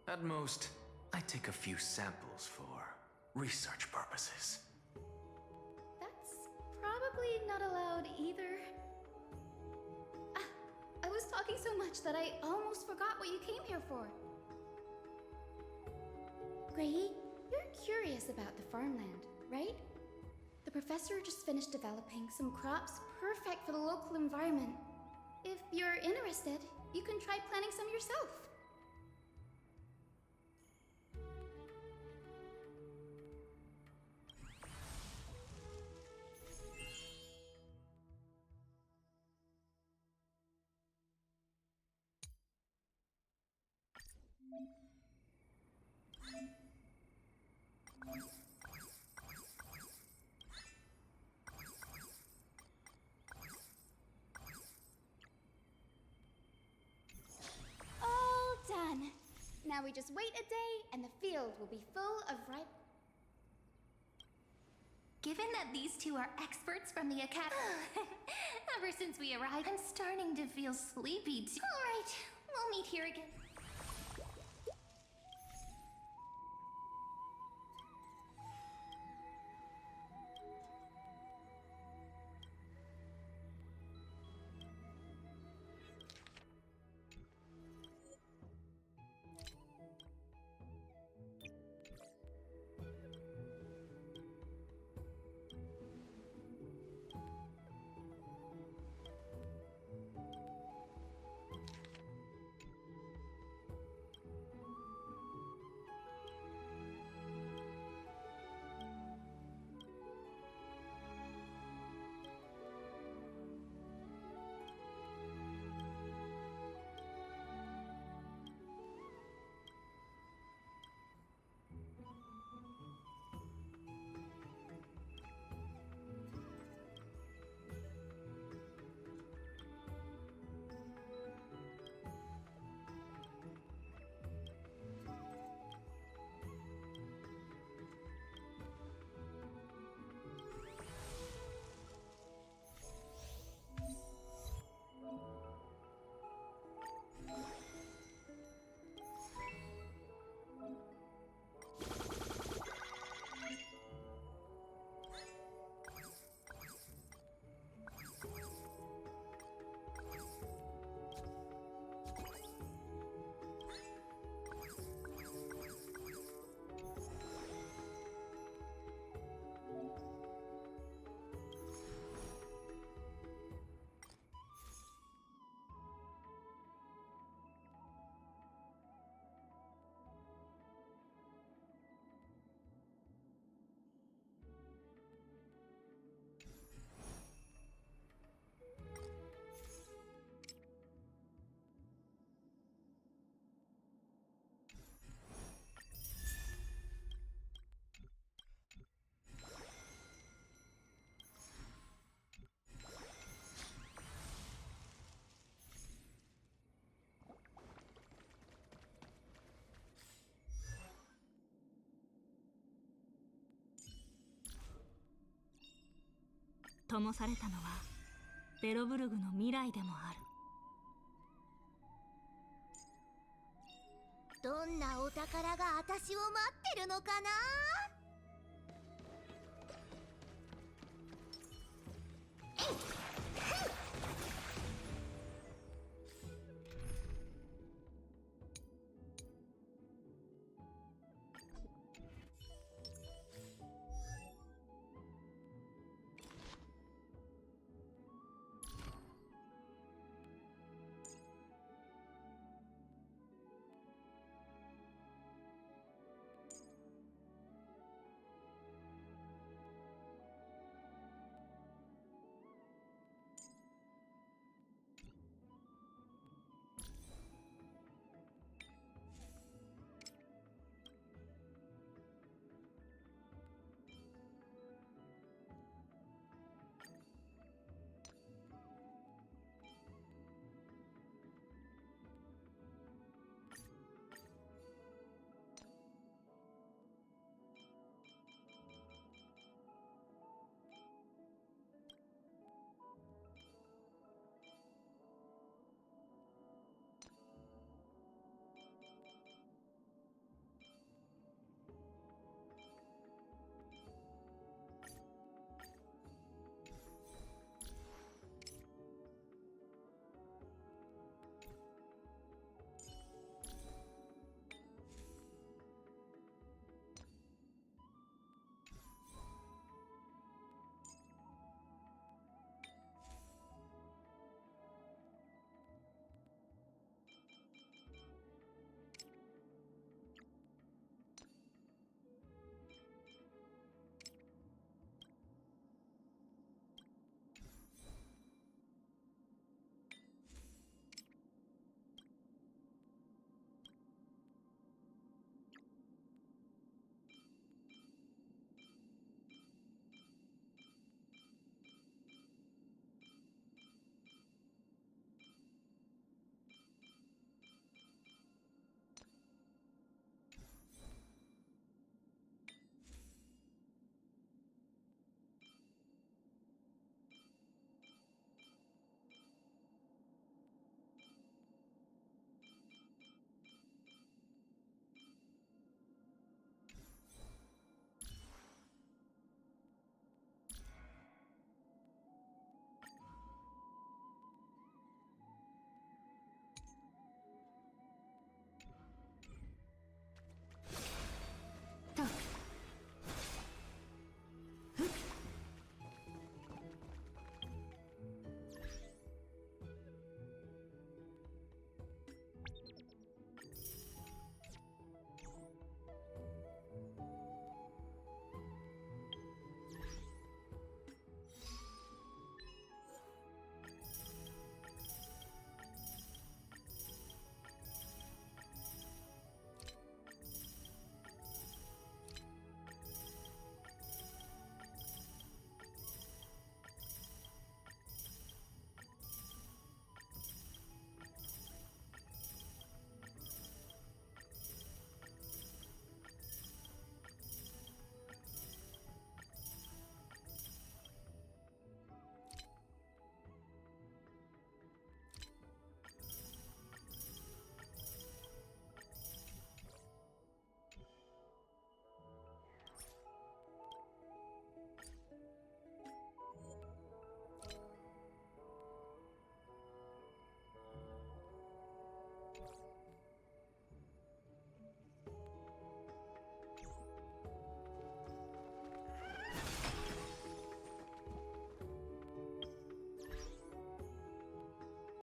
At most, I take a few samples for research purposes. That's probably not allowed either. I was talking so much that I almost forgot what you came here for. Gray, you're curious about the farmland, right? The professor just finished developing some crops perfect for the local environment. If you're interested, you can try planting some yourself. All done. Now we just wait a day and the field will be full of ripe... Given that these two are experts from the academy, ever since we arrived, I'm starting to feel sleepy too. All right, we'll meet here again. 灯されたのはベロブルグの未来でもある。どんなお宝が私を待ってるのかな。えいっ